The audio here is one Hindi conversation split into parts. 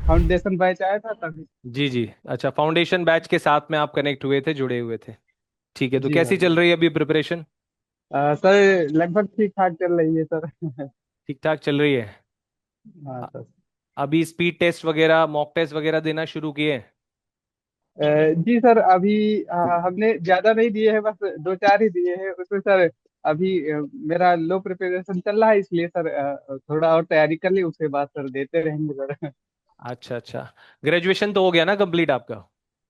फाउंडेशन बैच आया था तभी। जी जी, अच्छा, फाउंडेशन बैच के साथ में आप कनेक्ट हुए थे, जुड़े हुए थे। ठीक है, तो जी कैसी सर। चल रही है अभी प्रिपरेशन? सर लगभग ठीक ठाक चल रही है सर। ठीक ठाक चल रही है। हाँ अ- सर। अभी स्पीड टेस्ट वगैरह, मॉक टेस्ट वगैरह देना शुरू किए? जी सर, अभी हमने ज्यादा नहीं दिए हैं, बस दो चार ही दिए हैं उसमें सर। अभी मेरा लो प्रिपरेशन चल रहा है, इसलिए सर थोड़ा और तैयारी कर ली, उसके बाद सर देते रहेंगे सर। अच्छा अच्छा। ग्रेजुएशन तो हो गया ना कंप्लीट आपका?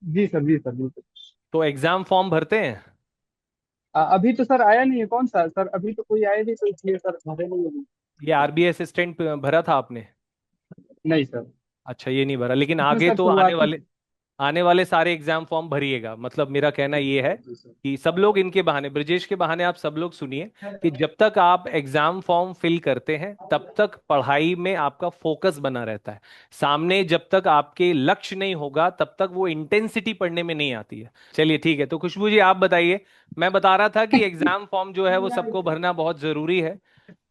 जी सर, जी सर, जी सर। तो एग्जाम फॉर्म भरते हैं? अभी तो सर आया नहीं है, कौन सा सर, अभी तो कोई आया नहीं, तो इसलिए सर भरे नहीं है। ये आरबीआई असिस्टेंट भरा था आपने? नहीं सर। अच्छा, ये नहीं भरा, लेकिन इसमें आगे सर तो आने शुरुआती। वाले, आने वाले सारे एग्जाम फॉर्म भरिएगा। मतलब मेरा कहना ये है जी सर। कि सब लोग इनके बहाने, ब्रजेश के बहाने आप सब लोग सुनिए कि जब तक आप एग्जाम फॉर्म फिल करते हैं तब तक पढ़ाई में आपका फोकस बना रहता है। सामने जब तक आपके लक्ष्य नहीं होगा तब तक वो इंटेंसिटी पढ़ने में नहीं आती है। चलिए ठीक है, तो खुशबू जी आप बताइए। मैं बता रहा था कि एग्जाम फॉर्म जो है वो सबको भरना बहुत जरूरी है।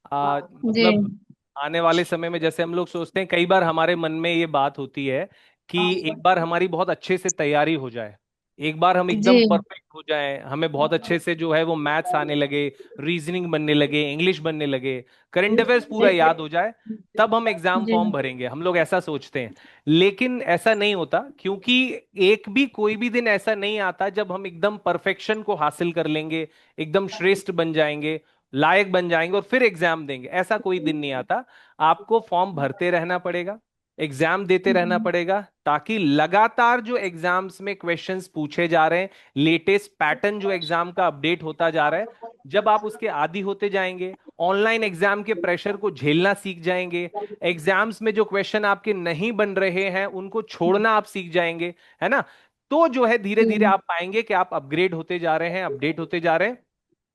जी मतलब आने वाले समय में जैसे हम लोग सोचते हैं, कई बार हमारे मन में ये बात होती है कि एक बार हमारी बहुत अच्छे से तैयारी हो जाए, एक बार हम जी एकदम परफेक्ट हो जाएं, हमें बहुत अच्छे से जो है वो मैथ्स आने लगे, रीजनिंग बनने लगे, इंग्लिश बनने लगे, करंट अफेयर्स पूरा याद हो जाए, तब हम एग्जाम जी फॉर्म भरेंगे। हम लोग ऐसा सोचते हैं, लेकिन ऐसा नहीं होता, क्योंकि एक भी कोई भी दिन ऐसा नहीं आता जब हम एकदम परफेक्शन को हासिल कर लेंगे, एकदम श्रेष्ठ बन जाएंगे, लायक बन जाएंगे और फिर एग्जाम देंगे। ऐसा कोई दिन नहीं आता। आपको फॉर्म भरते रहना पड़ेगा, एग्जाम देते रहना पड़ेगा, ताकि लगातार जो एग्जाम्स में क्वेश्चंस पूछे जा रहे हैं, लेटेस्ट पैटर्न जो एग्जाम का अपडेट होता जा रहा है, जब आप उसके आदी होते जाएंगे, ऑनलाइन एग्जाम के प्रेशर को झेलना सीख जाएंगे, एग्जाम्स में जो क्वेश्चन आपके नहीं बन रहे हैं उनको छोड़ना आप सीख जाएंगे, है ना? तो जो है धीरे धीरे आप पाएंगे कि आप अपग्रेड होते जा रहे हैं, अपडेट होते जा रहे हैं।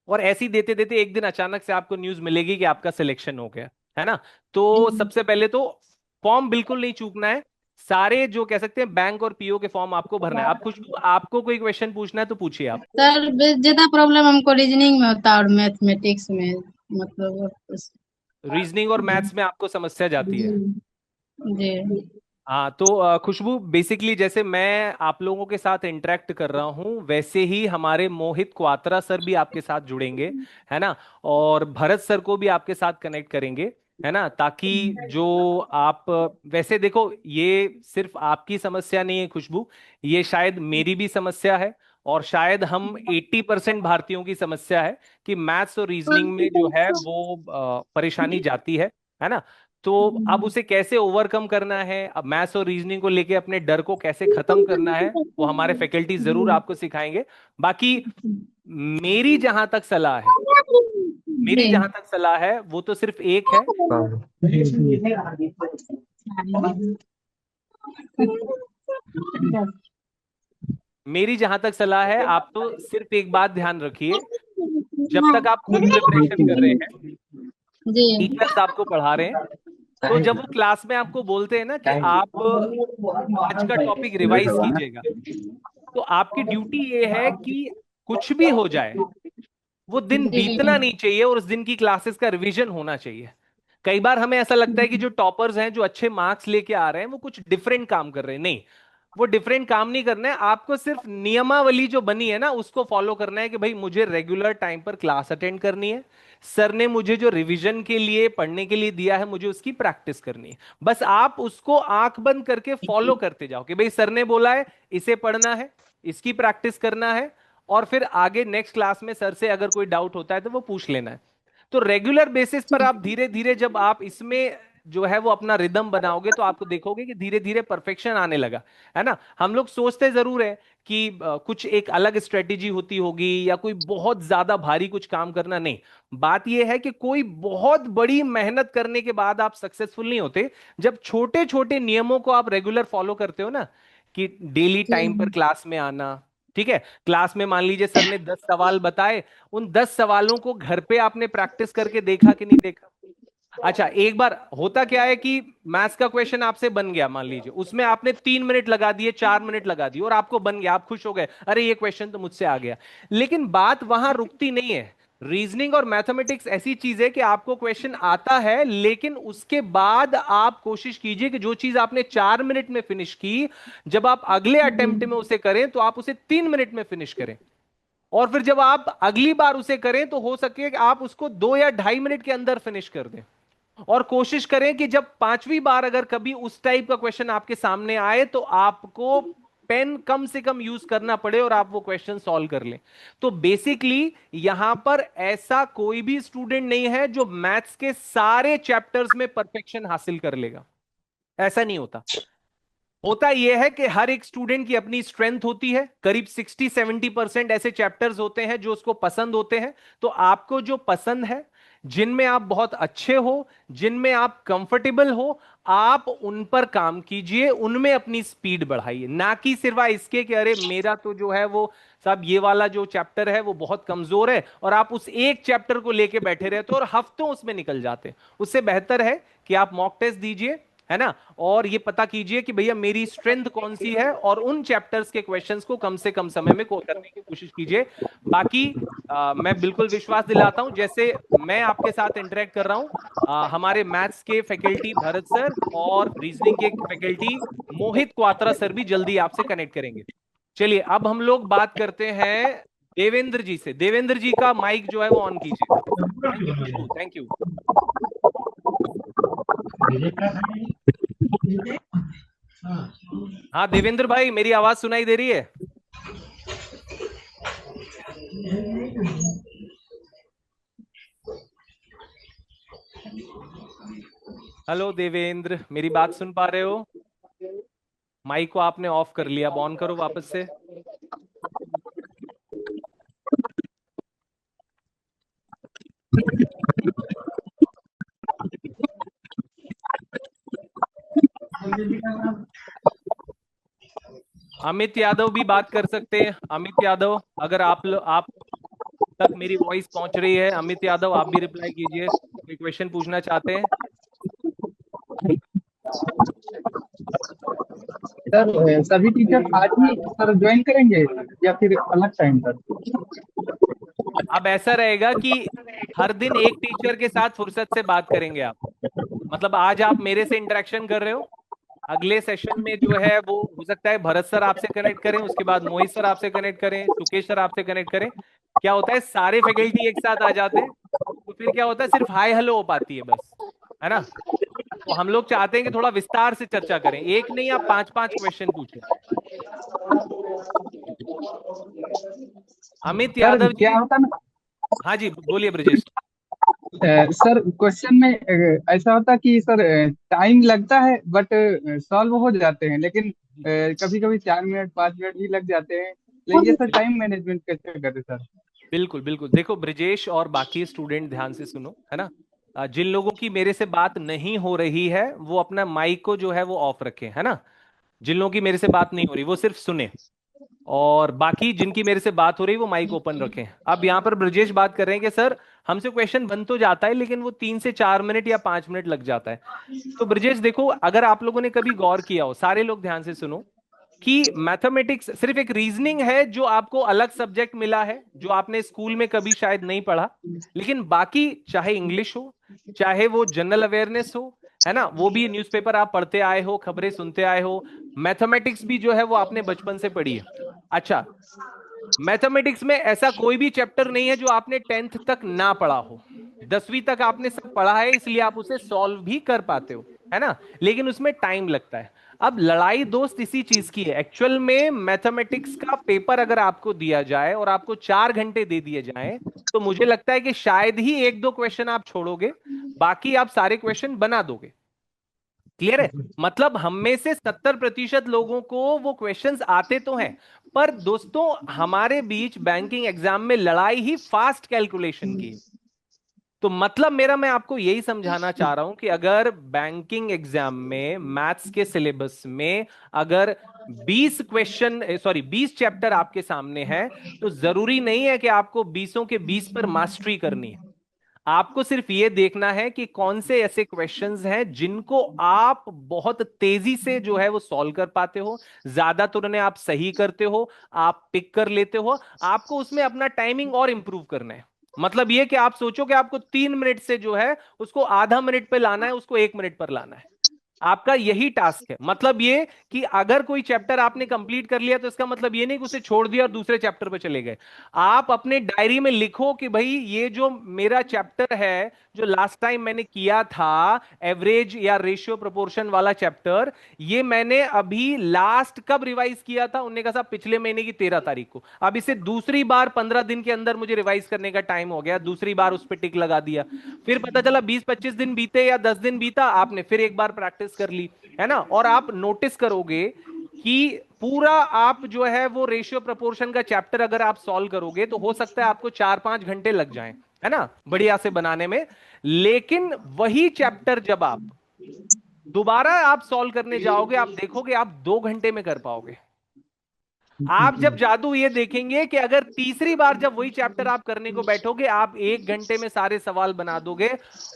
और ऐसे ही देते देते एक दिन अचानक से आपको न्यूज मिलेगी कि आपका सिलेक्शन हो गया, है ना? तो सबसे पहले तो फॉर्म बिल्कुल नहीं चूकना है। सारे जो कह सकते हैं बैंक और पीओ के फॉर्म आपको भरना है। आप कुछ, आपको कोई क्वेश्चन पूछना है तो पूछिए आप। सर, ज्यादा प्रॉब्लम हमको रीजनिंग में होता है और मैथमेटिक्स में, मतलब रीजनिंग और मैथ्स में आपको समस्या जाती जी है? जी हाँ, तो खुशबू, बेसिकली जैसे मैं आप लोगों के साथ इंटरेक्ट कर रहा हूँ वैसे ही हमारे मोहित क्वात्रा सर भी आपके साथ जुड़ेंगे, है ना? और भरत सर को भी आपके साथ कनेक्ट करेंगे, है ना? ताकि जो आप, वैसे देखो ये सिर्फ आपकी समस्या नहीं है खुशबू, ये शायद मेरी भी समस्या है, और शायद हम 80% भारतीयों की समस्या है कि मैथ्स और रीजनिंग में जो है वो परेशानी जाती है ना? तो अब उसे कैसे ओवरकम करना है, अब मैथ्स और रीजनिंग को लेके अपने डर को कैसे खत्म करना है, वो हमारे फैकल्टी जरूर आपको सिखाएंगे। बाकी मेरी जहां तक सलाह है, मेरी जी जहां तक सलाह है वो तो सिर्फ एक है। मेरी जहां तक सलाह है, आप तो सिर्फ एक बात ध्यान रखिए, जब तक आप खुद प्रिपरेशन कर रहे हैं, जी टीचर्स आपको पढ़ा रहे हैं, तो जब वो क्लास में आपको बोलते हैं ना कि आप आज का टॉपिक रिवाइज कीजिएगा, तो आपकी ड्यूटी ये है कि कुछ भी हो जाए, वो दिन बीतना जी नहीं चाहिए और उस दिन की क्लासेस का रिवीजन होना चाहिए। कई बार हमें ऐसा लगता है कि जो टॉपर्स हैं, जो अच्छे मार्क्स लेके आ रहे हैं, वो कुछ डिफरेंट काम कर रहे हैं। नहीं, वो डिफरेंट काम नहीं करना है। आपको सिर्फ नियमावली जो बनी है ना उसको फॉलो करना है कि भाई मुझे रेगुलर टाइम पर क्लास अटेंड करनी है, सर ने मुझे जो रिवीजन के लिए पढ़ने के लिए दिया है मुझे उसकी प्रैक्टिस करनी है। बस आप उसको आंख बंद करके फॉलो करते जाओ कि भाई सर ने बोला है इसे पढ़ना है, इसकी प्रैक्टिस करना है, और फिर आगे नेक्स्ट क्लास में सर से अगर कोई डाउट होता है तो वो पूछ लेना है। तो रेगुलर बेसिस पर आप धीरे धीरे जब आप इसमें जो है वो अपना रिदम बनाओगे तो आपको देखोगे कि धीरे धीरे परफेक्शन आने लगा, है ना? हम लोग सोचते जरूर है कि कुछ एक अलग स्ट्रेटेजी होती होगी या कोई बहुत ज्यादा भारी कुछ काम करना, नहीं। बात यह है कि कोई बहुत बड़ी मेहनत करने के बाद आप सक्सेसफुल नहीं होते। जब छोटे छोटे नियमों को आप रेगुलर फॉलो करते हो ना, कि डेली टाइम पर क्लास में आना, ठीक है, क्लास में मान लीजिए सर ने 10 सवाल बताए, उन 10 सवालों को घर पे आपने प्रैक्टिस करके देखा कि नहीं देखा? अच्छा, एक बार होता क्या है कि मैथ्स का क्वेश्चन आपसे बन गया, मान लीजिए उसमें आपने 3 मिनट लगा दिए, 4 मिनट लगा दिए और आपको बन गया, आप खुश हो गए, अरे ये क्वेश्चन तो मुझसे आ गया। लेकिन बात वहां रुकती नहीं है। रीजनिंग और मैथमेटिक्स ऐसी चीज है कि आपको क्वेश्चन आता है, लेकिन उसके बाद आप कोशिश कीजिए कि जो चीज आपने 4 मिनट में फिनिश की, जब आप अगले अटेम्प्ट में उसे करें तो आप उसे 3 मिनट में फिनिश करें। और फिर जब आप अगली बार उसे करें तो हो सके कि आप उसको 2 या 2.5 मिनट के अंदर फिनिश कर दें। और कोशिश करें कि जब 5वीं बार अगर कभी उस टाइप का क्वेश्चन आपके सामने आए तो आपको पेन कम से कम यूज करना पड़े और आप वो क्वेश्चन सॉल्व कर लें। तो बेसिकली यहां पर ऐसा कोई भी स्टूडेंट नहीं है जो मैथ्स के सारे चैप्टर्स में परफेक्शन हासिल कर लेगा, ऐसा नहीं होता। होता यह है कि हर एक स्टूडेंट की अपनी स्ट्रेंथ होती है। करीब 60-70% ऐसे चैप्टर्स होते हैं जो उसको पसंद होते हैं। तो आपको जो पसंद है, जिनमें आप बहुत अच्छे हो, जिनमें आप कंफर्टेबल हो, आप उन पर काम कीजिए, उनमें अपनी स्पीड बढ़ाइए। ना कि सिर्फ इसके कि अरे मेरा तो जो है वो साहब ये वाला जो चैप्टर है वो बहुत कमजोर है, और आप उस एक चैप्टर को लेके बैठे रहते हो और हफ्तों उसमें निकल जाते हैं। उससे बेहतर है कि आप मॉक टेस्ट दीजिए, है ना, और ये पता कीजिए कि भैया मेरी स्ट्रेंथ कौन सी है, और उन चैप्टर्स के क्वेश्चंस को कम से कम समय में करने की कोशिश कीजिए। बाकी मैं बिल्कुल विश्वास दिलाता हूं, जैसे मैं आपके साथ इंटरेक्ट कर रहा हूं, हमारे मैथ्स के फैकल्टी भरत सर और रीजनिंग के फैकल्टी मोहित क्वात्रा सर भी जल्दी आपसे कनेक्ट करेंगे। चलिए अब हम लोग बात करते हैं देवेंद्र जी से। देवेंद्र जी का माइक जो है वो ऑन कीजिए। Thank you, thank you. हाँ देवेंद्र भाई, मेरी आवाज सुनाई दे रही है? हेलो देवेंद्र, मेरी बात सुन पा रहे हो? माइक को आपने ऑफ कर लिया, अब ऑन करो वापस से। अमित यादव भी बात कर सकते हैं। अमित यादव, अगर आप तक मेरी वॉइस पहुंच रही है, अमित यादव आप भी रिप्लाई कीजिए, कोई क्वेश्चन पूछना चाहते हैं? सर सभी टीचर आज ही सर ज्वाइन करेंगे या फिर अलग टाइम पर? अब ऐसा रहेगा कि हर दिन एक टीचर के साथ फुर्सत से बात करेंगे आप। मतलब आज आप मेरे से इंटरेक्शन कर रहे हो, अगले सेशन में जो है वो हो सकता है भरत सर आपसे कनेक्ट करें, उसके बाद मोहित सर आपसे कनेक्ट करें, सुकेश सर आपसे कनेक्ट करें। क्या होता है, सारे फैकल्टी एक साथ आ जाते हैं, तो फिर क्या होता है, सिर्फ हाय हेलो हो पाती है बस, है ना। तो हम लोग चाहते हैं कि थोड़ा विस्तार से चर्चा करें, एक नहीं आप 5-5 क्वेश्चन पूछें। अमित सर यादव क्या जी। होता ना, हाँ जी, बोलिए ब्रजेश। सर क्वेश्चन में ऐसा होता कि सर टाइम लगता है बट सॉल्व हो जाते हैं, लेकिन कभी कभी 4 मिनट 5 मिनट भी लग जाते हैं। लेकिन ये सर टाइम मैनेजमेंट कैसे करें सर? बिल्कुल बिल्कुल, देखो ब्रजेश और बाकी स्टूडेंट ध्यान से सुनो, है ना। जिन लोगों की मेरे से बात नहीं हो रही है वो अपना माइक को जो है वो ऑफ रखें, है ना। जिन लोगों की मेरे से बात नहीं हो रही वो सिर्फ सुने, और बाकी जिनकी मेरे से बात हो रही है वो माइक ओपन रखें। अब यहाँ पर ब्रजेश बात कर रहे हैं कि सर हमसे क्वेश्चन बन तो जाता है लेकिन वो 3 से 4 मिनट या 5 मिनट लग जाता है। तो ब्रजेश देखो, अगर आप लोगों ने कभी गौर किया हो, सारे लोग ध्यान से सुनो, कि मैथमेटिक्स सिर्फ एक रीजनिंग है जो आपको अलग सब्जेक्ट मिला है, जो आपने स्कूल में कभी शायद नहीं पढ़ा, लेकिन बाकी चाहे इंग्लिश हो, चाहे वो जनरल अवेयरनेस हो, है ना, वो भी न्यूज़पेपर आप पढ़ते आए हो, खबरें सुनते आए हो, मैथमेटिक्स भी जो है वो आपने बचपन से पढ़ी है। अच्छा, मैथमेटिक्स में ऐसा कोई भी चैप्टर नहीं है जो आपने 10th तक ना पढ़ा हो। 10वीं तक आपने सब पढ़ा है, इसलिए आप उसे सॉल्व भी कर पाते हो, है ना, लेकिन उसमें टाइम लगता है। अब लड़ाई दोस्त इसी चीज की है, एक्चुअल में मैथमेटिक्स का पेपर अगर आपको दिया जाए और आपको 4 घंटे दे दिए जाएं, तो मुझे लगता है कि शायद ही 1-2 क्वेश्चन आप छोड़ोगे, बाकी आप सारे क्वेश्चन बना दोगे। क्लियर है? मतलब हम में से 70% लोगों को वो क्वेश्चंस आते तो हैं, पर दोस्तों हमारे बीच बैंकिंग एग्जाम में लड़ाई ही फास्ट कैलकुलेशन की है। तो मतलब मेरा, मैं आपको यही समझाना चाह रहा हूं कि अगर बैंकिंग एग्जाम में मैथ्स के सिलेबस में अगर 20 क्वेश्चन, सॉरी 20 चैप्टर आपके सामने हैं, तो जरूरी नहीं है कि आपको 20 के 20 पर मास्टरी करनी है। आपको सिर्फ ये देखना है कि कौन से ऐसे क्वेश्चंस हैं जिनको आप बहुत तेजी से जो है वो सॉल्व कर पाते हो, ज्यादातर उन्हें आप सही करते हो, आप पिक कर लेते हो, आपको उसमें अपना टाइमिंग और इंप्रूव करना है। मतलब ये कि आप सोचो कि आपको 3 मिनट से जो है उसको आधा मिनट पे लाना है, उसको 1 मिनट पर लाना है। आपका यही टास्क है। मतलब ये कि अगर कोई चैप्टर आपने कंप्लीट कर लिया तो इसका मतलब ये नहीं कि उसे छोड़ दिया और दूसरे चैप्टर पे चले गए। आप अपने डायरी में लिखो कि भाई ये जो मेरा चैप्टर है, जो लास्ट टाइम मैंने किया था, एवरेज या रेशियो प्रोपोर्शन वाला चैप्टर, ये मैंने अभी लास्ट कब रिवाइज किया था? उन्होंने कहा साहब पिछले महीने की 13 तारीख को। अब इसे दूसरी बार 15 दिन के अंदर मुझे रिवाइज करने का टाइम हो गया, दूसरी बार उस पर टिक लगा दिया। फिर पता चला 20-25 दिन बीते या 10 दिन बीता, आपने फिर एक बार प्रैक्टिस कर ली, है ना? और आप नोटिस करोगे कि पूरा आप जो है वो रेशियो प्रोपोर्शन का चैप्टर अगर आप सॉल्व करोगे तो हो सकता है आपको 4-5 घंटे लग जाएं, है ना, बढ़िया से बनाने में। लेकिन वही चैप्टर जब आप दोबारा आप सॉल्व करने जाओगे, आप देखोगे आप 2 घंटे में कर पाओगे। आप जब जादू ये देखेंगे कि अगर तीसरी बार जब वही चैप्टर आप करने को बैठोगे, आप 1 घंटे में सारे सवाल बना दोगे।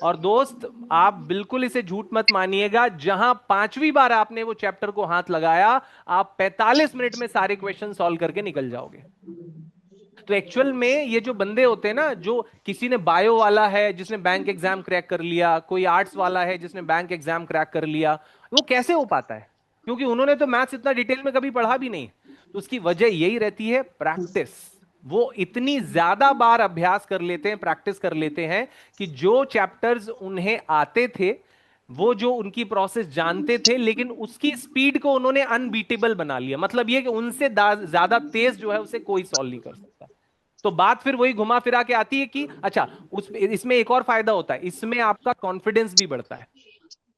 और दोस्त, आप बिल्कुल इसे झूठ मत मानिएगा, जहां 5वीं बार आपने वो चैप्टर को हाथ लगाया, आप 45 मिनट में सारे क्वेश्चन सॉल्व करके निकल जाओगे। तो एक्चुअल में ये जो बंदे होते हैं ना, जो किसी ने बायो वाला है जिसने बैंक एग्जाम क्रैक कर लिया, कोई आर्ट्स वाला है जिसने बैंक एग्जाम क्रैक कर लिया, वो कैसे हो पाता है? क्योंकि उन्होंने तो मैथ्स इतना डिटेल में कभी पढ़ा भी नहीं। तो उसकी वजह यही रहती है प्रैक्टिस। वो इतनी ज्यादा बार अभ्यास कर लेते हैं, प्रैक्टिस कर लेते हैं, कि जो चैप्टर्स उन्हें आते थे, वो जो उनकी प्रोसेस जानते थे, लेकिन उसकी स्पीड को उन्होंने अनबीटेबल बना लिया। मतलब ये कि उनसे ज्यादा तेज जो है उसे कोई सॉल्व नहीं कर सकता। तो बात फिर वही घुमा फिरा के आती है कि अच्छा, उस इसमें एक और फायदा होता है, इसमें आपका कॉन्फिडेंस भी बढ़ता है।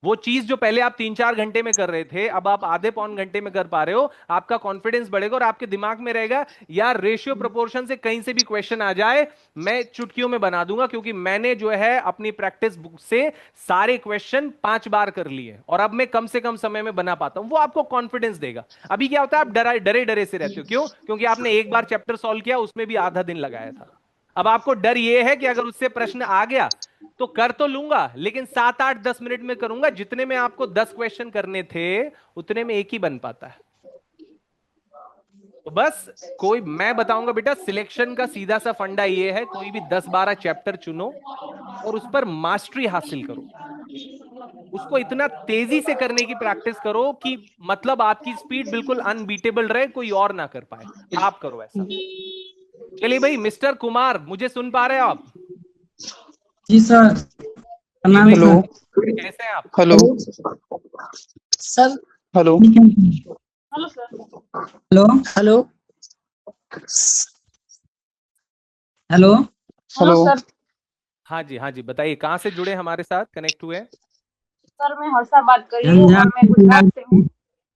वो चीज जो पहले आप 3-4 घंटे में कर रहे थे, अब आप आधे पौन घंटे में कर पा रहे हो, आपका कॉन्फिडेंस बढ़ेगा और आपके दिमाग में रहेगा यार रेशियो प्रोपोर्शन से कहीं से भी क्वेश्चन आ जाए, मैं चुटकियों में बना दूंगा, क्योंकि मैंने जो है अपनी प्रैक्टिस बुक से सारे क्वेश्चन 5 बार कर लिए और अब मैं कम से कम समय में बना पाता हूं। वो आपको कॉन्फिडेंस देगा। अभी क्या होता है, आप डरे डरे से रहते हो। क्यों? क्योंकि आपने एक बार चैप्टर सॉल्व किया, उसमें भी आधा दिन लगाया था। अब आपको डर यह है कि अगर उससे प्रश्न आ गया तो कर तो लूंगा, लेकिन 7-8-10 मिनट में करूंगा, जितने में आपको 10 क्वेश्चन करने थे उतने में एक ही बन पाता है। तो बस कोई, मैं बताऊंगा बेटा, सिलेक्शन का सीधा सा फंडा ये है, कोई भी 10-12 चैप्टर चुनो और उस पर मास्टरी हासिल करो। उसको इतना तेजी से करने की प्रैक्टिस करो कि मतलब आपकी स्पीड बिल्कुल अनबीटेबल रहे, कोई और ना कर पाए, आप करो ऐसा। चलिए भाई, मिस्टर कुमार, मुझे सुन पा रहे हो आप? जी सर, जी प्रणाम भाई, सर। कैसे हैं आप? Hello sir hello hello sir. Hello hello hello hello sir. हाँ जी, हाँ जी, बताइए कहाँ से जुड़े, हमारे साथ कनेक्ट हुए? सर मैं हर्षा बात कर रही हूँ और मैं गुजरात से हूँ।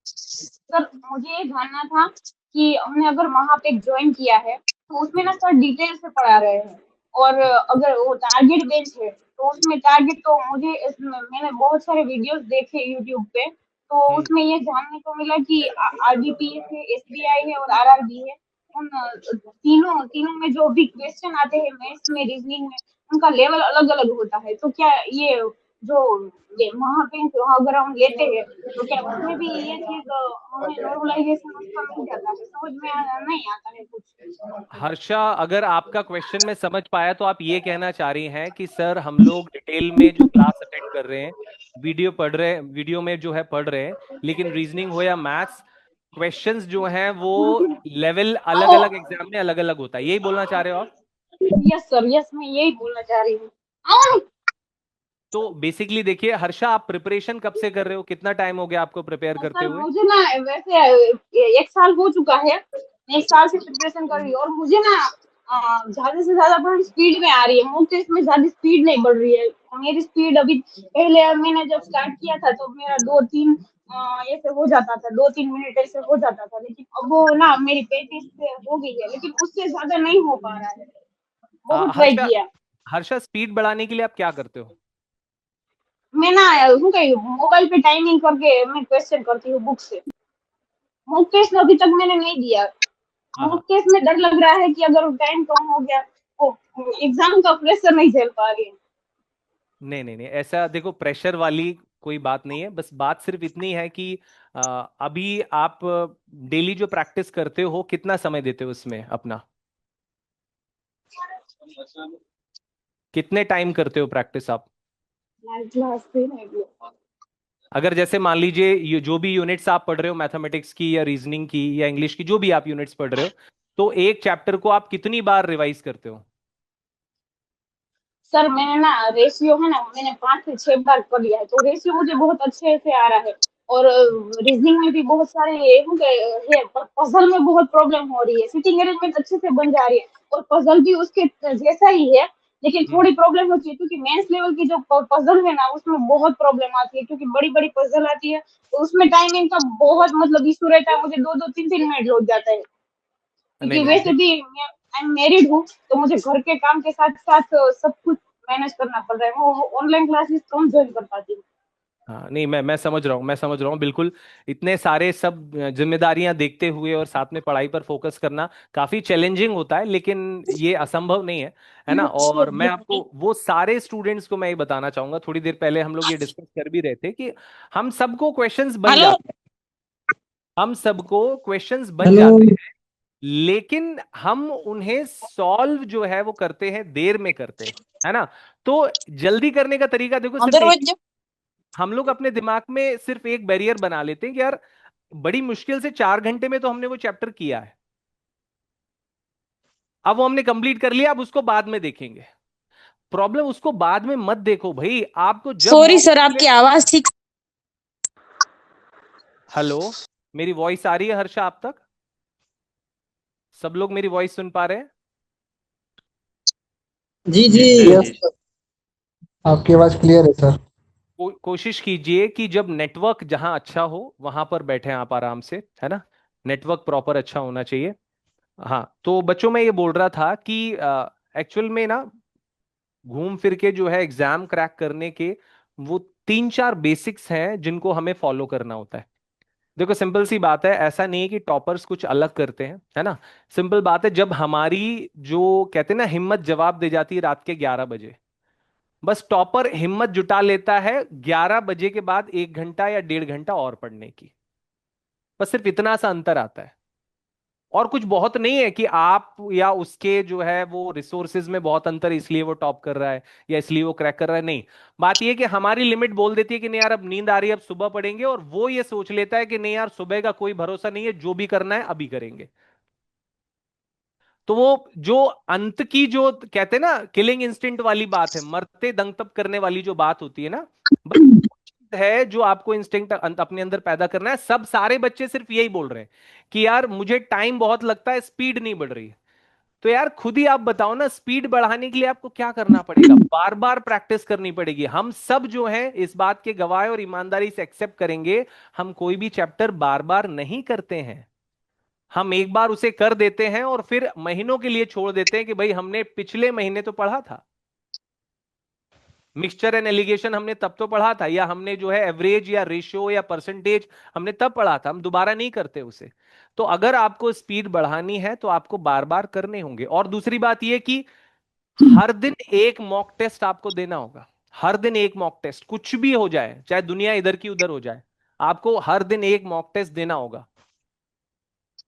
सर मुझे ये जानना था कि हमने अगर महापेक ज्वाइन किया है तो उसमें ना सर डिटेल से पढ़ा रहे हैं, और अगर वो टारगेट बेस्ड है तो उसमें टारगेट तो मैंने बहुत सारे वीडियोस देखे यूट्यूब पे, तो उसमें ये जानने को मिला कि आरबीपीएस है, एसबीआई है और आरआरबी है। उन तीनों तीनों में जो भी क्वेश्चन आते हैं मैथ्स में, रीजनिंग में, उनका लेवल अलग अलग होता है। तो क्या ये जो ये महापेक अगर हम लेते हैं तो क्या उसमें भी ये चीज हमें नॉर्मलाइजेशन उसका मिल जाता है? समझ में नहीं आता है कुछ। हर्षा, अगर आपका क्वेश्चन मैं समझ पाया तो आप ये कहना चाह रही हैं कि सर हम लोग डिटेल में जो क्लास अटेंड कर रहे हैं, वीडियो पढ़ रहे हैं, वीडियो में जो है पढ़ रहे हैं, लेकिन रीजनिंग हो या मैथ्स, क्वेश्चंस जो हैं वो लेवल अलग अलग एग्जाम में अलग अलग होता है, यही बोलना चाह रहे हो आप? यस सर, यस, मैं यही बोलना चाह रही हूँ। तो बेसिकली देखिए हर्षा, आप प्रिपरेशन कब से कर रहे हो, कितना टाइम हो गया आपको प्रिपेयर करते सर हुए? मुझे ना वैसे 1 साल हो चुका है, मैं 1 साल से प्रिपरेशन कर रही हूँ, और मुझे ना ज्यादा से ज्यादा बढ़ स्पीड में आ रही है। मॉक टेस्ट में ज्यादा स्पीड नहीं बढ़ रही है मेरी स्पीड। अभी पहले मैंने जब स्टार्ट किया था तो मेरा 2-3 ऐसे हो जाता था, 2-3 मिनट ऐसे हो जाता था, लेकिन अब वो ना मेरी 35 से हो गई है, लेकिन उससे ज्यादा नहीं हो पा रहा है। बहुत ट्राई हर्षा, किया। हर्षा स्पीड बढ़ाने के लिए आप क्या करते हो? मैं ना हूँ कहीं मोबाइल पे टाइमिंग करके मैं क्वेश्चन करती हूँ बुक से। मॉक टेस्ट अभी तक मैंने नहीं दिया। हाँ हाँ, मॉक टेस्ट में डर लग रहा है कि अगर टाइम कम हो गया तो एग्जाम का प्रेशर नहीं झेल पा रही। नहीं नहीं नहीं, ऐसा देखो प्रेशर वाली कोई बात नहीं है। बस बात सिर्फ इतनी है कि अभी आप डेली जो प्रैक्टिस करते हो कितना समय देते हो उसमें अपना? कितने टाइम करते हो प्रैक्टिस आप? क्लास पे नहीं। अगर जैसे मान लीजिए ये जो भी यूनिट्स आप पढ़ रहे हो, मैथमेटिक्स की या रीजनिंग की या इंग्लिश की, जो भी आप यूनिट्स पढ़ रहे हो, तो एक चैप्टर को आप कितनी बार रिवाइज करते हो? सर मैंने ना रेशियो है ना, मैंने 5 से 6 बार कर लिया है, तो रेशियो मुझे बहुत अच्छे से आ रहा है। और रीजनिंग में भी बहुत सारे ये है, पर पजल में बहुत प्रॉब्लम हो रही है। सिटिंग अरेंजमेंट अच्छे से बन जा रही है और पजल भी उसके जैसा ही है, लेकिन हम्म। थोड़ी प्रॉब्लम होती है क्योंकि मेंस लेवल की जो पजल है ना उसमें बहुत प्रॉब्लम आती है, क्योंकि बड़ी बड़ी पजल आती है, तो उसमें टाइमिंग का बहुत मतलब इशू रहता है। मुझे 2-2 3-3 मिनट लग जाता है, नहीं क्योंकि नहीं वैसे भी आई एम मैरिड हूँ, तो मुझे घर के काम के साथ साथ सब कुछ मैनेज करना पड़ रहा है। वो ऑनलाइन क्लासेस कम ज्वाइन कर पाती हूँ। हाँ, नहीं, मैं समझ रहा हूँ, मैं समझ रहा हूँ बिल्कुल। इतने सारे सब जिम्मेदारियां देखते हुए और साथ में पढ़ाई पर फोकस करना काफी चैलेंजिंग होता है, लेकिन ये असंभव नहीं है ना। और मैं आपको वो सारे स्टूडेंट्स को मैं ये बताना चाहूंगा, थोड़ी देर पहले हम लोग ये डिस्कस कर भी रहे थे कि हम सबको क्वेश्चंस बन हेलो। जाते हैं, हम सबको क्वेश्चंस बन हेलो। जाते हैं, लेकिन हम उन्हें सॉल्व जो है वो करते हैं, देर में करते हैं, है ना। तो जल्दी करने का तरीका देखो, सिर्फ अंदर एक, बच जाओ। हम लोग अपने दिमाग में सिर्फ एक बैरियर बना लेते हैं कि यार बड़ी मुश्किल से 4 घंटे में तो हमने वो चैप्टर किया है, अब वो हमने कंप्लीट कर लिया, अब उसको बाद में देखेंगे। प्रॉब्लम उसको बाद में मत देखो भाई, आपको जब सॉरी मौका सर, मिले। आपकी आवाज ठीक। हेलो, मेरी वॉइस आ रही है हर्षा आप तक? सब लोग मेरी वॉइस सुन पा रहे हैं? जी जी। यस सर, आपकी आवाज क्लियर है सर। कोशिश कीजिए कि जब नेटवर्क जहां अच्छा हो वहां पर बैठे आप आराम से, है ना। नेटवर्क प्रॉपर अच्छा होना चाहिए। हाँ, तो बच्चों में ये बोल रहा था कि एक्चुअल में ना, घूम फिर के जो है एग्जाम क्रैक करने के वो 3-4 बेसिक्स हैं जिनको हमें फॉलो करना होता है। देखो, सिंपल सी बात है, ऐसा नहीं है कि टॉपर्स कुछ अलग करते हैं, है ना। सिंपल बात है, जब हमारी जो कहते हैं ना हिम्मत जवाब दे जाती है रात के 11 बजे, बस टॉपर हिम्मत जुटा लेता है 11 बजे के बाद 1 घंटा या 1.5 घंटा और पढ़ने की। बस सिर्फ इतना सा अंतर आता है, और कुछ बहुत नहीं है कि आप या उसके जो है वो रिसोर्सेज में बहुत अंतर है इसलिए वो टॉप कर रहा है या इसलिए वो क्रैक कर रहा है, नहीं। बात ये है कि हमारी लिमिट बोल देती है कि नहीं यार अब नींद आ रही है, अब सुबह पढ़ेंगे, और वो ये सोच लेता है कि नहीं यार सुबह का कोई भरोसा नहीं है, जो भी करना है अभी करेंगे। तो वो जो अंत की जो कहते हैं ना किलिंग इंस्टिंक्ट वाली बात है, मरते दम तक करने वाली जो बात होती है ना, बस वो चीज है जो आपको इंस्टिंक्ट अपने अंदर पैदा करना है। सब सारे बच्चे सिर्फ यही बोल रहे हैं कि यार मुझे टाइम बहुत लगता है, स्पीड नहीं बढ़ रही है। तो यार खुद ही आप बताओ ना, स्पीड बढ़ाने के लिए आपको क्या करना पड़ेगा? बार बार प्रैक्टिस करनी पड़ेगी। हम सब जो है इस बात के गवाह हैं और ईमानदारी से एक्सेप्ट करेंगे, हम कोई भी चैप्टर बार बार नहीं करते हैं। हम एक बार उसे कर देते हैं और फिर महीनों के लिए छोड़ देते हैं कि भाई हमने पिछले महीने तो पढ़ा था, मिक्सचर एंड एलिगेशन हमने तब तो पढ़ा था, या हमने जो है एवरेज या रेशियो या परसेंटेज हमने तब पढ़ा था, हम दोबारा नहीं करते उसे। तो अगर आपको स्पीड बढ़ानी है तो आपको बार बार करने होंगे। और दूसरी बात यह कि हर दिन एक मॉक टेस्ट आपको देना होगा। हर दिन एक मॉक टेस्ट, कुछ भी हो जाए, चाहे दुनिया इधर की उधर हो जाए, आपको हर दिन एक मॉक टेस्ट देना होगा।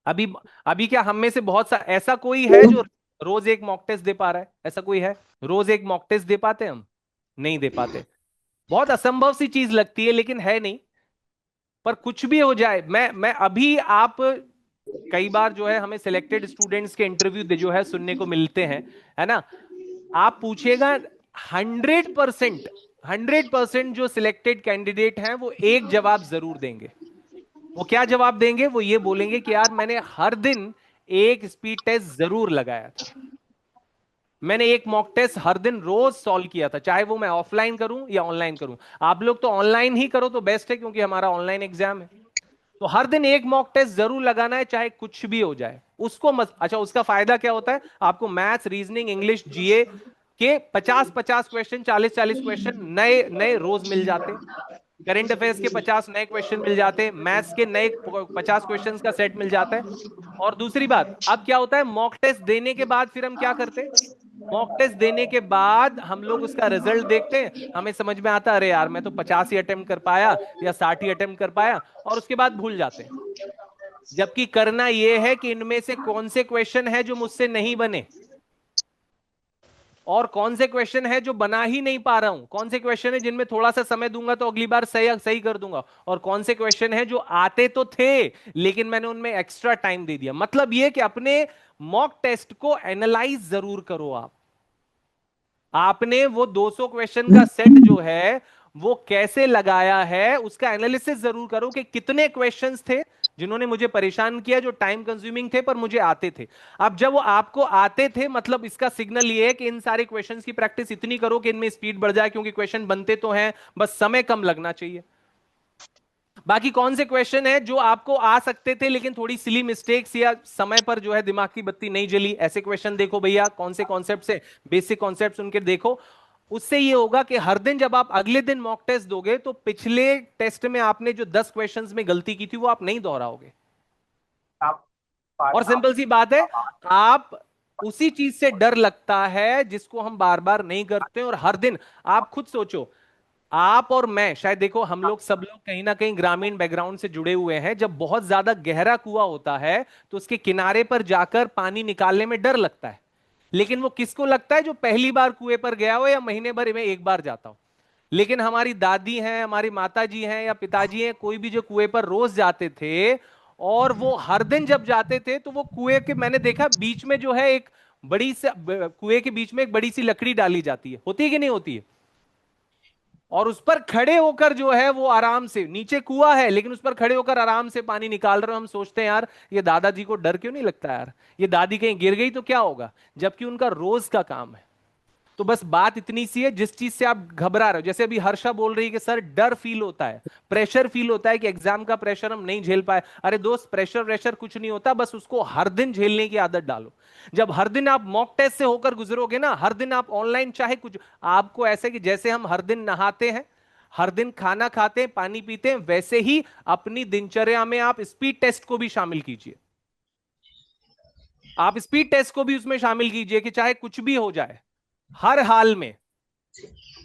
अभी अभी क्या हम में से बहुत सा ऐसा कोई है जो रोज एक मॉक टेस्ट दे पा रहा है? ऐसा कोई है? रोज एक मॉक टेस्ट दे पाते हम? नहीं दे पाते। बहुत असंभव सी चीज लगती है, लेकिन है नहीं। पर कुछ भी हो जाए, मैं अभी आप, कई बार जो है हमें सिलेक्टेड स्टूडेंट्स के इंटरव्यू जो है सुनने को मिलते हैं, है ना। आप पूछिएगा, 100%, 100% जो सिलेक्टेड कैंडिडेट हैं वो एक जवाब जरूर देंगे। वो क्या जवाब देंगे? वो ये बोलेंगे कि यार मैंने हर दिन एक स्पीड टेस्ट जरूर लगाया था, मैंने एक मॉक टेस्ट हर दिन रोज सॉल्व किया था, चाहे वो मैं ऑफलाइन करूं या ऑनलाइन करूं। आप लोग तो ऑनलाइन ही करो तो बेस्ट है, क्योंकि हमारा ऑनलाइन एग्जाम है। तो हर दिन एक मॉक टेस्ट जरूर लगाना है, चाहे कुछ भी हो जाए। उसको मत, अच्छा उसका फायदा क्या होता है? आपको मैथ्स, रीजनिंग, इंग्लिश, जीए के 50-50 क्वेश्चन, 40-40 क्वेश्चन नए नए रोज मिल जाते। करंट अफेयर्स के 50 नए क्वेश्चन मिल जाते हैं, मैथ्स के नए 50 क्वेश्चंस का सेट मिल जाता है। और दूसरी बात, अब क्या होता है, मॉक टेस्ट देने के बाद फिर हम क्या करते हैं? मॉक टेस्ट देने के बाद हम लोग उसका रिजल्ट देखते हैं, हमें समझ में आता है अरे यार मैं तो 50 ही अटेम्प्ट कर पाया या 60 ही अटेम्प्ट कर पाया, और उसके बाद भूल जाते हैं। जबकि करना यह है कि इनमें से कौन से क्वेश्चन है जो मुझसे नहीं बने, और कौन से क्वेश्चन है जो बना ही नहीं पा रहा हूं, कौन से क्वेश्चन है जिनमें थोड़ा सा समय दूंगा तो अगली बार सही सही कर दूंगा, और कौन से क्वेश्चन है जो आते तो थे लेकिन मैंने उनमें एक्स्ट्रा टाइम दे दिया। मतलब यह कि अपने मॉक टेस्ट को एनालाइज जरूर करो। आपने वो 200 क्वेश्चन का सेट जो है वो कैसे लगाया है उसका एनालिसिस जरूर करो कि कितने क्वेश्चंस थे जिन्होंने मुझे परेशान किया, जो टाइम कंज्यूमिंग थे पर मुझे आते थे। अब जब वो आपको आते थे मतलब इसका सिग्नल ये है कि इन सारे क्वेश्चंस की प्रैक्टिस इतनी करो कि इनमें स्पीड बढ़ जाए, क्योंकि क्वेश्चन बनते तो हैं, बस समय कम लगना चाहिए। बाकी कौन से क्वेश्चन है जो आपको आ सकते थे लेकिन थोड़ी सिली मिस्टेक्स या समय पर जो है दिमाग की बत्ती नहीं जली, ऐसे क्वेश्चन देखो भैया, कौन से कॉन्सेप्ट से बेसिक कॉन्सेप्ट्स उनके देखो। उससे ये होगा कि हर दिन जब आप अगले दिन मॉक टेस्ट दोगे तो पिछले टेस्ट में आपने जो 10 क्वेश्चंस में गलती की थी वो आप नहीं दोहराओगे। और सिंपल सी बात है, आप उसी चीज से डर लगता है जिसको हम बार बार नहीं करते। और हर दिन आप खुद सोचो, आप और मैं शायद, देखो हम लोग सब लोग कहीं ना कहीं ग्रामीण बैकग्राउंड से जुड़े हुए हैं। जब बहुत ज्यादा गहरा कुआं होता है तो उसके किनारे पर जाकर पानी निकालने में डर लगता है, लेकिन वो किसको लगता है? जो पहली बार कुएं पर गया हो या महीने भर में एक बार जाता हो। लेकिन हमारी दादी हैं, हमारी माता जी हैं या पिताजी हैं, कोई भी जो कुएं पर रोज जाते थे और वो हर दिन जब जाते थे तो वो कुएं के, मैंने देखा बीच में जो है एक बड़ी सी, कुएं के बीच में एक बड़ी सी लकड़ी डाली जाती है, होती है कि नहीं होती है? और उस पर खड़े होकर जो है वो आराम से, नीचे कुआं है लेकिन उस पर खड़े होकर आराम से पानी निकाल रहे हो। हम सोचते हैं यार ये दादाजी को डर क्यों नहीं लगता यार, ये दादी कहीं गिर गई तो क्या होगा, जबकि उनका रोज का काम है। तो बस बात इतनी सी है, जिस चीज से आप घबरा रहे हो, जैसे अभी हर्षा बोल रही है कि सर डर फील होता है, प्रेशर फील होता है कि एग्जाम का प्रेशर हम नहीं झेल पाए। अरे दोस्त, प्रेशर प्रेशर कुछ नहीं होता, बस उसको हर दिन झेलने की आदत डालो। जब हर दिन आप मॉक टेस्ट से होकर गुजरोगे ना, हर दिन आप ऑनलाइन चाहे कुछ, आपको ऐसे कि जैसे हम हर दिन नहाते हैं, हर दिन खाना खाते हैं, पानी पीते हैं, वैसे ही अपनी दिनचर्या में आप स्पीड टेस्ट को भी शामिल कीजिए। आप स्पीड टेस्ट को भी उसमें शामिल कीजिए कि चाहे कुछ भी हो जाए, हर हाल में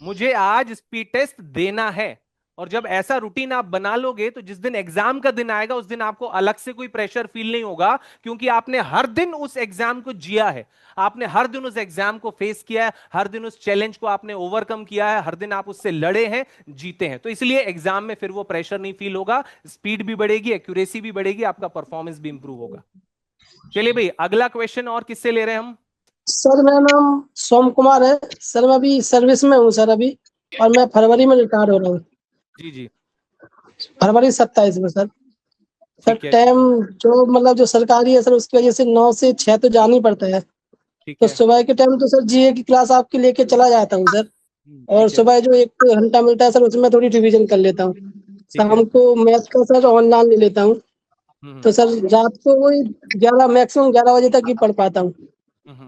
मुझे आज स्पीड टेस्ट देना है। और जब ऐसा रूटीन आप बना लोगे तो जिस दिन एग्जाम का दिन आएगा उस दिन आपको अलग से कोई प्रेशर फील नहीं होगा, क्योंकि आपने हर दिन उस एग्जाम को जिया है, आपने हर दिन उस एग्जाम को फेस किया है, हर दिन उस चैलेंज को आपने ओवरकम किया है, हर दिन आप उससे लड़े हैं, जीते हैं। तो इसलिए एग्जाम में फिर वो प्रेशर नहीं फील होगा, स्पीड भी बढ़ेगी, एक्यूरेसी भी बढ़ेगी, आपका परफॉर्मेंस भी इंप्रूव होगा। चलिए भाई, अगला क्वेश्चन और किससे ले रहे हैं हम? सर मेरा नाम सोम कुमार है सर, मैं अभी सर्विस में हूँ सर अभी, और मैं फरवरी में रिटायर हो रहा हूँ। जी जी, फरवरी 27 में सर। सर ठीक है टाइम जो मतलब जो सरकारी है सर, उसकी वजह से 9 से 6 तो जाना ही पड़ता है। ठीक तो है। सुबह के टाइम तो सर जीए की क्लास आपकी लेके चला जाता हूँ सर, और ठीक है, सुबह जो 1 घंटा मिलता है सर उसमें थोड़ी रिवीजन कर लेता हूँ। ठीक है। शाम को मैथ का सर ऑनलाइन ले लेता हूँ। तो सर रात को वही 11 मैक्सिमम 11 बजे तक ही पढ़ पाता हूँ।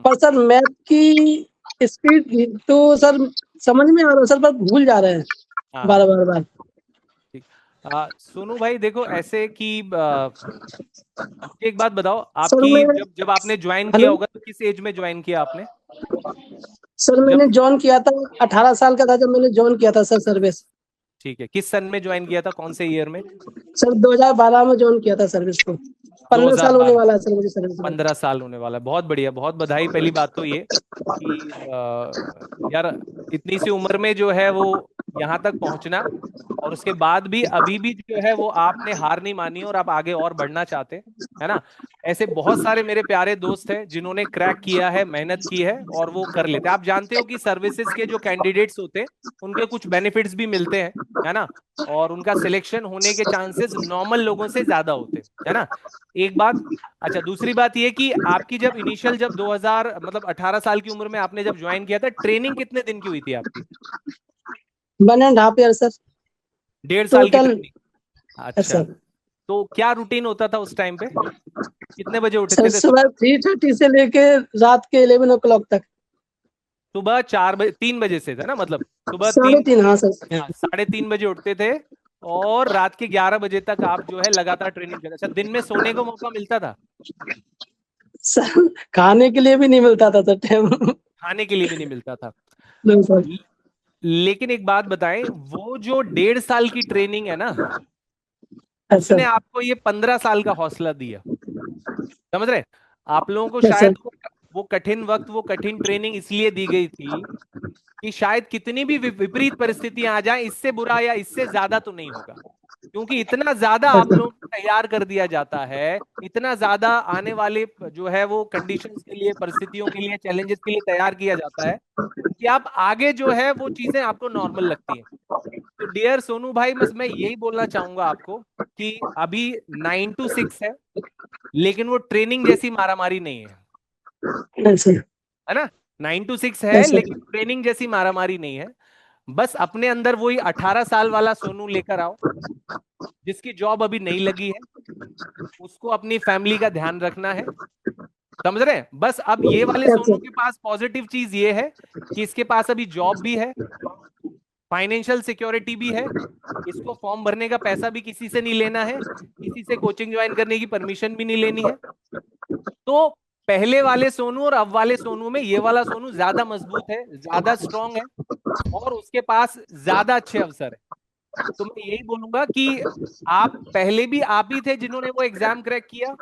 पर सर मैथ की स्पीड तो सर समझ में आ रहा है सर, पर भूल जा रहे हैं बार बार बार। ठीक। सोनू भाई देखो, ऐसे कि एक बात बताओ, सर आपकी मैं जब आपने ज्वाइन किया हेलो होगा तो किस एज में ज्वाइन किया आपने? सर, जब, मैंने ज्वाइन किया था 18 साल का था जब मैंने ज्वाइन किया था सर सर्विस। ठीक है, किस सन में ज्वाइन किया था, कौन से ईयर में? सर 2012 में ज्वाइन किया था सर्विस को। 15 साल होने 2012। वाला है सर मुझे सर्विस में। 15 साल होने वाला है, बहुत बढ़िया, बहुत बधाई। पहली बात तो ये कि यार इतनी सी उम्र में जो है वो यहाँ तक पहुंचना, और उसके बाद भी अभी भी जो है वो आपने हार नहीं मानी और आप आगे और बढ़ना चाहते हैं, है ना? ऐसे बहुत सारे मेरे प्यारे दोस्त हैं जिन्होंने क्रैक किया है, मेहनत की है और वो कर लेते हैं। आप जानते हो कि सर्विसेज के जो कैंडिडेट्स होते हैं उनके कुछ बेनिफिट्स भी मिलते हैं, है ना? और उनका सिलेक्शन होने के चांसेस नॉर्मल लोगों से ज्यादा होते हैं, है ना? एक बात। अच्छा, दूसरी बात ये कि आपकी जब इनिशियल, जब 2000 मतलब 18 साल की उम्र में आपने जब ज्वाइन किया था, ट्रेनिंग कितने दिन की हुई थी आपकी? 1.5 ईयर सर 1.5 साल की टोटल। ट्रेनिंग। अच्छा, सर तो क्या रूटीन होता था उस टाइम पे? कितने बजे सर उठते थे सुबह सुबह? 3:30 से लेके रात के 11 o'clock तक। सुबह 4 बजे, 3 बजे से था ना, मतलब सुबह 3:30 हाँ सर। हाँ, 3:30 बजे उठते थे और रात के 11 बजे तक आप जो है लगातार ट्रेनिंग करते। अच्छा, दिन में सोने को मौका मिलता था? सर खाने के लिए भी नहीं मिलता था सर टाइम। खाने के लिए भी नहीं मिलता था। नहीं सर। लेकिन एक बात बताएं, वो जो 1.5 साल की ट्रेनिंग है ना, अच्छा उसने आपको ये 15 साल का हौसला दिया। समझ रहे? आप लोगों को सर। शायद वो कठिन वक्त, वो कठिन ट्रेनिंग इसलिए दी गई थी कि शायद कितनी भी विपरीत परिस्थितियां आ जाएं, इससे बुरा या इससे ज्यादा तो नहीं होगा। क्योंकि इतना ज्यादा आप लोगों को तैयार कर दिया जाता है, इतना ज्यादा आने वाले जो है वो कंडीशंस के लिए, परिस्थितियों के लिए, चैलेंजेस के लिए तैयार किया जाता है कि आप आगे जो है वो चीजें आपको नॉर्मल लगती हैं। तो डियर सोनू भाई, बस मैं यही बोलना चाहूंगा आपको कि अभी 9 to 6 है, लेकिन वो ट्रेनिंग जैसी मारामारी नहीं है, अच्छा। है ना। 9 to 6 है, अच्छा। लेकिन ट्रेनिंग जैसी मारामारी नहीं है। बस अपने अंदर वही 18 साल वाला सोनू लेकर आओ, जिसकी जॉब अभी नहीं लगी है, उसको अपनी फैमिली का ध्यान रखना है, समझ रहे हैं। बस अब ये वाले अच्छा। सोनू के पास पॉजिटिव चीज ये है कि इसके पास अभी जॉब भी है, फाइनेंशियल सिक्योरिटी भी है, इसको फॉर्म भरने का पैसा भी किसी से नहीं लेना है, किसी से कोचिंग ज्वाइन करने की परमिशन भी नहीं लेनी है। तो पहले वाले सोनू और अब वाले सोनू में ये वाला सोनू ज्यादा मजबूत है, ज्यादा स्ट्रांग है, और उसके पास ज्यादा अच्छे अवसर है। तो मैं यही बोलूंगा कि आप पहले भी आप ही थे जिन्होंने वो एग्जाम क्रैक किया,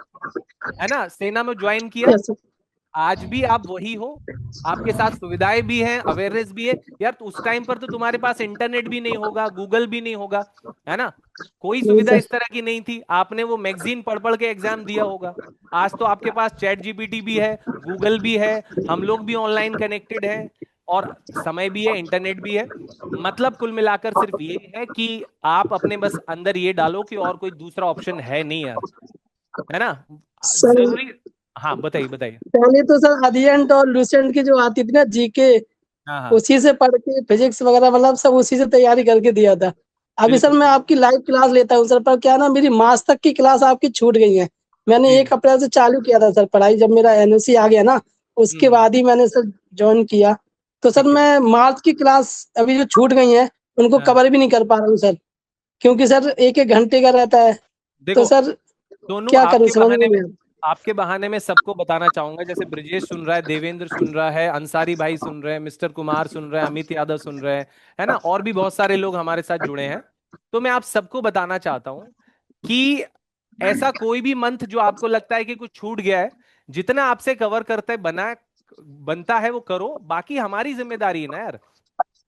है ना, सेना में ज्वाइन किया, अच्छा। आज भी आप वही हो। आपके साथ सुविधाएं भी हैं, अवेयरनेस भी है यार। तो उस टाइम पर तो तुम्हारे पास इंटरनेट भी नहीं होगा, गूगल भी नहीं होगा, है ना, कोई नहीं सुविधा सर। इस तरह की नहीं थी। आपने वो मैगजीन पढ़ पढ़ के एग्जाम दिया होगा। आज तो आपके पास चैट जीपीटी भी है, गूगल भी है, हम लोग भी ऑनलाइन कनेक्टेड है, और समय भी है, इंटरनेट भी है। मतलब कुल मिलाकर सिर्फ ये है कि आप अपने बस अंदर ये डालो कि और कोई दूसरा ऑप्शन है नहीं यार, है ना, सर जरूरी। हाँ बताइए बताइए। पहले तो सर अदियंट और लूसेंट की जो आती थी ना जीके, हाँ हाँ उसी से पढ़ के फिजिक्स वगैरह मतलब सब उसी से तैयारी करके दिया था। अभी सर बिल्कुल। मैं आपकी लाइव क्लास लेता हूँ सर, पर क्या ना मेरी मार्च तक की क्लास आपकी छूट गई है। मैंने जी 1 अप्रैल से चालू किया था सर पढ़ाई, जब मेरा एनओसी आ गया ना उसके हम्म, बाद ही मैंने सर ज्वाइन किया। तो सर ठीक है। मैं मार्च की क्लास अभी जो छूट गई है उनको हाँ, कवर भी नहीं कर पा रहा हूँ सर, क्योंकि सर 1-1 घंटे का रहता है। तो देखो सर दोनों क्या करूँ समझ में नहीं आ रहा। आपके बहाने में सबको बताना चाहूंगा, जैसे ब्रिजेश सुन रहा है, देवेंद्र सुन रहा है, अंसारी भाई सुन रहे हैं, मिस्टर कुमार सुन रहे हैं, अमित यादव सुन रहे हैं, है ना, और भी बहुत सारे लोग हमारे साथ जुड़े हैं। तो मैं आप सबको बताना चाहता हूं कि ऐसा कोई भी मंथ जो आपको लगता है कि कुछ छूट गया है, जितना आपसे कवर करते बनता है वो करो। बाकी हमारी जिम्मेदारी है ना यार।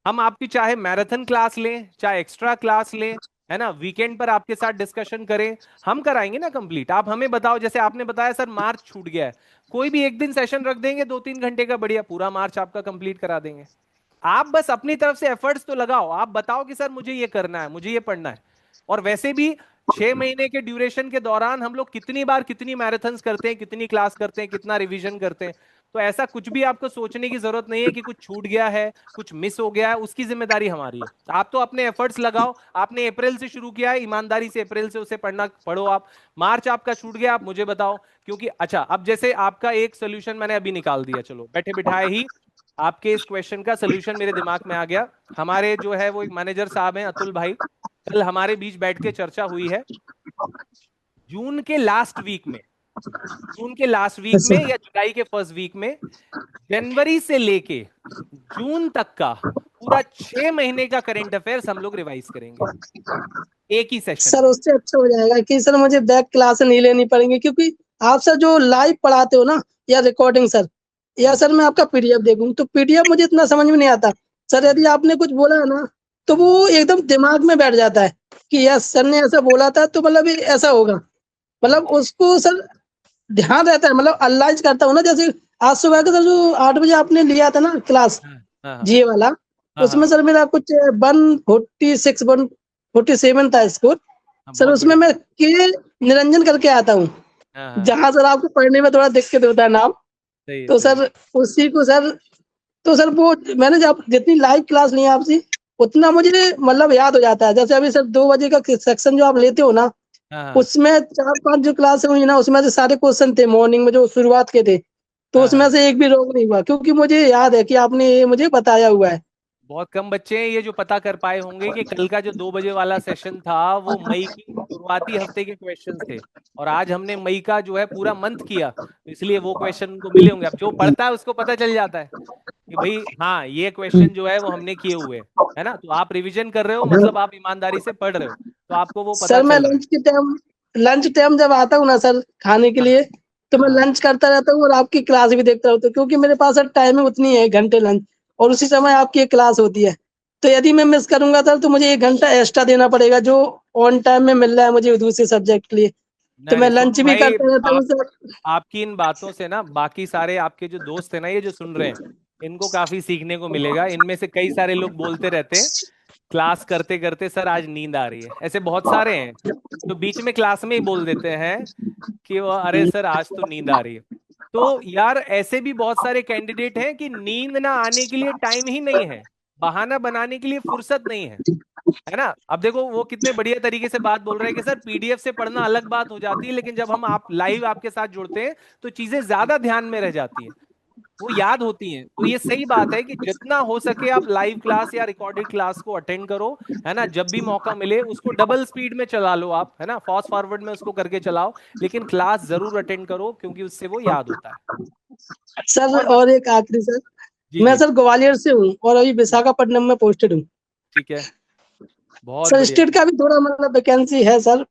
हम आपकी चाहे मैराथन क्लास लें, चाहे एक्स्ट्रा क्लास लें, है ना, वीकेंड पर आपके साथ डिस्कशन करें, हम कराएंगे ना कंप्लीट। आप हमें बताओ, जैसे आपने बताया सर मार्च छूट गया है, कोई भी एक दिन सेशन रख देंगे 2-3 घंटे का, बढ़िया, पूरा मार्च आपका कंप्लीट करा देंगे। आप बस अपनी तरफ से एफर्ट्स तो लगाओ, आप बताओ कि सर मुझे ये करना है, मुझे ये पढ़ना है। और वैसे भी 6 महीने के ड्यूरेशन के दौरान हम लोग कितनी बार कितनी मैराथन्स करते हैं, कितनी क्लास करते हैं, कितना रिवीजन करते हैं। तो ऐसा कुछ भी आपको सोचने की जरूरत नहीं है कि कुछ छूट गया है, कुछ मिस हो गया है, उसकी जिम्मेदारी हमारी है। आप तो अपने एफर्ट्स लगाओ। आपने अप्रैल से शुरू किया है, ईमानदारी से अप्रैल से उसे पढ़ो आप। मार्च आपका छूट गया, आप मुझे बताओ। क्योंकि अच्छा, अब जैसे आपका एक सोल्यूशन मैंने अभी निकाल दिया, चलो बैठे बिठाए ही आपके इस क्वेश्चन का सोल्यूशन मेरे दिमाग में आ गया। हमारे जो है वो एक मैनेजर साहब हैं, अतुल भाई, कल हमारे बीच बैठ के चर्चा हुई है। जून के लास्ट वीक में, जून के लास्ट वीक में या जुलाई के फर्स्ट वीक में, जनवरी से लेके जून तक का पूरा 6 महीने का करंट अफेयर्स हम लोग रिवाइज करेंगे एक ही सेशन सर में। उससे अच्छा हो जाएगा कि सर मुझे बैक क्लास नहीं लेनी पड़ेंगी, क्योंकि आप सर जो लाइव पढ़ाते हो ना या रिकॉर्डिंग सर, या सर मैं आपका पीडीएफ देखूं तो पीडीएफ मुझे इतना समझ में नहीं आता। सर यदि आपने कुछ बोला है ना तो वो एकदम दिमाग में बैठ जाता है कि यस सर ने ऐसा बोला था तो मतलब ये ऐसा होगा। मतलब उसको सर ध्यान रहता है, मतलब अनलाइज करता हूँ ना। जैसे आज सुबह का सर जो 8 बजे आपने लिया था ना क्लास हाँ हाँ जीए वाला, हाँ उसमें हाँ सर मेरा कुछ 146 147 था स्कोर। हाँ, सर बहुत उसमें बढ़िया। मैं के निरंजन करके आता हूँ, हाँ हाँ, जहाँ सर आपको पढ़ने में थोड़ा दिक्कत होता है नाम। सही है तो सही है। सर उसी को सर, तो सर वो मैंने जब जितनी लाइव क्लास ली है आपसे उतना मुझे मतलब याद हो जाता है। जैसे अभी सर 2 बजे का सेक्शन जो आप लेते हो ना, हाँ हाँ उसमें 4-5 जो क्लास हुई ना उसमें से सारे क्वेश्चन थे मॉर्निंग में जो शुरुआत के थे, तो हाँ उसमें हाँ, से एक भी रॉन्ग नहीं हुआ, क्योंकि मुझे याद है कि आपने ये मुझे बताया हुआ है। बहुत कम बच्चे हैं ये जो पता कर पाए होंगे कि कल का जो 2 बजे वाला सेशन था वो मई की शुरुआती हफ्ते के क्वेश्चंस थे, और आज हमने मई का जो है पूरा मंथ किया, तो इसलिए वो क्वेश्चन उनको मिले होंगे। अब जो पढ़ता है उसको पता चल जाता है कि भाई हाँ ये क्वेश्चन जो है वो हमने किए हुए हैं, है ना। तो आप रिवीजन कर रहे हो, मतलब आप ईमानदारी से पढ़ रहे हो, तो आपको वो पता सर मैं चल रहा है। लंच टाइम जब आता हूँ ना सर खाने के हाँ लिए, तो मैं हाँ। लंच करता रहता हूँ और आपकी क्लास भी देखता रहता हूँ, क्योंकि मेरे पास सर टाइमिंग उतनी है, 1 घंटे लंच, और उसी समय आपकी एक क्लास होती है। तो यदि मैं मिस करूंगा सर तो मुझे 1 घंटा एक्स्ट्रा देना पड़ेगा, जो ऑन टाइम में मिल रहा है मुझे दूसरे सब्जेक्ट के लिए। तो नहीं मैं नहीं लंच सोनू भी भाई, करता रहता हूँ सर। आपकी इन बातों से ना बाकी सारे आपके जो दोस्त हैं ना, ये जो सुन रहे हैं, इनको काफी सीखने को मिलेगा। इनमें से कई सारे लोग बोलते रहते हैं क्लास करते करते सर आज नींद आ रही है। ऐसे बहुत सारे हैं जो बीच में क्लास में ही बोल देते हैं कि वो अरे सर आज तो नींद आ रही है। तो यार ऐसे भी बहुत सारे कैंडिडेट हैं कि नींद ना आने के लिए टाइम ही नहीं है, बहाना बनाने के लिए फुर्सत नहीं है ना। अब देखो वो कितने बढ़िया तरीके से बात बोल रहे हैं कि सर पीडीएफ से पढ़ना अलग बात हो जाती है, लेकिन जब हम आप लाइव आपके साथ जुड़ते हैं तो चीजें ज्यादा ध्यान में रह जाती हैं, वो याद होती हैं। तो ये सही बात है कि जितना हो सके आप लाइव क्लास या रिकॉर्डेड क्लास को अटेंड करो, है ना। जब भी मौका मिले उसको डबल स्पीड में चला लो आप, है ना, फास्ट फॉरवर्ड में उसको करके चलाओ, लेकिन क्लास जरूर अटेंड करो क्योंकि उससे वो याद होता है। सर और बत... और एक आखिरी सर, जी मैं जी। सर ग्वालियर से हूँ और अभी विशाखापट्टनम में पोस्टेड हूँ। ठीक है, बहुत सर बढ़िया। स्टेट का भी थोड़ा मतलब वैकेंसी है सर, हाँ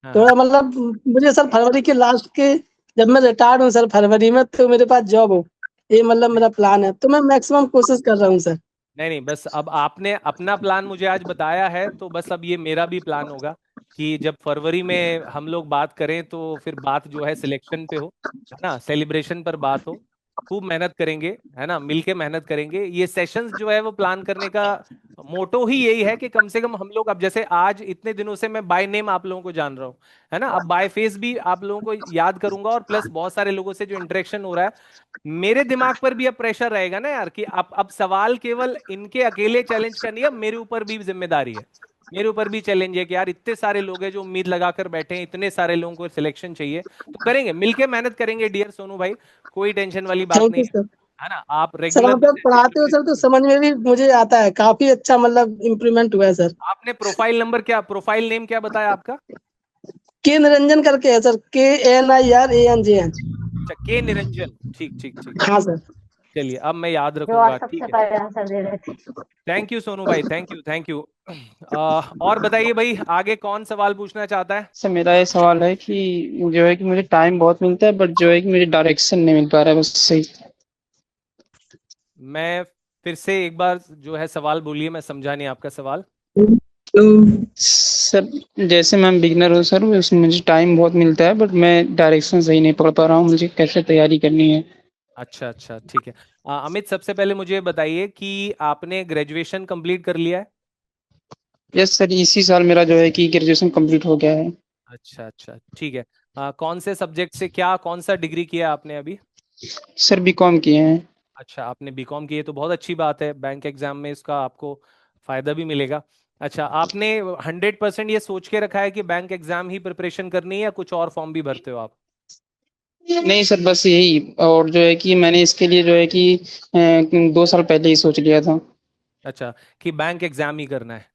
हाँ। थोड़ा मतलब मुझे सर फरवरी के लास्ट के, जब मैं रिटायर्ड हूँ सर फरवरी में, तो मेरे पास जॉब हो, ये मतलब मेरा प्लान है। तो मैं मैक्सिमम कोशिश कर रहा हूँ सर। नहीं नहीं, बस अब आपने अपना प्लान मुझे आज बताया है, तो बस अब ये मेरा भी प्लान होगा कि जब फरवरी में हम लोग बात करें तो फिर बात जो है सिलेक्शन पे हो, है ना, सेलिब्रेशन पर बात हो। खूब मेहनत करेंगे, है ना, मिलके मेहनत करेंगे। ये सेशंस जो है वो प्लान करने का मोटो ही यही है कि कम से कम हम लोग, अब जैसे आज इतने दिनों से मैं बाय नेम आप लोगों को जान रहा हूँ, है ना, अब बाय फेस भी आप लोगों को याद करूंगा, और प्लस बहुत सारे लोगों से जो इंटरेक्शन हो रहा है, मेरे दिमाग पर भी अब प्रेशर रहेगा ना यार कि अब सवाल केवल इनके अकेले चैलेंज का नहीं है, अब मेरे ऊपर भी जिम्मेदारी है, मेरे ऊपर भी चैलेंज है कि यार इतने सारे लोग हैं जो उम्मीद लगाकर बैठे हैं, इतने सारे लोगों को सिलेक्शन चाहिए। तो करेंगे, मिलके मेहनत करेंगे डियर सोनू भाई, कोई टेंशन वाली बात थैंक नहीं यू है। सर। है ना, आप सर रेगुलर आप जब जैसे पढ़ाते हो सर तो प्रिपरेशन। समझ में भी मुझे आता है, काफी अच्छा मतलब इम्प्रूवमेंट हुआ है सर। आपने प्रोफाइल नंबर क्या, प्रोफाइल नेम क्या बताया आपका? के निरंजन करके है सर, KNIRANJN। अच्छा, के निरंजन, ठीक ठीक ठीक। हाँ सर। चलिए अब मैं याद जो रखूंगा, आज ठीक सबसे है। पहले आंसर दे रहे थे। थैंक यू सोनू भाई, थैंक यू थैंक यू। और बताइए भाई, आगे कौन सवाल पूछना चाहता है? सर मेरा ये सवाल है कि जो है कि मुझे टाइम बहुत मिलता है, बट जो है कि मुझे डायरेक्शन नहीं मिल पा रहा है बस सही। मैं फिर से एक बार जो है सवाल बोलिए, मैं समझा नहीं आपका सवाल। तो सर जैसे मैं बिगिनर हूँ सर, उसमें मुझे टाइम बहुत मिलता है, बट मैं डायरेक्शन सही नहीं पढ़ पा रहा हूँ, मुझे कैसे तैयारी करनी है। अच्छा अच्छा, ठीक है। अमित, सबसे पहले मुझे बताइए कि आपने ग्रेजुएशन कंप्लीट कर लिया है? यस सर, इसी साल मेरा जो है कि ग्रेजुएशन कंप्लीट हो गया है। अच्छा अच्छा, ठीक है। कौन से सब्जेक्ट से, क्या कौन सा डिग्री किया आपने अभी? सर बीकॉम किए हैं। अच्छा, आपने बीकॉम की है तो बहुत अच्छी बात है, बैंक एग्जाम में इसका आपको फायदा भी मिलेगा। अच्छा, आपने 100% ये सोच के रखा है कि बैंक एग्जाम ही प्रिपरेशन करनी है या कुछ और फॉर्म भी भरते हो आप? नहीं सर, बस यही, और जो है कि मैंने इसके लिए जो है कि 2 साल पहले ही सोच लिया था। अच्छा, कि बैंक एग्जाम ही करना है।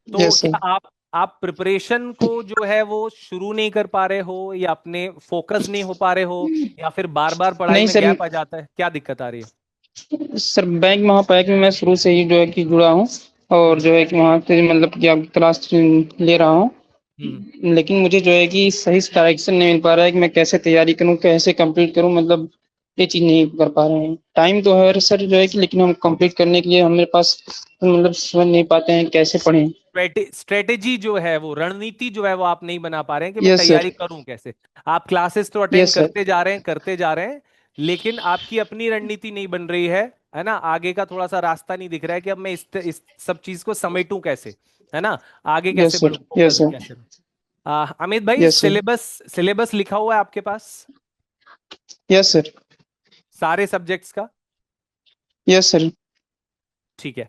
तो यस सर। क्या आप प्रिपरेशन को जो है वो शुरू नहीं कर पा रहे हो, या अपने फोकस नहीं हो पा रहे हो, या फिर बार बार पढ़ाई नहीं में सर, गैप आ जाता है, क्या दिक्कत आ रही है? सर बैंक महापायक में मैं शुरू से ही जो है कि जुड़ा हूँ, और हम्म जो है कि वहाँ से मतलब कि अब क्लास ले रहा हूँ, हम्म। लेकिन मुझे जो है कि सही डायरेक्शन नहीं मिल पा रहा है कि मैं कैसे तैयारी करूँ, कैसे कंप्लीट करूँ, मतलब ये चीज़ नहीं कर पा रहे हैं। टाइम तो है सर जो है कि, लेकिन हम कंप्लीट करने के लिए हमारे पास मतलब समझ नहीं पाते हैं कैसे पढ़ें। स्ट्रेटेजी जो है, वो रणनीति जो है वो आप नहीं बना पा रहे हैं कि मैं यस सर। तैयारी करूं कैसे। आप क्लासेस तो अटेंड यस सर। करते जा रहे हैं, करते जा रहे हैं, लेकिन आपकी अपनी रणनीति नहीं बन रही है ना, आगे का थोड़ा सा रास्ता नहीं दिख रहा है कि अब मैं इस सब चीज को समेटूं कैसे, है ना, आगे कैसे यस सर। बढ़ूं, यस फोकस सर। कैसे। अमित भाई, यस सर। सिलेबस सिलेबस लिखा हुआ है आपके पास यस सर। सारे सब्जेक्ट्स का? Yes sir. ठीक है।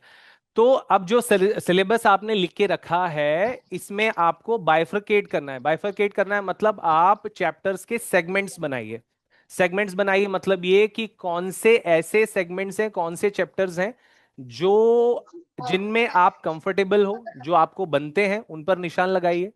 तो अब जो सिलेबस आपने लिख के रखा है, इसमें आपको बाइफरकेट करना है। बाइफरकेट करना है मतलब आप चैप्टर्स के सेगमेंट्स बनाइए। सेगमेंट्स बनाइए मतलब ये कि कौन से ऐसे सेगमेंट्स हैं, कौन से चैप्टर्स हैं जो जिनमें आप कंफर्टेबल हो, जो आपको बनते हैं, उन पर निशान लगाइए।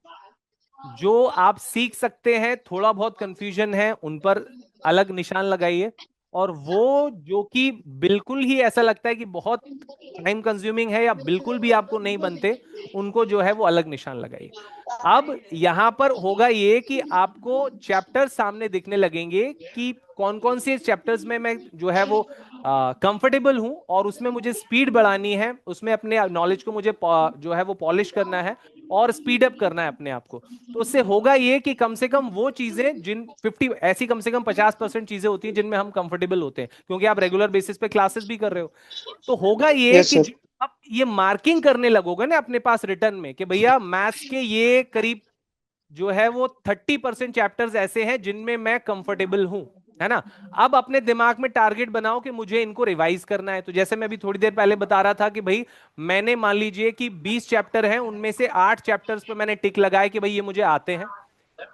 जो आप सीख सकते हैं, थोड़ा बहुत कंफ्यूजन है, उन पर अलग निशान लगाइए। और वो जो कि बिल्कुल ही ऐसा लगता है कि बहुत टाइम कंज्यूमिंग है या बिल्कुल भी आपको नहीं बनते, उनको जो है वो अलग निशान लगाइए। अब यहां पर होगा ये कि आपको चैप्टर सामने दिखने लगेंगे कि कौन कौन से चैप्टर्स में मैं जो है वो कंफर्टेबल हूं और उसमें मुझे स्पीड बढ़ानी है, उसमें अपने नॉलेज को मुझे जो है वो पॉलिश करना है और स्पीड अप करना है अपने आप को। तो उससे होगा ये कि कम से कम वो चीजें जिन 50 ऐसी कम से कम 50% चीजें होती हैं जिनमें हम कंफर्टेबल होते हैं, क्योंकि आप रेगुलर बेसिस पे क्लासेस भी कर रहे हो। तो होगा ये यस कि सर। आप ये मार्किंग करने लगोगे ना अपने पास रिटर्न में कि भैया मैथ्स के ये करीब जो है वो 30% चैप्टर्स ऐसे हैं जिनमें मैं कंफर्टेबल हूं, है ना। अब अपने दिमाग में टारगेट बनाओ कि मुझे इनको रिवाइज करना है। तो जैसे मैं अभी थोड़ी देर पहले बता रहा था कि भाई मैंने मान लीजिए कि 20 चैप्टर हैं, उनमें से 8 चैप्टर्स पे मैंने टिक लगाया कि भाई ये मुझे आते हैं,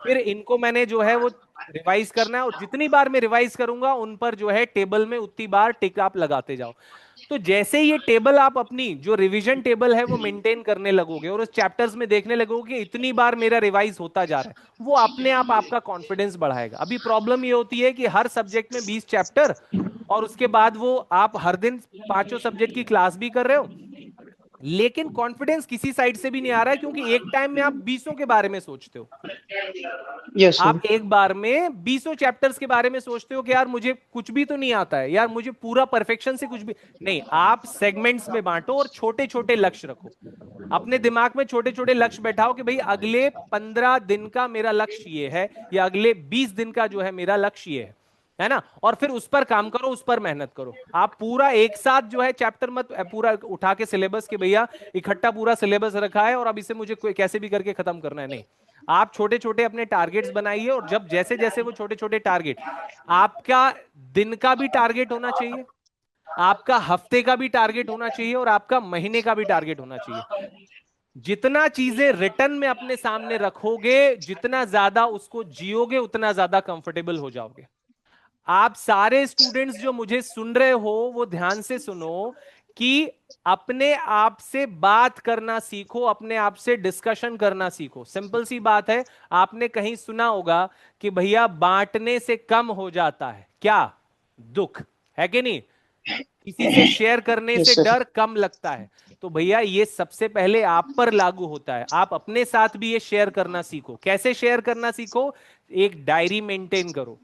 फिर इनको मैंने जो है वो रिवाइज करना है और जितनी बार मैं रिवाइज करूंगा उन पर जो है टेबल में उतनी बार टिक आप लगाते जाओ। तो जैसे ये टेबल आप अपनी जो रिवीजन टेबल है वो मेंटेन करने लगोगे और उस चैप्टर्स में देखने लगोगे कि इतनी बार मेरा रिवाइज होता जा रहा है, वो अपने आप आपका कॉन्फिडेंस बढ़ाएगा। अभी प्रॉब्लम ये होती है कि हर सब्जेक्ट में 20 चैप्टर और उसके बाद वो आप हर दिन पांचों सब्जेक्ट की क्लास भी कर रहे हो, लेकिन कॉन्फिडेंस किसी साइड से भी नहीं आ रहा है, क्योंकि एक टाइम में आप 20 के बारे में सोचते हो। Yes sir. आप एक बार में 20 चैप्टर्स के बारे में सोचते हो कि यार मुझे कुछ भी तो नहीं आता है, यार मुझे पूरा परफेक्शन से कुछ भी नहीं। आप सेगमेंट्स में बांटो और छोटे छोटे लक्ष्य रखो, अपने दिमाग में छोटे छोटे लक्ष्य बैठाओ कि भाई अगले 15 दिन का मेरा लक्ष्य ये है या अगले 20 दिन का जो है मेरा लक्ष्य ये है ना। और फिर उस पर काम करो, उस पर मेहनत करो। आप पूरा एक साथ जो है चैप्टर मत पूरा उठा के सिलेबस के भैया इकट्ठा पूरा सिलेबस रखा है और अब इसे मुझे कैसे भी करके खत्म करना है, नहीं। आप छोटे छोटे अपने टारगेट्स बनाइए और जब जैसे जैसे वो छोटे छोटे टारगेट, आपका दिन का भी टारगेट होना चाहिए, आपका हफ्ते का भी टारगेट होना चाहिए और आपका महीने का भी टारगेट होना चाहिए। जितना चीजें रिटर्न में अपने सामने रखोगे, जितना ज्यादा उसको जियोगे, उतना ज्यादा कंफर्टेबल हो जाओगे। आप सारे स्टूडेंट्स जो मुझे सुन रहे हो वो ध्यान से सुनो कि अपने आप से बात करना सीखो, अपने आप से डिस्कशन करना सीखो। सिंपल सी बात है, आपने कहीं सुना होगा कि भैया बांटने से कम हो जाता है क्या, दुख, है कि नहीं। किसी से शेयर करने से यस सर। डर कम लगता है। तो भैया ये सबसे पहले आप पर लागू होता है। आप अपने साथ भी ये शेयर करना सीखो। कैसे शेयर करना सीखो, एक डायरी मेंटेन करो।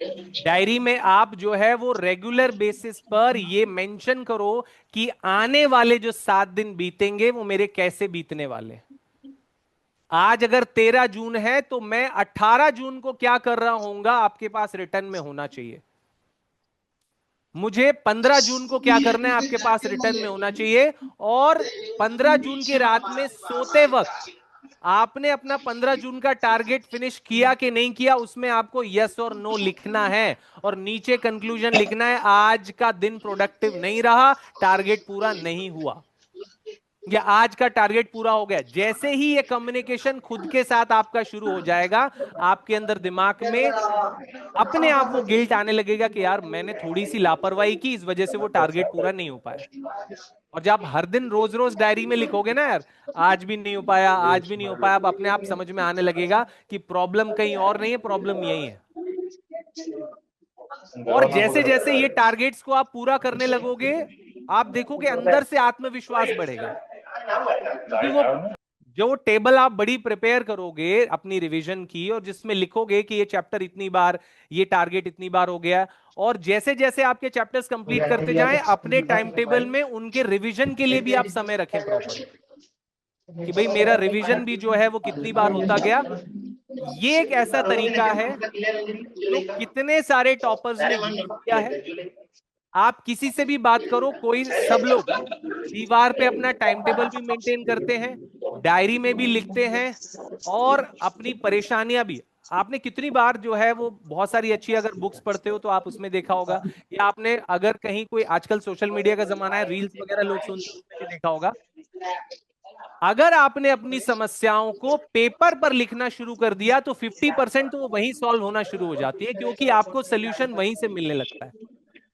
डायरी में आप जो है वो रेगुलर बेसिस पर ये मेंशन करो कि आने वाले जो 7 दिन बीतेंगे वो मेरे कैसे बीतने वाले। आज अगर 13 जून है तो मैं 18 जून को क्या कर रहा हूंगा आपके पास रिटर्न में होना चाहिए। मुझे 15 जून को क्या करना है आपके पास रिटर्न में होना चाहिए। और 15 जून की रात में सोते वक्त आपने अपना 15 जून का टारगेट फिनिश किया कि नहीं किया, उसमें आपको यस और नो लिखना है और नीचे कंक्लूजन लिखना है, आज का दिन प्रोडक्टिव नहीं रहा, टारगेट पूरा नहीं हुआ, या आज का टारगेट पूरा हो गया। जैसे ही ये कम्युनिकेशन खुद के साथ आपका शुरू हो जाएगा, आपके अंदर दिमाग में अपने आप वो गिल्ट आने लगेगा कि यार मैंने थोड़ी सी लापरवाही की, इस वजह से वो टारगेट पूरा नहीं हो पाया। और जब आप हर दिन रोज रोज डायरी में लिखोगे ना, यार आज भी नहीं हो पाया, आज भी नहीं हो पाया, अब अपने आप समझ में आने लगेगा कि प्रॉब्लम कहीं और नहीं है, प्रॉब्लम यही है। और जैसे जैसे ये टारगेट्स को आप पूरा करने लगोगे, आप देखोगे अंदर से आत्मविश्वास बढ़ेगा। क्योंकि वो जो टेबल आप बड़ी प्रिपेयर करोगे अपनी रिवीजन की और जिसमें लिखोगे कि ये चैप्टर इतनी बार, ये टारगेट इतनी बार हो गया, और जैसे जैसे आपके चैप्टर्स कंप्लीट करते जाएं, अपने टाइम टेबल में उनके रिवीजन के लिए भी आप समय रखें प्रॉपर, कि भाई मेरा रिवीजन भी जो है वो कितनी बार होता गया। ये एक ऐसा तरीका है जो कितने सारे टॉपर्स ने यूज किया है। आप किसी से भी बात करो, कोई, सब लोग दीवार पे अपना टाइम टेबल भी मेंटेन करते हैं, डायरी में भी लिखते हैं और अपनी परेशानियां भी। आपने कितनी बार जो है वो बहुत सारी अच्छी अगर बुक्स पढ़ते हो तो आप उसमें देखा होगा, या आपने अगर कहीं कोई, आजकल सोशल मीडिया का जमाना है, रील्स वगैरह लोग सुनते हैं, उसमें भी देखा होगा। अगर आपने अपनी समस्याओं को पेपर पर लिखना शुरू कर दिया तो 50% तो वो वहीं सॉल्व होना शुरू हो जाती है, क्योंकि आपको सोल्यूशन वहीं से मिलने लगता है।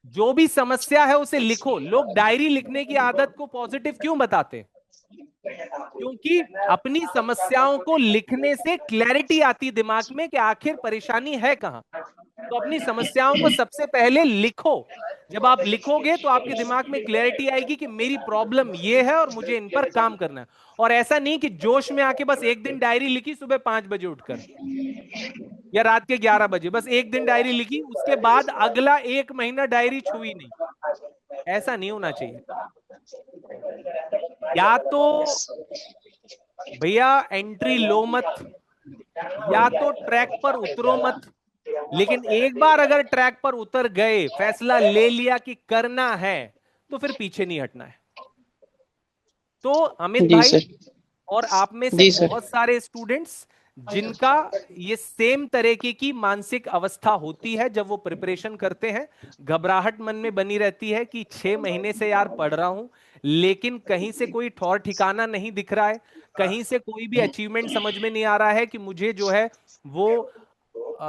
जो भी समस्या है उसे लिखो। लोग डायरी लिखने की आदत को पॉजिटिव क्यों बताते हैं? क्योंकि अपनी समस्याओं को लिखने से क्लैरिटी आती दिमाग में कि आखिर परेशानी है कहां। तो अपनी समस्याओं को सबसे पहले लिखो। जब आप लिखोगे तो आपके दिमाग में क्लैरिटी आएगी कि मेरी प्रॉब्लम ये है और मुझे इन पर काम करना है। और ऐसा नहीं कि जोश में आके बस एक दिन डायरी लिखी सुबह 5 बजे उठकर या रात के 11 बजे, बस एक दिन डायरी लिखी, उसके बाद अगला 1 महीना डायरी छुई नहीं। ऐसा नहीं होना चाहिए। या तो भैया एंट्री लो मत, या तो ट्रैक पर उतरो मत। लेकिन एक बार अगर ट्रैक पर उतर गए, फैसला ले लिया कि करना है, तो फिर पीछे नहीं हटना है। तो अमित जी भाई सर। और आप में से जी सर। बहुत सारे स्टूडेंट्स जिनका ये सेम तरीके की मानसिक अवस्था होती है जब वो प्रिपरेशन करते हैं, घबराहट मन में बनी रहती है कि 6 महीने से यार पढ़ रहा हूं, लेकिन कहीं से कोई ठौर ठिकाना नहीं दिख रहा है, कहीं से कोई भी अचीवमेंट समझ में नहीं आ रहा है कि मुझे जो है वो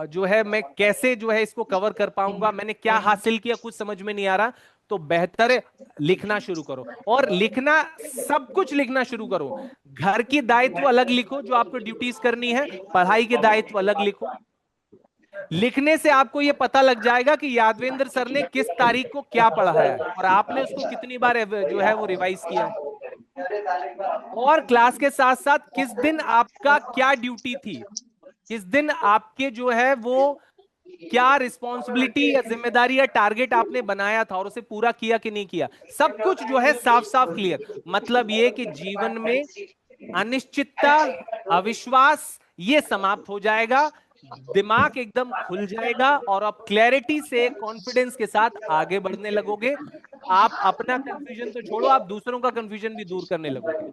जो है मैं कैसे जो है इसको कवर कर पाऊंगा, मैंने क्या हासिल किया कुछ समझ में नहीं आ रहा। तो बेहतर है लिखना शुरू करो, और लिखना सब कुछ लिखना शुरू करो। घर की दायित्व अलग लिखो जो आपको ड्यूटीज करनी है, पढ़ाई के दायित्व अलग लिखो। लिखने से आपको यह पता लग जाएगा कि यादवेंद्र सर ने किस तारीख को क्या पढ़ाया है और आपने उसको कितनी बार जो है वो रिवाइज किया है, और क्लास के साथ साथ किस दिन आपका क्या ड्यूटी थी, किस दिन आपके जो है वो क्या रिस्पॉन्सिबिलिटी या जिम्मेदारी या टारगेट आपने बनाया था और उसे पूरा किया कि नहीं किया। सब कुछ जो है साफ साफ क्लियर। मतलब ये कि जीवन में अनिश्चितता, अविश्वास ये समाप्त हो जाएगा, दिमाग एकदम खुल जाएगा और आप क्लैरिटी से कॉन्फिडेंस के साथ आगे बढ़ने लगोगे। आप अपना कंफ्यूजन तो छोड़ो, आप दूसरों का कंफ्यूजन भी दूर करने लगोगे।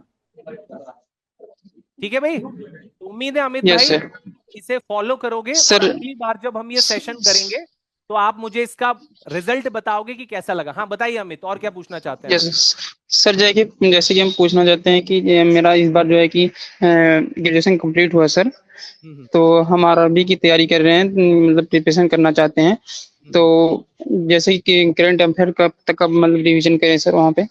ठीक है भाई, तो उम्मीद है अमित भाई सर। इसे फॉलो करोगे सर और अगली बार जब हम ये सेशन करेंगे तो आप मुझे इसका रिजल्ट बताओगे कि कैसा लगा। हाँ बताइए अमित, और क्या पूछना चाहते हैं? यस सर, जैसे कि हम पूछना चाहते हैं कि मेरा इस बार जो है कि ग्रेजुएशन कंप्लीट हुआ सर, तो हम आरआरबी की तैयारी कर रहे हैं, मतलब प्रिपरेशन करना चाहते हैं। तो जैसे कि करंट अफेयर कब तक मतलब रिवीजन करें सर वहाँ पे?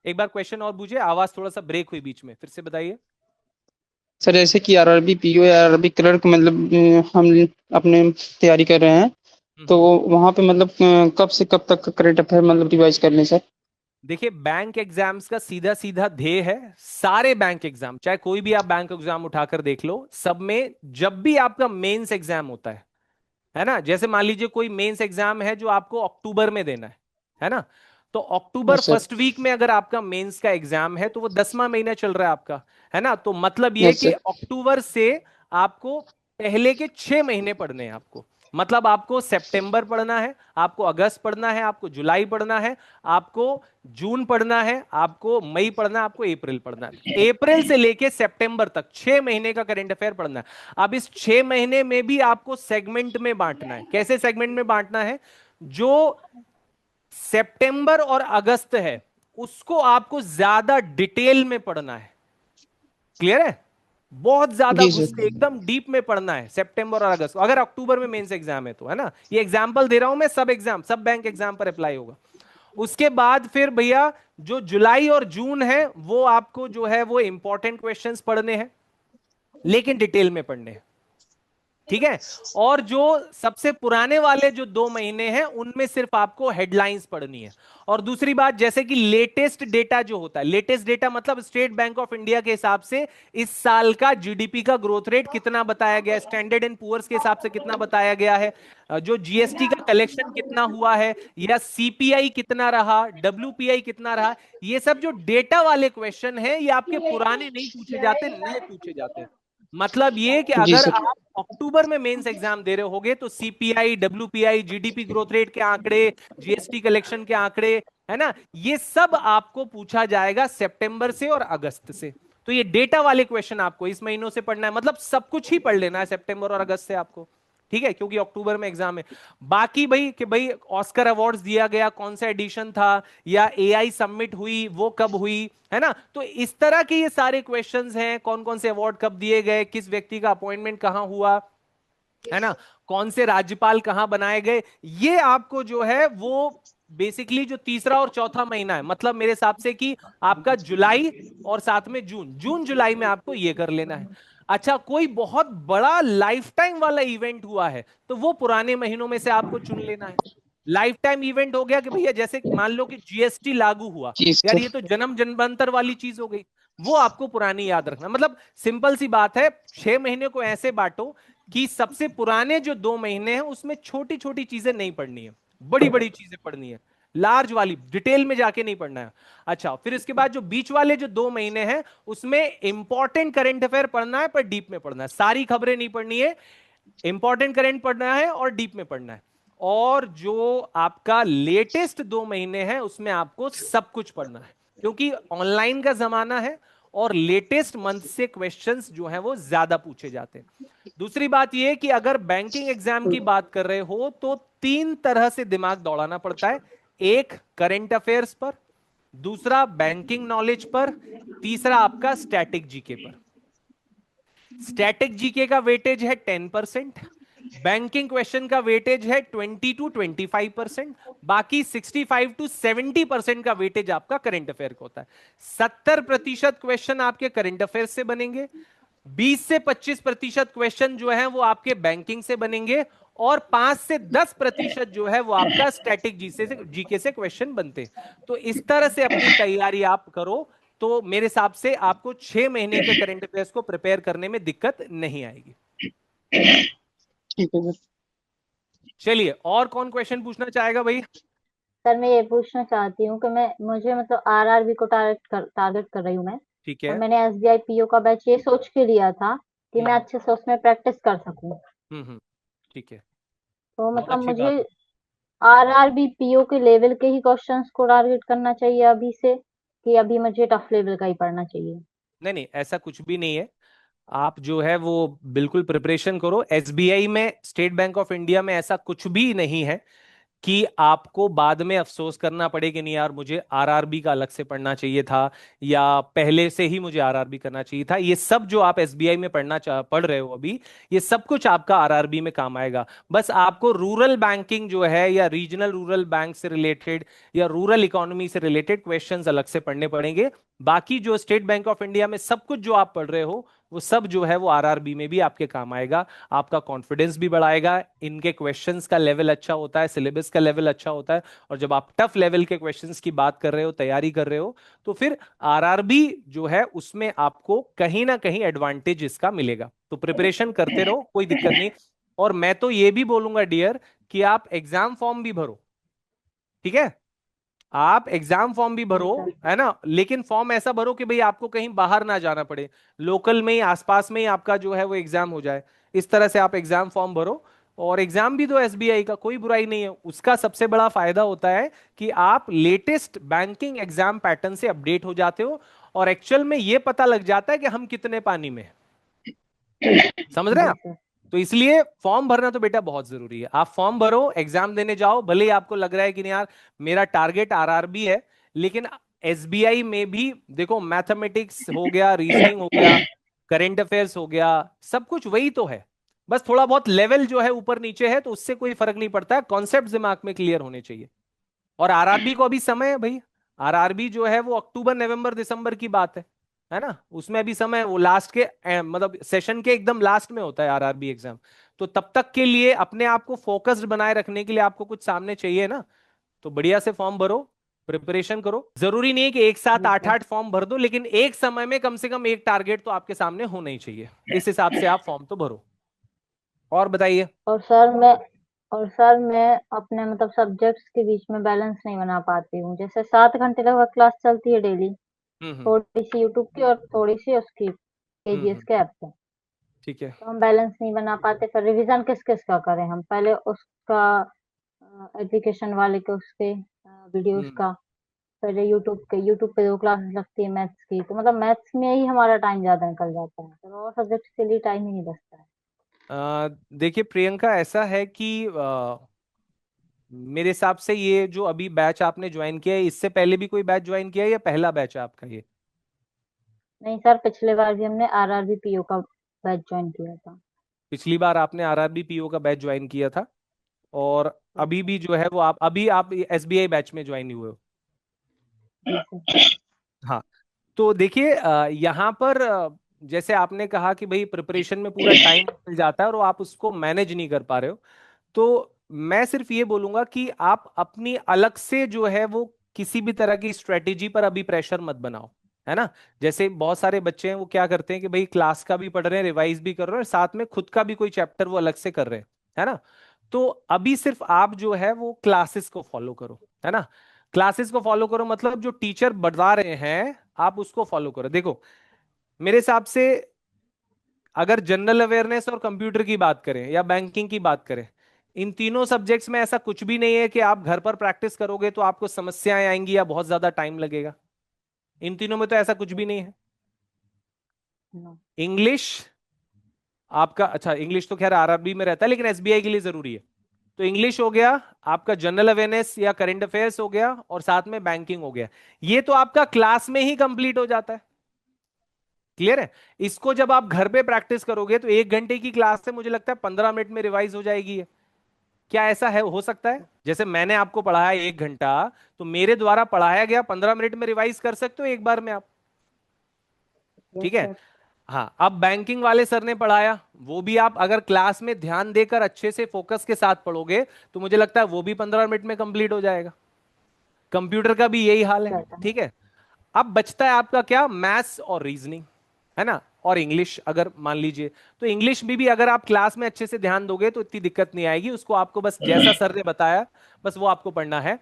एक बार क्वेश्चन और पूछिए, आवाज थोड़ा सा ब्रेक हुई बीच में, फिर से बताइए। सर जैसे कि आरआरबी पीओ या आरआरबी क्लर्क मतलब हम अपने तैयारी कर रहे हैं, तो वहाँ पे मतलब कब से कब तक करंट अफेयर मतलब रिवाइज कर लें सर? देखिए बैंक एग्जाम्स का सीधा सीधा ध्येय है, सारे बैंक एग्जाम चाहे कोई भी आप बैंक एग्जाम उठाकर देख लो, सब में जब भी आपका मेंस एग्जाम होता है ना, जैसे मान लीजिए कोई मेंस एग्जाम है जो आपको अक्टूबर में देना है ना, तो अक्टूबर फर्स्ट वीक में अगर आपका मेंस का एग्जाम है तो वो 10वां महीना चल रहा है आपका, है ना। तो मतलब ये कि अक्टूबर से आपको पहले के 6 महीने पढ़ने हैं आपको। मतलब आपको सितंबर पढ़ना है, आपको अगस्त पढ़ना है, आपको जुलाई पढ़ना है, आपको जून पढ़ना है, आपको मई पढ़ना है, आपको अप्रैल पढ़ना है। अप्रैल से लेके सितंबर तक 6 महीने का करंट अफेयर पढ़ना है। अब इस 6 महीने में भी आपको सेगमेंट में बांटना है। कैसे सेगमेंट में बांटना है? जो सितंबर और अगस्त है उसको आपको ज्यादा डिटेल में पढ़ना है। क्लियर है? बहुत ज्यादा घुस के एकदम डीप में पढ़ना है सितंबर और अगस्त। अगर अक्टूबर में मेंस एग्जाम है तो, है ना, ये एग्जांपल दे रहा हूं मैं, सब एग्जाम सब बैंक एग्जाम पर अप्लाई होगा। उसके बाद फिर भैया जो जुलाई और जून है वो आपको जो है वो इंपॉर्टेंट क्वेश्चंस पढ़ने हैं, लेकिन डिटेल में पढ़ने हैं। ठीक है? और जो सबसे पुराने वाले जो 2 महीने हैं उनमें सिर्फ आपको हेडलाइंस पढ़नी है। और दूसरी बात, जैसे कि लेटेस्ट डेटा जो होता है, लेटेस्ट डेटा मतलब स्टेट बैंक ऑफ इंडिया के हिसाब से इस साल का जीडीपी का ग्रोथ रेट कितना बताया गया है, स्टैंडर्ड एंड पुअर्स के हिसाब से कितना बताया गया है, जो जीएसटी का कलेक्शन कितना हुआ है, या सीपीआई कितना रहा, डब्ल्यूपीआई कितना रहा, ये सब जो डेटा वाले क्वेश्चन है ये आपके पुराने नहीं पूछे जाते, नए पूछे जाते हैं। मतलब ये कि अगर आप अक्टूबर में मेंस एग्जाम दे रहे होगे तो CPI, WPI, GDP growth rate के आंकड़े, जीएसटी कलेक्शन के आंकड़े, है ना, ये सब आपको पूछा जाएगा सितंबर से और अगस्त से। तो ये डेटा वाले क्वेश्चन आपको इस महीनों से पढ़ना है। मतलब सब कुछ ही पढ़ लेना है सितंबर और अगस्त से आपको, ठीक है, क्योंकि अक्टूबर में एग्जाम है। बाकी भाई कि भाई ऑस्कर अवार्ड्स दिया गया, कौन सा एडिशन था, या एआई सबमिट हुई वो कब हुई, है ना, तो इस तरह के ये सारे क्वेश्चंस हैं। कौन कौन से अवार्ड कब दिए गए, किस व्यक्ति का अपॉइंटमेंट कहां हुआ, है ना, कौन से राज्यपाल कहां बनाए गए, ये आपको जो है वो बेसिकली जो तीसरा और चौथा महीना है, मतलब मेरे हिसाब से कि आपका जुलाई और साथ में जून जुलाई में आपको ये कर लेना है। अच्छा, कोई बहुत बड़ा लाइफ टाइम वाला इवेंट हुआ है तो वो पुराने महीनों में से आपको चुन लेना है। लाइफ टाइम इवेंट हो गया कि भैया जैसे मान लो कि जीएसटी लागू हुआ, जी यार सर। ये तो जन्म जन्मांतर वाली चीज हो गई, वो आपको पुरानी याद रखना। मतलब सिंपल सी बात है, 6 महीने को ऐसे बांटो कि सबसे पुराने जो 2 महीने हैं उसमें छोटी छोटी चीजें नहीं पढ़नी है, बड़ी बड़ी चीजें पढ़नी है, लार्ज वाली डिटेल में जाके नहीं पढ़ना है। अच्छा, फिर इसके बाद जो बीच वाले जो 2 महीने हैं उसमें इंपॉर्टेंट करंट अफेयर पढ़ना है, पर डीप में पढ़ना है, सारी खबरें नहीं पढ़नी है, इंपॉर्टेंट करंट पढ़ना है और डीप में पढ़ना है। और जो आपका लेटेस्ट 2 महीने हैं उसमें आपको सब कुछ पढ़ना है, क्योंकि ऑनलाइन का जमाना है और लेटेस्ट मंथ से क्वेश्चंस जो हैं वो ज्यादा पूछे जाते हैं। दूसरी बात यह कि अगर बैंकिंग एग्जाम की बात कर रहे हो तो 3 तरह से दिमाग दौड़ाना पड़ता है। एक, करंट अफेयर्स पर, दूसरा बैंकिंग नॉलेज पर, तीसरा आपका स्टैटिक जीके पर। स्टैटिक जीके का वेटेज है 10%, बैंकिंग क्वेश्चन का वेटेज है 20 to 25%, बाकी 65 to 70% का वेटेज आपका करंट अफेयर का होता है। 70% क्वेश्चन आपके करंट अफेयर से बनेंगे, 20 से 25% क्वेश्चन जो है वो आपके बैंकिंग से बनेंगे, और 5 से 10% जो है वो आपका स्टैटिक जीके से क्वेश्चन बनते। तो इस तरह से अपनी तैयारी आप करो तो मेरे हिसाब से आपको 6 महीने के करंट अफेयर्स को प्रिपेयर करने में दिक्कत नहीं आएगी। ठीक है सर। चलिए, और कौन क्वेश्चन पूछना चाहेगा भाई? सर मैं ये पूछना चाहती हूँ कि मुझे मतलब आरआरबी को टारगेट कर रही हूँ मैं। ठीक और है। मैंने एसबीआई पीओ का बैच ये सोच के लिया था कि मैं अच्छे से उसमें प्रैक्टिस कर सकूं। ठीक है, तो बहुत मतलब अच्छी बात मुझे है। आरआरबी पीओ के लेवल के ही क्वेश्चंस को टारगेट करना चाहिए अभी से, कि अभी मुझे टफ लेवल का ही पढ़ना चाहिए? नहीं नहीं, ऐसा कुछ भी नहीं है। आप जो है वो बिल्कुल प्रिपरेशन करो। एसबीआई में, स्टेट बैंक ऑफ इंडिया में ऐसा कुछ भी नहीं है कि आपको बाद में अफसोस करना पड़े कि नहीं यार मुझे आरआरबी का अलग से पढ़ना चाहिए था, या पहले से ही मुझे आरआरबी करना चाहिए था। ये सब जो आप एसबीआई में पढ़ रहे हो अभी, ये सब कुछ आपका आरआरबी में काम आएगा। बस आपको रूरल बैंकिंग जो है, या रीजनल रूरल बैंक से रिलेटेड, या रूरल इकोनॉमी से रिलेटेड क्वेश्चंस अलग से पढ़ने पड़ेंगे। बाकी जो स्टेट बैंक ऑफ इंडिया में सब कुछ जो आप पढ़ रहे हो वो सब जो है वो आरआरबी में भी आपके काम आएगा। आपका कॉन्फिडेंस भी बढ़ाएगा, इनके क्वेश्चंस का लेवल अच्छा होता है, सिलेबस का लेवल अच्छा होता है, और जब आप टफ लेवल के क्वेश्चंस की बात कर रहे हो, तैयारी कर रहे हो, तो फिर आरआरबी जो है उसमें आपको कहीं ना कहीं एडवांटेज इसका मिलेगा। तो प्रिपरेशन करते रहो, कोई दिक्कत नहीं। और मैं तो ये भी बोलूंगा डियर कि आप एग्जाम फॉर्म भी भरो, ठीक है? आप एग्जाम फॉर्म भी भरो, है ना, लेकिन फॉर्म ऐसा भरो कि भाई आपको कहीं बाहर ना जाना पड़े, लोकल में ही, आसपास में ही आपका जो है वो एग्जाम हो जाए। इस तरह से आप एग्जाम फॉर्म भरो। और एग्जाम भी दो एसबीआई का, कोई बुराई नहीं है उसका। सबसे बड़ा फायदा होता है कि आप लेटेस्ट बैंकिंग एग्जाम पैटर्न से अपडेट हो जाते हो, और एक्चुअल में ये पता लग जाता है कि हम कितने पानी में हैं। समझ रहे हैं आप? तो इसलिए फॉर्म भरना तो बेटा बहुत जरूरी है। आप फॉर्म भरो, एग्जाम देने जाओ, भले ही आपको लग रहा है कि नहीं यार मेरा टारगेट आरआरबी है, लेकिन एसबीआई में भी देखो, मैथमेटिक्स हो गया, रीजनिंग हो गया, करंट अफेयर्स हो गया, सब कुछ वही तो है। बस थोड़ा बहुत लेवल जो है ऊपर नीचे है, तो उससे कोई फर्क नहीं पड़ता है, कॉन्सेप्ट दिमाग में क्लियर होने चाहिए। और आरआरबी को अभी समय है भाई। आरआरबी जो है वो अक्टूबर नवंबर दिसंबर की बात है ना, उसमें अभी समय, वो लास्ट के मतलब सेशन के एकदम लास्ट में होता है आरआरबी एग्जाम। तो तब तक के लिए अपने आप को फोकस्ड बनाए रखने के लिए आपको कुछ सामने चाहिए ना। तो बढ़िया से फॉर्म भरो, प्रिपरेशन करो। जरूरी नहीं है कि एक साथ 8-8 फॉर्म भर दो, लेकिन एक समय में कम से कम एक टारगेट तो आपके सामने होना ही चाहिए। इस हिसाब से आप फॉर्म तो भरो। और बताइए। और सर मैं अपने मतलब सब्जेक्ट्स के बीच में बैलेंस नहीं बना पाती हूँ। जैसे 7 घंटे लगभग क्लास चलती है डेली, हम्म थोड़ी सी यूट्यूब की और थोड़ी सी उसकी केजीएस के ऐप पे। ठीक है। तो हम बैलेंस नहीं बना पाते। फिर रिवीजन किस किस का करें हम? पहले उसका एजुकेशन वाले के उसके वीडियोस हम्म का, फिर यूट्यूब पे 2 क्लासेस लगती है मैथ्स की। तो मतलब मैथ्स में ही हमारा टाइम ज्यादा निकल जाता है, फिर और सब्जेक्ट्स के लिए टाइम ही नहीं बचता है। देखिए प्रियंका, ऐसा है कि मेरे हिसाब से ये जो अभी बैच आपने ज्वाइन किया है, इससे पहले भी कोई बैच ज्वाइन किया है या पहला बैच है आपका ये? नहीं सर, पिछले बार भी हमने आरआरबी पीओ का बैच ज्वाइन किया था। पिछली बार आपने आरआरबी पीओ का बैच ज्वाइन किया था, और जी अभी सर। भी जो है वो आप एसबीआई बैच में ज्वाइन हुए हो। जी सर। हाँ, तो देखिए यहाँ पर जैसे आपने कहा कि भाई प्रिपरेशन में पूरा टाइम मिल जाता है और आप उसको मैनेज नहीं कर पा रहे हो, तो मैं सिर्फ ये बोलूंगा कि आप अपनी अलग से जो है वो किसी भी तरह की स्ट्रेटेजी पर अभी प्रेशर मत बनाओ, है ना। जैसे बहुत सारे बच्चे हैं वो क्या करते हैं कि भाई क्लास का भी पढ़ रहे हैं, रिवाइज भी कर रहे हैं, और साथ में खुद का भी कोई चैप्टर वो अलग से कर रहे हैं, है ना। तो अभी सिर्फ आप जो है वो क्लासेस को फॉलो करो, है ना। क्लासेस को फॉलो करो मतलब जो टीचर बता रहे हैं आप उसको फॉलो करो। देखो मेरे हिसाब से अगर जनरल अवेयरनेस और कंप्यूटर की बात करें या बैंकिंग की बात करें, इन तीनों सब्जेक्ट्स में ऐसा कुछ भी नहीं है कि आप घर पर प्रैक्टिस करोगे तो आपको समस्याएं आएंगी या बहुत ज्यादा टाइम लगेगा। इन तीनों में तो ऐसा कुछ भी नहीं है। नो। इंग्लिश आपका, अच्छा इंग्लिश तो खैर आरआरबी में रहता है लेकिन एसबीआई के लिए जरूरी है। तो इंग्लिश हो गया, आपका जनरल अवेयरनेस या करंट अफेयर्स हो गया, और साथ में बैंकिंग हो गया। ये तो आपका क्लास में ही कंप्लीट हो जाता है। क्लियर है। इसको जब आप घर पे प्रैक्टिस करोगे तो 1 घंटे की क्लास से मुझे लगता है 15 मिनट में रिवाइज हो जाएगी ये। क्या ऐसा है, हो सकता है? जैसे मैंने आपको पढ़ाया 1 घंटा, तो मेरे द्वारा पढ़ाया गया 15 मिनट में रिवाइज कर सकते हो एक बार में आप। ठीक यस है। सर। हाँ, अब बैंकिंग वाले सर ने पढ़ाया, वो भी आप अगर क्लास में ध्यान देकर अच्छे से फोकस के साथ पढ़ोगे तो मुझे लगता है वो भी 15 मिनट में कंप्लीट हो जाएगा। कंप्यूटर का भी यही हाल है। सर्टन। ठीक है। अब बचता है आपका क्या, मैथ्स और रीजनिंग, है ना, और इंग्लिश अगर मान लीजिए। तो इंग्लिश में भी अगर आप क्लास में अच्छे से ध्यान दोगे तो इतनी दिक्कत नहीं आएगी, उसको आपको बस जैसा सर ने बताया बस वो आपको पढ़ना है।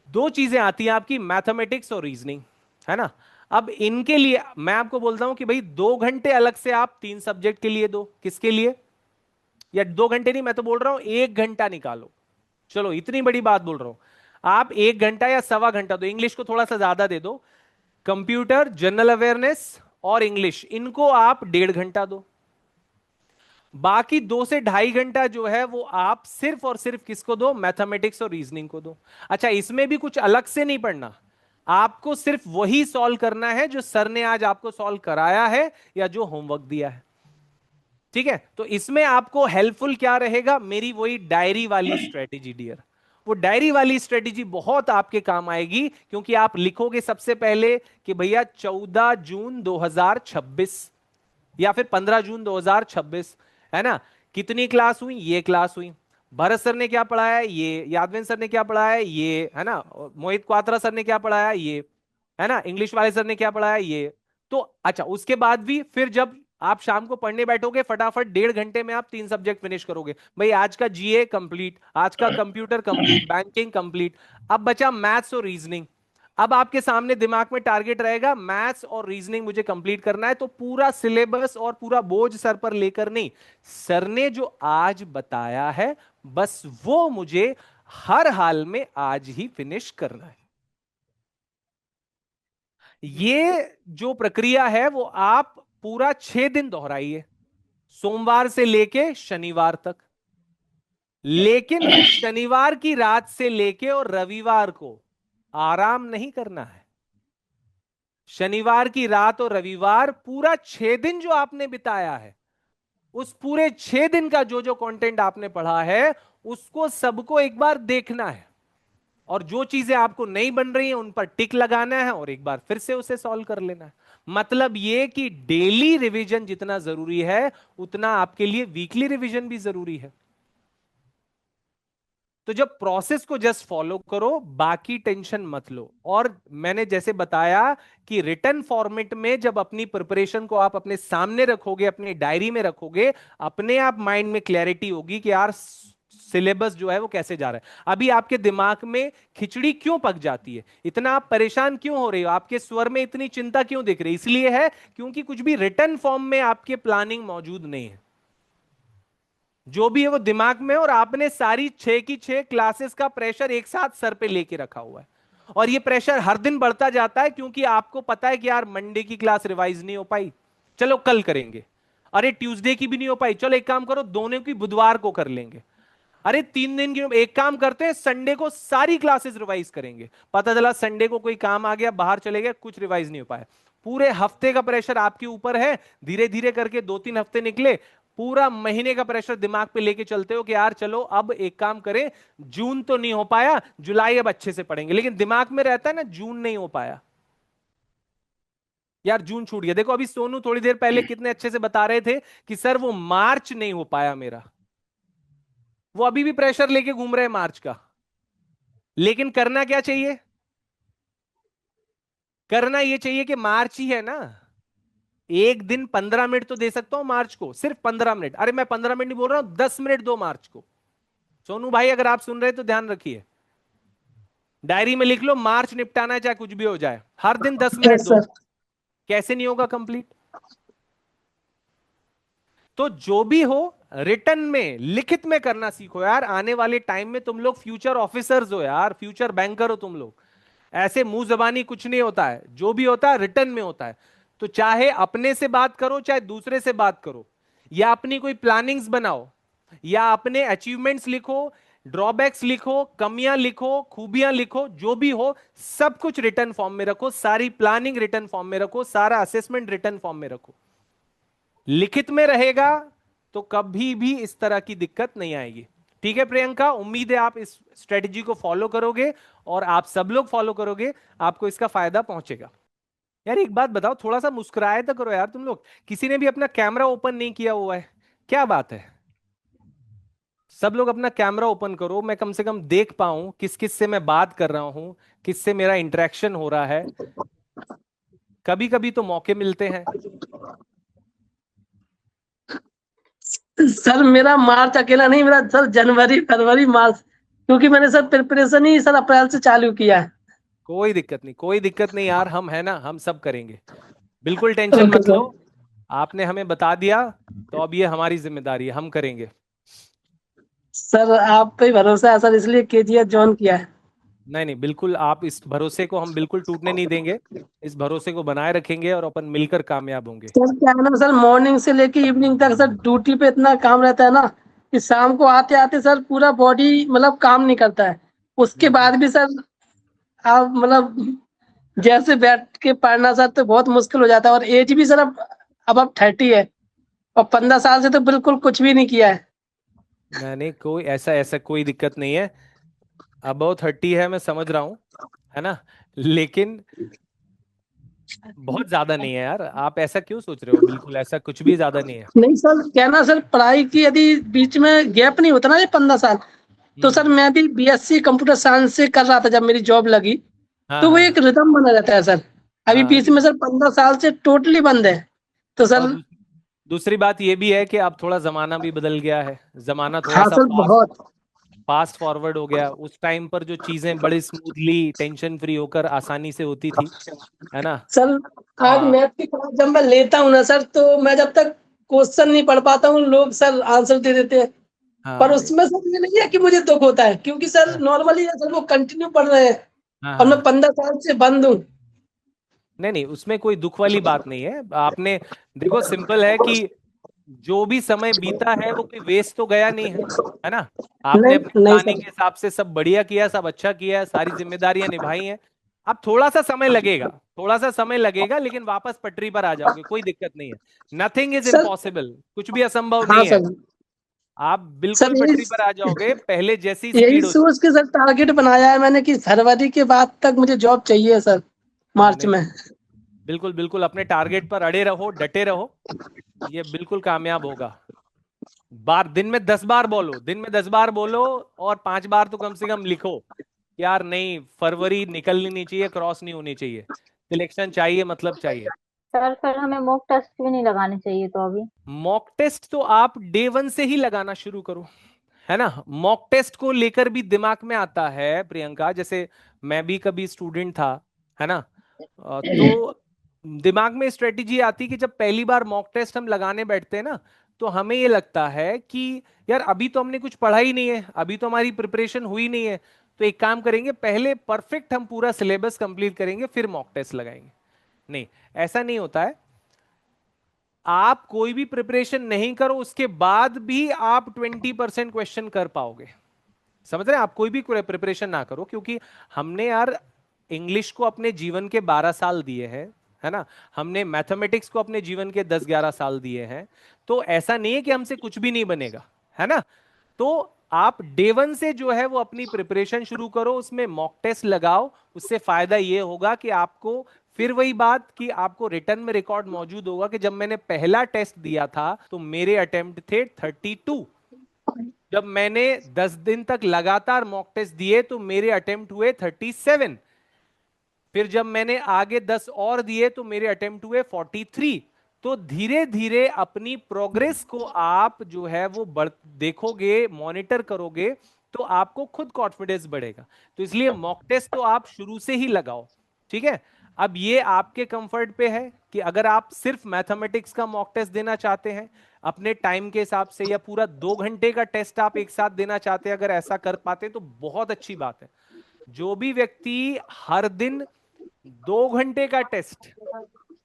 दो चीजें आती हैं आपकी, मैथमेटिक्स और रीजनिंग, है ना। अब इनके लिए मैं आपको बोलता हूं कि भाई 2 घंटे अलग से आप 3 सब्जेक्ट के लिए दो। किसके लिए? या 2 घंटे नहीं, मैं तो बोल रहा हूं 1 घंटा निकालो। चलो इतनी बड़ी बात बोल रहा हूं, आप 1 घंटा या सवा घंटा दो। इंग्लिश को थोड़ा सा ज्यादा दे दो। कंप्यूटर, जनरल अवेयरनेस और इंग्लिश, इनको आप 1.5 घंटा दो। बाकी 2 से ढाई घंटा जो है वो आप सिर्फ और सिर्फ किसको दो, मैथमेटिक्स और रीजनिंग को दो। अच्छा, इसमें भी कुछ अलग से नहीं पढ़ना, आपको सिर्फ वही सॉल्व करना है जो सर ने आज आपको सॉल्व कराया है या जो होमवर्क दिया है। ठीक है। तो इसमें आपको हेल्पफुल क्या रहेगा, मेरी वही डायरी वाली स्ट्रेटेजी डियर। वो डायरी वाली स्ट्रेटेजी बहुत आपके काम आएगी, क्योंकि आप लिखोगे सबसे पहले कि भैया 14 जून 2026 या फिर 15 जून 2026, है ना, कितनी क्लास हुई, ये क्लास हुई। भरत सर ने क्या पढ़ाया, ये। यादवेंद्र सर ने क्या पढ़ाया, ये, है ना। मोहित क्वात्रा सर ने क्या पढ़ाया, ये, है ना। इंग्लिश वाले सर ने क्या पढ़ाया, ये। तो अच्छा, उसके बाद भी फिर जब आप शाम को पढ़ने बैठोगे फटाफट 1.5 घंटे में आप 3 सब्जेक्ट फिनिश करोगे। भाई आज का जीए कंप्लीट, आज का कंप्यूटर कंप्लीट, बैंकिंग कंप्लीट। अब बचा मैथ्स और रीजनिंग। अब आपके सामने दिमाग में टारगेट रहेगा मैथ्स और रीजनिंग मुझे कंप्लीट करना है, तो पूरा सिलेबस और पूरा बोझ सर पर लेकर नहीं, सर ने जो आज बताया है बस वो मुझे हर हाल में आज ही फिनिश करना है। ये जो प्रक्रिया है वो आप पूरा 6 दिन दोहराइए, सोमवार से लेके शनिवार तक। लेकिन फिर शनिवार की रात से लेके और रविवार को आराम नहीं करना है। शनिवार की रात और रविवार पूरा 6 दिन जो आपने बिताया है, उस पूरे 6 दिन का जो जो कंटेंट आपने पढ़ा है उसको सबको एक बार देखना है, और जो चीजें आपको नहीं बन रही हैं उन पर टिक लगाना है और एक बार फिर से उसे सॉल्व कर लेना है। मतलब यह कि डेली रिवीजन जितना जरूरी है उतना आपके लिए वीकली रिवीजन भी जरूरी है। तो जब प्रोसेस को जस्ट फॉलो करो, बाकी टेंशन मत लो। और मैंने जैसे बताया कि रिटर्न फॉर्मेट में जब अपनी प्रिपरेशन को आप अपने सामने रखोगे, अपनी डायरी में रखोगे, अपने आप माइंड में क्लैरिटी होगी कि यार सिलेबस जो है वो कैसे जा रहा है। अभी आपके दिमाग में खिचड़ी क्यों पक जाती है, इतना आप परेशान क्यों हो रहे हो, आपके स्वर में इतनी चिंता क्यों दिख रही है? इसलिए है क्योंकि कुछ भी रिटर्न फॉर्म में आपके प्लानिंग मौजूद नहीं है। जो भी है वो दिमाग में, और आपने सारी 6 की 6 क्लासेस का प्रेशर एक साथ सर पे लेके रखा हुआ है, और ये प्रेशर हर दिन बढ़ता जाता है क्योंकि आपको पता है कि यार मंडे की क्लास रिवाइज नहीं हो पाई, चलो कल करेंगे। अरे ट्यूसडे की भी नहीं हो पाई, चलो एक काम करो दोनों की बुधवार को कर लेंगे। अरे 3 दिन की, एक काम करते हैं संडे को सारी क्लासेस रिवाइज करेंगे। पता चला संडे को कोई काम आ गया, बाहर चले गए, कुछ रिवाइज नहीं हो पाया। पूरे हफ्ते का प्रेशर आपके ऊपर है, धीरे धीरे करके 2-3 हफ्ते निकले, पूरा महीने का प्रेशर दिमाग पे लेके चलते हो कि यार चलो अब एक काम करें, जून तो नहीं हो पाया, जुलाई अब अच्छे से पढ़ेंगे, लेकिन दिमाग में रहता है ना जून नहीं हो पाया। यार जून छूट गया। देखो अभी सोनू थोड़ी देर पहले कितने अच्छे से बता रहे थे कि सर वो मार्च नहीं हो पाया मेरा। वो अभी भी प्रेशर लेके घूम रहे हैं मार्च का। लेकिन करना क्या चाहिए? करना ये चाहिए कि मार्च ही है ना, एक दिन 15 मिनट तो दे सकता हूं मार्च को, सिर्फ 15 मिनट। अरे मैं 15 मिनट नहीं बोल रहा हूं, 10 मिनट दो मार्च को। सोनू भाई अगर आप सुन रहे हैं तो ध्यान रखिए, डायरी में लिख लो मार्च निपटाना है चाहे कुछ भी हो जाए, हर दिन 10 मिनट यस दो। सर। कैसे नहीं होगा कंप्लीट? तो जो भी हो रिटर्न में, लिखित में करना सीखो यार। आने वाले टाइम में तुम लोग फ्यूचर ऑफिसर्स हो यार, फ्यूचर बैंकर हो तुम लोग। ऐसे मुंह जबानी कुछ नहीं होता है, जो भी होता है रिटर्न में होता है। तो चाहे अपने से बात करो चाहे दूसरे से बात करो, या अपनी कोई प्लानिंग्स बनाओ, या अपने अचीवमेंट्स लिखो, ड्रॉबैक्स लिखो, कमियां लिखो, खूबियां लिखो, जो भी हो सब कुछ रिटर्न फॉर्म में रखो, सारी प्लानिंग रिटर्न फॉर्म में रखो, सारा असेसमेंट रिटर्न फॉर्म में रखो। लिखित में रहेगा तो कभी भी इस तरह की दिक्कत नहीं आएगी। ठीक है प्रियंका, उम्मीद है आप इस स्ट्रेटजी को फॉलो करोगे और आप सब लोग फॉलो करोगे, आपको इसका फायदा पहुंचेगा। यार एक बात बताओ, थोड़ा सा मुस्कुराए तो करो यार तुम लोग। किसी ने भी अपना कैमरा ओपन नहीं किया हुआ है, क्या बात है? सब लोग अपना कैमरा ओपन करो, मैं कम से कम देख पाऊं किस किस से मैं बात कर रहा हूं, किससे मेरा इंटरेक्शन हो रहा है। कभी कभी तो मौके मिलते हैं। सर मेरा मार्च अकेला नहीं, मेरा सर जनवरी फरवरी मार्च, क्योंकि मैंने सर प्रिपरेशन ही सर अप्रैल से चालू किया है। कोई दिक्कत नहीं, कोई दिक्कत नहीं यार, हम है ना, हम सब करेंगे। बिल्कुल टेंशन ओके मत लो। सर। आपने हमें बता दिया तो अब ये हमारी जिम्मेदारी है, हम करेंगे। सर आप पे भरोसा है सर, इसलिए केजीएफ ज्वाइन किया है। नहीं नहीं, बिल्कुल आप इस भरोसे को हम बिल्कुल टूटने नहीं देंगे। इस भरोसे को बनाए रखेंगे और अपन मिलकर कामयाब होंगे। सर क्या है ना सर, मॉर्निंग से लेके इवनिंग तक सर ड्यूटी पे इतना काम रहता है ना कि शाम को आते आते सर पूरा बॉडी मतलब काम नहीं करता है। उसके हम्म। बाद भी सर आप मतलब जैसे बैठ के पढ़ना सर तो बहुत मुश्किल हो जाता है, और एज भी सर अब 30 है, और 15 साल से तो बिल्कुल कुछ भी नहीं किया है। नहीं नहीं, कोई ऐसा ऐसा कोई दिक्कत नहीं है। अबव 30 है, मैं समझ रहा हूँ, है ना, लेकिन बहुत ज्यादा नहीं है यार। आप ऐसा क्यों सोच रहे हो? बिल्कुल ऐसा कुछ भी ज्यादा नहीं है। नहीं सर क्या ना सर, पढ़ाई की यदि बीच में गैप नहीं होता ना ये 15 साल, तो सर हम्म। मैं भी बीएससी कंप्यूटर साइंस से कर रहा था जब मेरी जॉब लगी, हाँ तो वो हाँ एक रिदम बना रहता है सर। अभी हाँ। बीच में सर 15 साल से टोटली बंद है, तो और सर। दूसरी बात ये भी है कि अब थोड़ा जमाना भी बदल गया है। जमाना थोड़ा हाँ सा सर फास्ट बहुत। फास्ट फॉरवर्ड हो गया। उस टाइम पर जो चीजें बड़ी स्मूथली टेंशन फ्री होकर आसानी से होती थी, है ना। सर आज हाँ मैथ की क्लास जब मैं लेता हूँ ना सर, तो मैं जब तक क्वेश्चन नहीं पढ़ पाता हूँ लोग सर आंसर दे देते हैं, पर हाँ उसमें सर ये नहीं है कि मुझे दुख होता है, क्योंकि सर हाँ नॉर्मली सर वो कंटिन्यू पढ़ रहे हैं हाँ और मैं हाँ। 15 साल से बंद हूँ। नहीं नहीं, उसमें कोई दुख वाली बात नहीं है। आपने देखो, सिंपल है कि जो भी समय बीता है वो कोई वेस्ट तो गया नहीं है ना। आपने अपनी नहीं नहीं प्लानिंग सर। के हिसाब से सब बढ़िया किया, सब अच्छा किया है, सारी जिम्मेदारियां निभाई हैं। अब थोड़ा सा समय लगेगा, थोड़ा सा समय लगेगा, लेकिन वापस पटरी पर आ जाओगे, कोई दिक्कत नहीं है। नथिंग इज सर इम्पॉसिबल, कुछ भी असंभव हाँ नहीं है। सर। आप सर बिल्कुल यही पटरी पर आ जाओगे, पहले जैसी यही स्पीड हो। सोच के सर टारगेट बनाया है मैंने कि फरवरी के बाद तक मुझे जॉब चाहिए सर, मार्च नहीं में। बिल्कुल बिल्कुल, अपने टारगेट पर अड़े रहो, डटे रहो, ये बिल्कुल कामयाब होगा। बार दिन में 10 बार बोलो, दिन में 10 बार बोलो, और 5 बार तो कम से कम लिखो। यार नहीं, फरवरी निकलनी नहीं चाहिए, क्रॉस नहीं होनी चाहिए, सिलेक्शन चाहिए, मतलब चाहिए। सर फिर हमें मॉक टेस्ट भी नहीं लगाने चाहिए तो अभी? मॉक टेस्ट तो आप डे 1 से ही लगाना शुरू करो, है ना। मॉक टेस्ट को लेकर भी दिमाग में आता है प्रियंका, जैसे मैं भी कभी स्टूडेंट था, है ना। तो दिमाग में स्ट्रेटेजी आती कि जब पहली बार मॉक टेस्ट हम लगाने बैठते हैं ना, तो हमें ये लगता है कि यार अभी तो हमने कुछ पढ़ा ही नहीं है, अभी तो हमारी प्रिपरेशन हुई नहीं है। तो एक काम करेंगे, पहले परफेक्ट हम पूरा सिलेबस कंप्लीट करेंगे, फिर मॉक टेस्ट लगाएंगे। नहीं, ऐसा नहीं होता है। आप कोई भी प्रिपरेशन नहीं करो, उसके बाद भी आप 20% क्वेश्चन कर पाओगे। समझ रहे हैं? आप कोई भी प्रिपरेशन ना करो, क्योंकि हमने यार इंग्लिश को अपने जीवन के 12 साल दिए हैं, है ना। हमने मैथमेटिक्स को अपने जीवन के 10-11 साल दिए हैं। तो ऐसा नहीं है कि हमसे कुछ भी नहीं बनेगा, है ना। तो आप डे 1 से जो है वो अपनी प्रिपरेशन शुरू करो, उसमें मॉक टेस्ट लगाओ। उससे फायदा ये होगा कि आपको फिर वही बात कि आपको रिटर्न में रिकॉर्ड मौजूद होगा कि जब मैंने पहला टेस्ट दिया था तो मेरे अटेम्प्ट थे 32। जब मैंने 10 दिन तक लगातार मॉक टेस्ट दिए तो मेरे अटेम्प्ट हुए 37। फिर जब मैंने आगे 10 और दिए तो मेरे अटेम्प्ट हुए 43। तो धीरे धीरे अपनी प्रोग्रेस को आप जो है वो देखोगे, मॉनिटर करोगे, तो आपको खुद कॉन्फिडेंस बढ़ेगा। तो इसलिए मॉक टेस्ट तो आप शुरू से ही लगाओ, ठीक है। अब ये आपके कंफर्ट पे है कि अगर आप सिर्फ मैथमेटिक्स का मॉक टेस्ट देना चाहते हैं अपने टाइम के हिसाब से, या पूरा 2 घंटे का टेस्ट आप एक साथ देना चाहते हैं, अगर ऐसा कर पाते तो बहुत अच्छी बात है। जो भी व्यक्ति हर दिन 2 घंटे का टेस्ट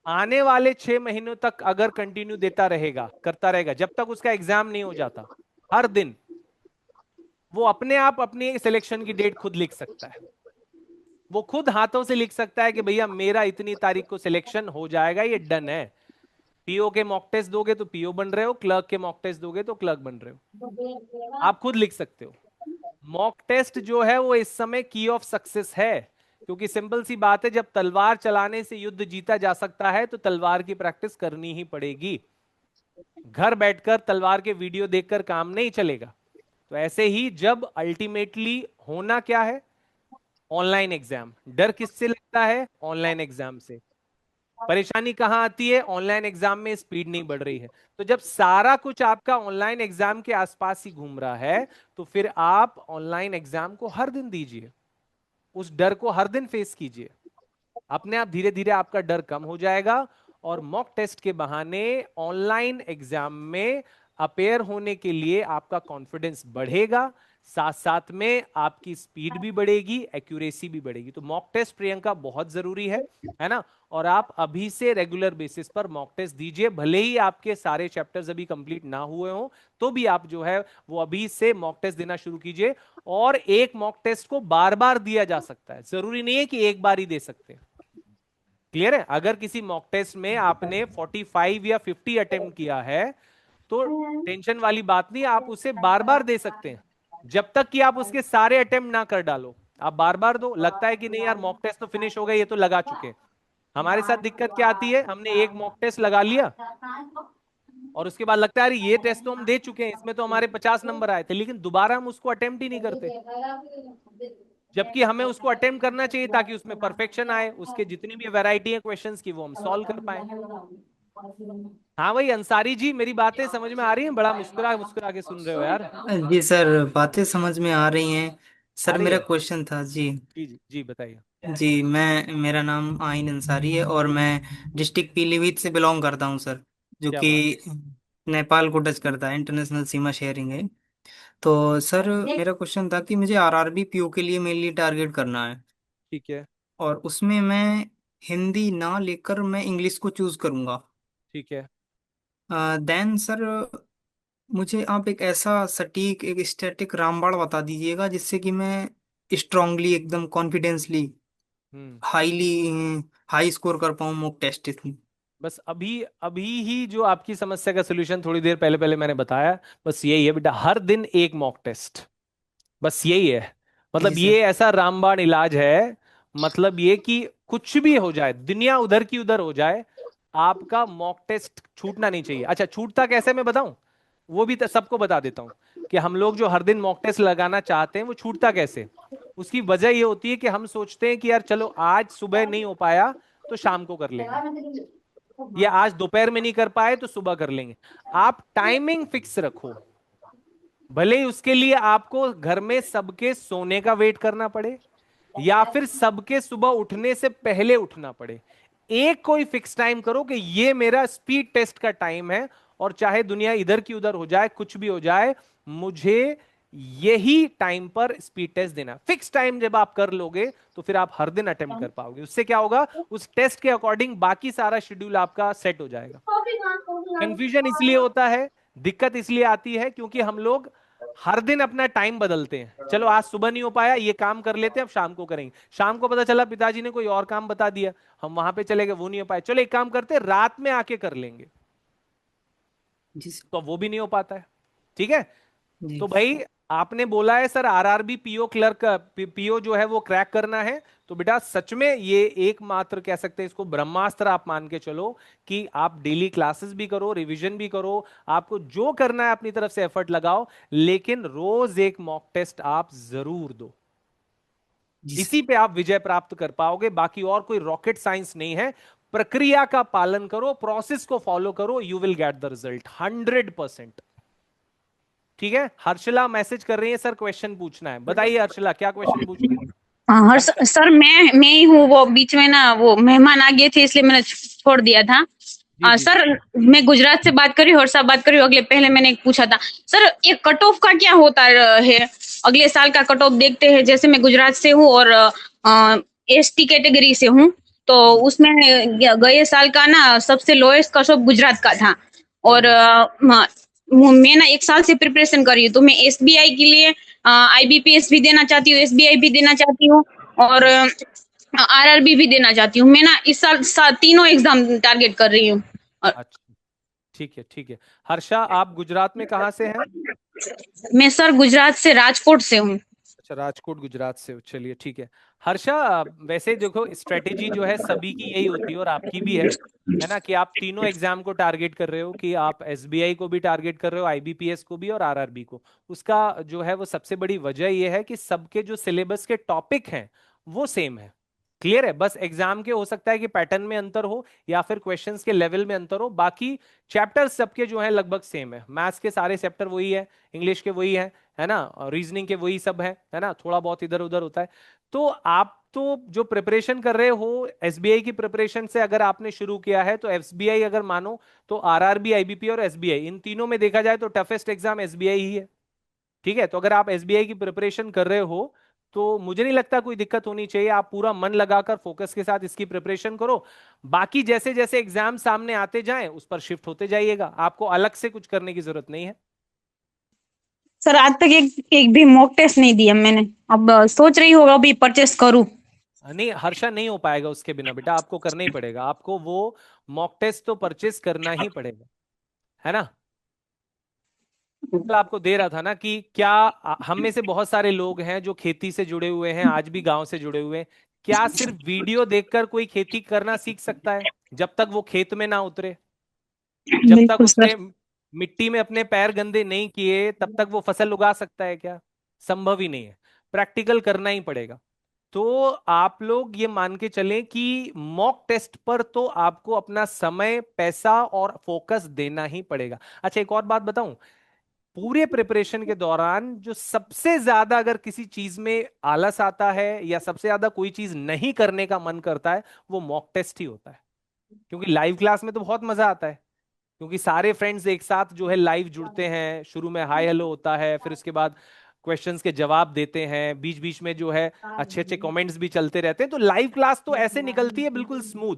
आने वाले 6 महीनों तक अगर कंटिन्यू देता रहेगा, करता रहेगा, जब तक उसका एग्जाम नहीं हो जाता, हर दिन, वो अपने आप अपनी सिलेक्शन की डेट खुद लिख सकता है। वो खुद हाथों से लिख सकता है कि भैया मेरा इतनी तारीख को सिलेक्शन हो जाएगा, ये डन है। पीओ के मॉक टेस्ट दोगे तो पीओ बन रहे हो, क्लर्क के मॉक टेस्ट दोगे तो क्लर्क बन रहे हो, आप खुद लिख सकते हो। मॉक टेस्ट जो है वो इस समय की ऑफ सक्सेस है, क्योंकि सिंपल सी बात है, जब तलवार चलाने से युद्ध जीता जा सकता है तो तलवार की प्रैक्टिस करनी ही पड़ेगी। घर बैठकर तलवार के वीडियो देखकर काम नहीं चलेगा। तो ऐसे ही जब अल्टीमेटली होना क्या है, ऑनलाइन एग्जाम। डर किससे लगता है? ऑनलाइन एग्जाम से। परेशानी कहां आती है? ऑनलाइन एग्जाम में स्पीड नहीं बढ़ रही है। तो जब सारा कुछ आपका ऑनलाइन एग्जाम के आसपास ही घूम रहा है तो फिर आप ऑनलाइन एग्जाम को हर दिन दीजिए, उस डर को हर दिन फेस कीजिए। अपने आप धीरे धीरे आपका डर कम हो जाएगा और मॉक टेस्ट के बहाने ऑनलाइन एग्जाम में अपेयर होने के लिए आपका कॉन्फिडेंस बढ़ेगा, साथ साथ में आपकी स्पीड भी बढ़ेगी, एक्यूरेसी भी बढ़ेगी। तो मॉक टेस्ट प्रियंका बहुत जरूरी है ना। और आप अभी से रेगुलर बेसिस पर मॉक टेस्ट दीजिए, भले ही आपके सारे चैप्टर्स अभी कंप्लीट ना हुए हों, तो भी आप जो है वो अभी से मॉक टेस्ट देना शुरू कीजिए। और एक मॉक टेस्ट को बार बार दिया जा सकता है, जरूरी नहीं है कि एक बार ही दे सकते हैं। क्लियर है? अगर किसी मॉक टेस्ट में आपने 45 या 50 अटेम्प्ट किया है तो टेंशन वाली बात नहीं, आप उसे बार बार दे सकते हैं, जब तक कि आप उसके सारे अटेम्प्ट ना कर डालो। आप बार बार दो। लगता है कि नहीं यार मॉक टेस्ट तो फिनिश हो गए, ये तो लगा चुके हैं। हमारे साथ दिक्कत क्या आती है, हमने एक मॉक टेस्ट लगा लिया और उसके बाद लगता है अरे ये टेस्ट तो हम दे चुके हैं, इसमें तो हमारे 50 नंबर आए थे, लेकिन दोबारा हम उसको अटेम्प्ट ही नहीं करते, जबकि हमें उसको अटेम्प्ट करना चाहिए ताकि उसमें परफेक्शन आए, उसके जितनी भी वैरायटी है क्वेश्चंस की वो हम सॉल्व कर पाए। हाँ भाई अंसारी जी, मेरी बातें समझ में आ रही हैं? बड़ा मुस्कुरा मुस्कुरा के सुन रहे हो यार। जी सर, बातें समझ में आ रही हैं। आ सर रही मेरा है? क्वेश्चन था जी। जी जी जी बताइए। जी, मेरा नाम आइन अंसारी है और मैं डिस्ट्रिक्ट पीलीभीत से बिलोंग करता हूँ सर, जो क्या कि बात। नेपाल को टच करता है, इंटरनेशनल सीमा शेयरिंग है। तो सर मेरा क्वेश्चन था कि मुझे आरआरबी पीओ के लिए मेनली टारगेट करना है, ठीक है। और उसमें मैं हिंदी ना लेकर मैं इंग्लिश को चूज करूंगा। ठीक है। देन सर मुझे आप एक ऐसा सटीक, एक स्टैटिक रामबाण बता दीजिएगा जिससे कि मैं स्ट्रांगली, एकदम कॉन्फिडेंसली, हम्म। हाईली हाई स्कोर कर पाऊँ मॉक टेस्ट में। बस अभी अभी ही जो आपकी समस्या का सोल्यूशन थोड़ी देर पहले पहले मैंने बताया, बस यही है बेटा, हर दिन एक मॉक टेस्ट, बस यही है। जी मतलब सर। ये ऐसा रामबाण इलाज है, मतलब ये कि कुछ भी हो जाए, दुनिया उधर की उधर हो जाए, आपका मॉक टेस्ट छूटना नहीं चाहिए। अच्छा छूटता कैसे मैं बताऊं, वो भी तो सबको बता देता हूं कि हम लोग जो हर दिन मॉक टेस्ट लगाना चाहते हैं वो छूटता कैसे। उसकी वजह ये होती है कि हम सोचते हैं कि यार चलो आज सुबह नहीं हो पाया तो शाम को कर लेंगे, या आज दोपहर में नहीं कर पाए तो सुबह कर लेंगे। आप टाइमिंग फिक्स रखो, भले ही उसके लिए आपको घर में सबके सोने का वेट करना पड़े या फिर सबके सुबह उठने से पहले उठना पड़े। एक कोई फिक्स टाइम करो कि ये मेरा स्पीड टेस्ट का टाइम है, और चाहे दुनिया इधर की उधर हो जाए, कुछ भी हो जाए, मुझे यही टाइम पर स्पीड टेस्ट देना। फिक्स टाइम जब आप कर लोगे तो फिर आप हर दिन अटेम्प्ट कर पाओगे। उससे क्या होगा, उस टेस्ट के अकॉर्डिंग बाकी सारा शेड्यूल आपका सेट हो जाएगा। कंफ्यूजन इसलिए होता है, दिक्कत इसलिए आती है क्योंकि हम लोग हर दिन अपना टाइम बदलते हैं। चलो आज सुबह नहीं हो पाया, ये काम कर लेते हैं, अब शाम को करेंगे। शाम को पता चला पिताजी ने कोई और काम बता दिया, हम वहां पे चले गए, वो नहीं हो पाया, चलो एक काम करते हैं रात में आके कर लेंगे, जी सर। तो वो भी नहीं हो पाता है। ठीक है। जी तो भाई आपने बोला है sir RRB PO clerk, PO जो है वो क्रैक करना है, तो बेटा सच में ये एकमात्र कह सकते हैं इसको ब्रह्मास्त्र आप मान के चलो कि आप डेली क्लासेस भी करो, रिवीजन भी करो, आपको जो करना है अपनी तरफ से एफर्ट लगाओ, लेकिन रोज एक मॉक टेस्ट आप जरूर दो। इसी पे आप विजय प्राप्त कर पाओगे, बाकी और कोई रॉकेट साइंस नहीं है। प्रक्रिया का पालन करो, प्रोसेस को फॉलो करो, you will get the result 100%। ठीक है, हर्षला मैसेज कर रही है सर क्वेश्चन पूछना है। बताइए हर्षला क्या क्वेश्चन पूछना है? हाँ हर सर मैं ही हूँ, वो बीच में ना वो मेहमान आ गए थे इसलिए मैंने छोड़ दिया था। सर मैं गुजरात से बात कर रही हूँ, हर्षा बात कर रही हूँ। अगले पहले मैंने एक पूछा था सर, ये कट ऑफ का क्या होता है? अगले साल का कट ऑफ देखते हैं, जैसे मैं गुजरात से हूँ और एसटी कैटेगरी से हूँ, तो उसमें गए साल का ना सबसे लोएस्ट कट ऑफ गुजरात का था। और मैं ना 1 साल से प्रिपरेशन कर रही हूँ, तो मैं एसबीआई के लिए आईबीपीएस भी देना चाहती हूँ, एसबीआई भी देना चाहती हूँ और आरआरबी भी देना चाहती हूँ। मैं ना इस साल तीनों एग्जाम टारगेट कर रही हूँ। अच्छा ठीक है ठीक है। हर्षा आप गुजरात में कहाँ से हैं? मैं सर गुजरात से राजकोट से हूँ। अच्छा राजकोट गुजरात से, चलिए ठीक है। हर्षा वैसे देखो स्ट्रेटेजी जो है सभी की यही होती है और आपकी भी है ना, कि आप तीनों एग्जाम को टारगेट कर रहे हो, कि आप एसबीआई को भी टारगेट कर रहे हो, आईबीपीएस को भी और आरआरबी को। उसका जो है वो सबसे बड़ी वजह ये है कि सबके जो सिलेबस के टॉपिक हैं वो सेम है। क्लियर है? बस एग्जाम के हो सकता है कि पैटर्न में अंतर हो या फिर क्वेश्चंस के लेवल में अंतर हो, बाकी चैप्टर्स सबके जो है लगभग सेम है। मैथ्स के सारे चैप्टर वही है, इंग्लिश के वही है ना, रीजनिंग के वही सब है ना, थोड़ा बहुत इधर उधर होता है। तो आप तो जो प्रिपरेशन कर रहे हो एसबीआई की प्रिपरेशन से अगर आपने शुरू किया है, तो एसबीआई अगर मानो तो आरआरबी, आईबीपी और एसबीआई, इन तीनों में देखा जाए तो टफेस्ट एग्जाम एसबीआई ही है। ठीक है, तो अगर आप एसबीआई की प्रिपरेशन कर रहे हो तो मुझे नहीं लगता कोई दिक्कत होनी चाहिए। आप पूरा मन लगाकर फोकस के साथ इसकी प्रिपरेशन करो, बाकी जैसे जैसे एग्जाम सामने आते जाएं उस पर शिफ्ट होते जाइएगा, आपको अलग से कुछ करने की जरूरत नहीं है। सर आज तक एक भी मॉक टेस्ट नहीं दिया मैंने, अब सोच रही होगा अभी परचेस करूं। नहीं हर्षा, नहीं हो पाएगा उसके बिना बेटा, आपको करना ही पड़ेगा, आपको वो मॉक टेस्ट तो परचेस करना ही पड़ेगा, है ना। कल आपको दे रहा था ना कि क्या हम में से बहुत सारे लोग हैं जो खेती से जुड़े हुए हैं, आज भी गांव से जुड़े हुए हैं। क्या सिर्फ वीडियो देखकर कोई खेती करना सीख सकता है? जब तक वो खेत में ना उतरे, जब तक बिल्कुल उसने सर। मिट्टी में अपने पैर गंदे नहीं किए, तब तक वो फसल उगा सकता है क्या? संभव ही नहीं है, प्रैक्टिकल करना ही पड़ेगा। तो आप लोग ये मान के चलें कि मॉक टेस्ट पर तो आपको अपना समय, पैसा और फोकस देना ही पड़ेगा। अच्छा एक और बात बताऊं, पूरे प्रिपरेशन के दौरान जो सबसे ज्यादा अगर किसी चीज में आलस आता है या सबसे ज्यादा कोई चीज नहीं करने का मन करता है, वो मॉक टेस्ट ही होता है। क्योंकि लाइव क्लास में तो बहुत मजा आता है, क्योंकि सारे फ्रेंड्स एक साथ जो है लाइव जुड़ते हैं, शुरू में हाय हेलो होता है, फिर उसके बाद क्वेश्चंस के जवाब देते हैं, बीच बीच में जो है अच्छे अच्छे कमेंट्स भी चलते रहते हैं। तो लाइव क्लास तो ऐसे निकलती है बिल्कुल स्मूथ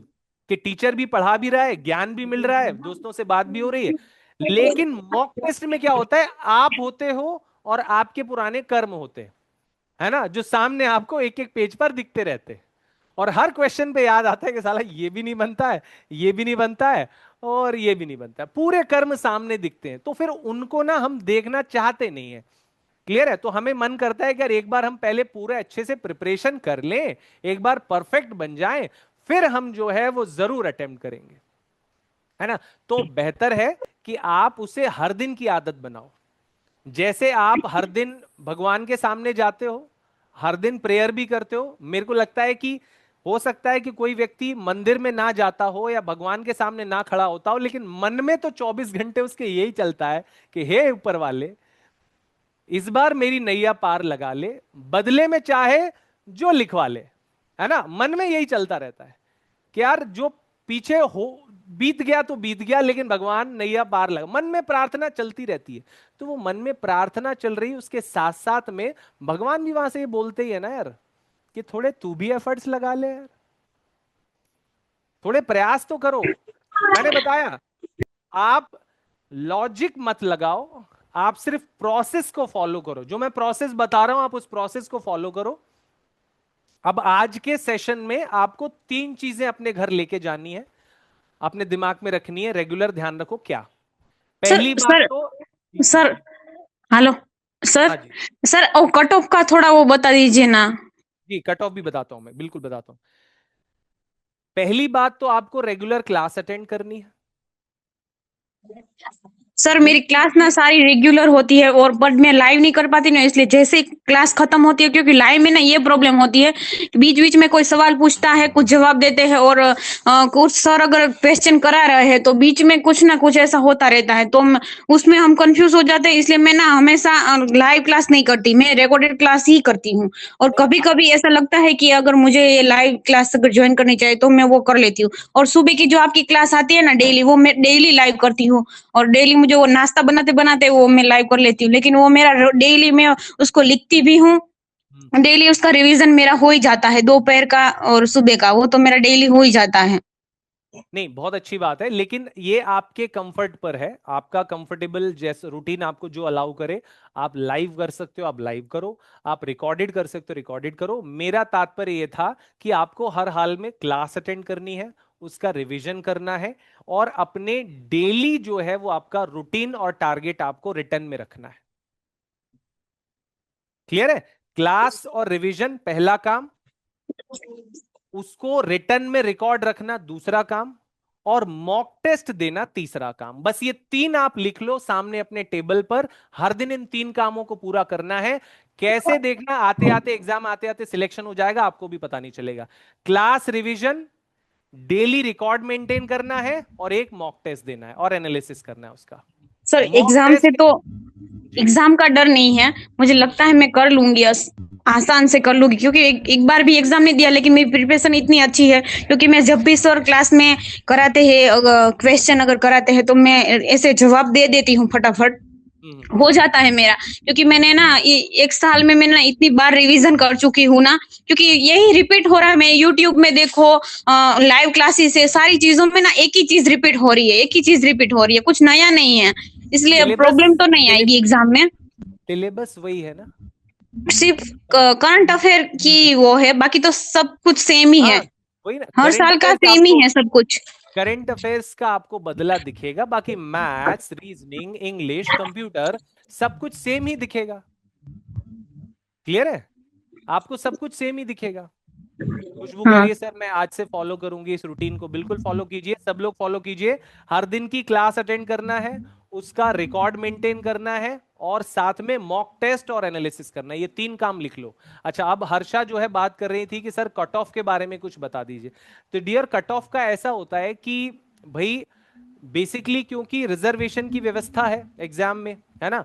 कि टीचर भी पढ़ा भी रहा है, ज्ञान भी मिल रहा है, दोस्तों से बात भी हो रही है। लेकिन मॉक टेस्ट में क्या होता है, आप होते हो और आपके पुराने कर्म होते हैं, है ना, जो सामने आपको एक एक पेज पर दिखते रहते हैं। और हर क्वेश्चन पे याद आता है कि साला ये भी नहीं बनता है, ये भी नहीं बनता है और ये भी नहीं बनता है, पूरे कर्म सामने दिखते हैं। तो फिर उनको ना हम देखना चाहते नहीं है। क्लियर है? तो हमें मन करता है कि यार एक बार हम पहले पूरे अच्छे से प्रिपरेशन कर लें, एक बार परफेक्ट बन जाएं, फिर हम जो है वो जरूर अटेम्प्ट करेंगे, है ना। तो बेहतर है कि आप उसे हर दिन की आदत बनाओ। जैसे आप हर दिन भगवान के सामने जाते हो, हर दिन प्रेयर भी करते हो, मेरे को लगता है कि हो सकता है कि कोई व्यक्ति मंदिर में ना जाता हो या भगवान के सामने ना खड़ा होता हो, लेकिन मन में तो 24 घंटे उसके यही चलता है कि हे ऊपर वाले, इस बार मेरी नैया पार लगा ले, बदले में चाहे जो लिखवा ले, है ना। मन में यही चलता रहता है कि यार जो पीछे हो बीत गया तो बीत गया, लेकिन भगवान नैया पार लगा, मन में प्रार्थना चलती रहती है। तो वो मन में प्रार्थना चल रही है, उसके साथ साथ में भगवान भी वहां से ये बोलते ही है ना यार कि थोड़े तू भी एफर्ट्स लगा ले यार, थोड़े प्रयास तो करो। मैंने बताया आप लॉजिक मत लगाओ, आप सिर्फ प्रोसेस को फॉलो करो। जो मैं प्रोसेस बता रहा हूं आप उस प्रोसेस को फॉलो करो। अब आज के सेशन में आपको 3 चीजें अपने घर लेके जानी है, अपने दिमाग में रखनी है, रेगुलर ध्यान रखो। क्या? पहली बात तो सर हेलो सर हाँ जी सर और कट ऑफ का थोड़ा वो बता दीजिए ना। जी, कट ऑफ भी बताता हूं मैं, बिल्कुल बताता हूं। पहली बात तो आपको रेगुलर क्लास अटेंड करनी है। सर मेरी क्लास ना सारी रेगुलर होती है और बट मैं लाइव नहीं कर पाती ना, इसलिए जैसे ही क्लास खत्म होती है, क्योंकि लाइव में ना ये प्रॉब्लम होती है कि बीच बीच में कोई सवाल पूछता है, कुछ जवाब देते हैं और कुछ सर अगर क्वेश्चन करा रहे हैं तो बीच में कुछ ना कुछ ऐसा होता रहता है, तो उसमें हम कंफ्यूज हो जाते हैं। इसलिए मैं ना हमेशा लाइव क्लास नहीं करती, मैं रिकॉर्डेड क्लास ही करती हूँ। और कभी कभी ऐसा लगता है कि अगर मुझे ये लाइव क्लास अगर ज्वाइन करनी चाहिए तो मैं वो कर लेती हूँ। और सुबह की जो आपकी क्लास आती है ना डेली, वो मैं डेली लाइव करती हूँ। और डेली मुझे वो नाश्ता बनाते बनाते वो मैं लाइव कर लेती हूँ, लेकिन वो मेरा डेली मैं उसको लिखती भी हूँ। डेली उसका रिवीजन मेरा हो ही जाता है, दोपहर का और सुबह का, वो तो मेरा डेली हो ही जाता है। नहीं, बहुत अच्छी बात है, लेकिन ये आपके कंफर्ट पर है, आपका कंफर्टेबल जैसे रूटीन आपको जो अलाउ करे। आप लाइव कर सकते हो, आप लाइव करो। आप रिकॉर्डेड कर सकते हो, रिकॉर्डेड करो। मेरा तात्पर्य ये था कि आपको हर हाल में क्लास अटेंड करनी है, उसका रिवीजन करना है, और अपने डेली जो है वो आपका रूटीन और टारगेट आपको रिटर्न में रखना है। क्लियर है? क्लास और रिवीजन पहला काम, उसको रिटर्न में रिकॉर्ड रखना दूसरा काम, और मॉक टेस्ट देना तीसरा काम। बस ये 3 आप लिख लो सामने अपने टेबल पर। हर दिन इन 3 कामों को पूरा करना है। कैसे देखना, आते आते एग्जाम आते आते सिलेक्शन हो जाएगा, आपको भी पता नहीं चलेगा। Class revision, daily record maintain करना है, और एक मॉक टेस्ट देना है और एनालिसिस करना है उसका। सर मॉक एग्जाम से टेस्ट तो एग्जाम का डर नहीं है, मुझे लगता है मैं कर लूंगी, आसान से कर लूंगी, क्योंकि एक बार भी एग्जाम नहीं दिया, लेकिन मेरी प्रिपरेशन इतनी अच्छी है। क्योंकि मैं जब भी सर क्लास में कराते हैं क्वेश्चन अगर कराते हैं तो मैं ऐसे जवाब दे देती हूँ, फटाफट हो जाता है मेरा। क्योंकि मैंने ना एक साल में मैंने ना इतनी बार रिवीजन कर चुकी हूँ ना, क्योंकि यही रिपीट हो रहा है। मैं यूट्यूब में देखो, लाइव क्लासेस है, सारी चीजों में ना एक ही चीज रिपीट हो रही है, एक ही चीज रिपीट हो रही है, कुछ नया नहीं है। इसलिए प्रॉब्लम तो नहीं आएगी एग्जाम में। सिलेबस वही है ना, सिर्फ करंट अफेयर की वो है, बाकी तो सब कुछ सेम ही है। वही ना, हर साल का सेम ही है सब कुछ। करंट अफेयर्स का आपको बदला दिखेगा, बाकी मैथ्स, रीजनिंग, इंग्लिश, कंप्यूटर सब कुछ सेम ही दिखेगा। क्लियर है? आपको सब कुछ सेम ही दिखेगा। खुशबू कह रही है सर मैं आज से फॉलो करूंगी इस रूटीन को। बिल्कुल फॉलो कीजिए, सब लोग फॉलो कीजिए। हर दिन की क्लास अटेंड करना है, उसका रिकॉर्ड मेंटेन करना है, और साथ में मॉक टेस्ट और एनालिसिस करना है। ये 3 काम लिख लो। अच्छा, अब हर्षा जो है बात कर रही थी कि सर कट ऑफ के बारे में कुछ बता दीजिए। तो डियर, कट ऑफ का ऐसा होता है कि भाई बेसिकली क्योंकि रिजर्वेशन की व्यवस्था है एग्जाम में, है ना,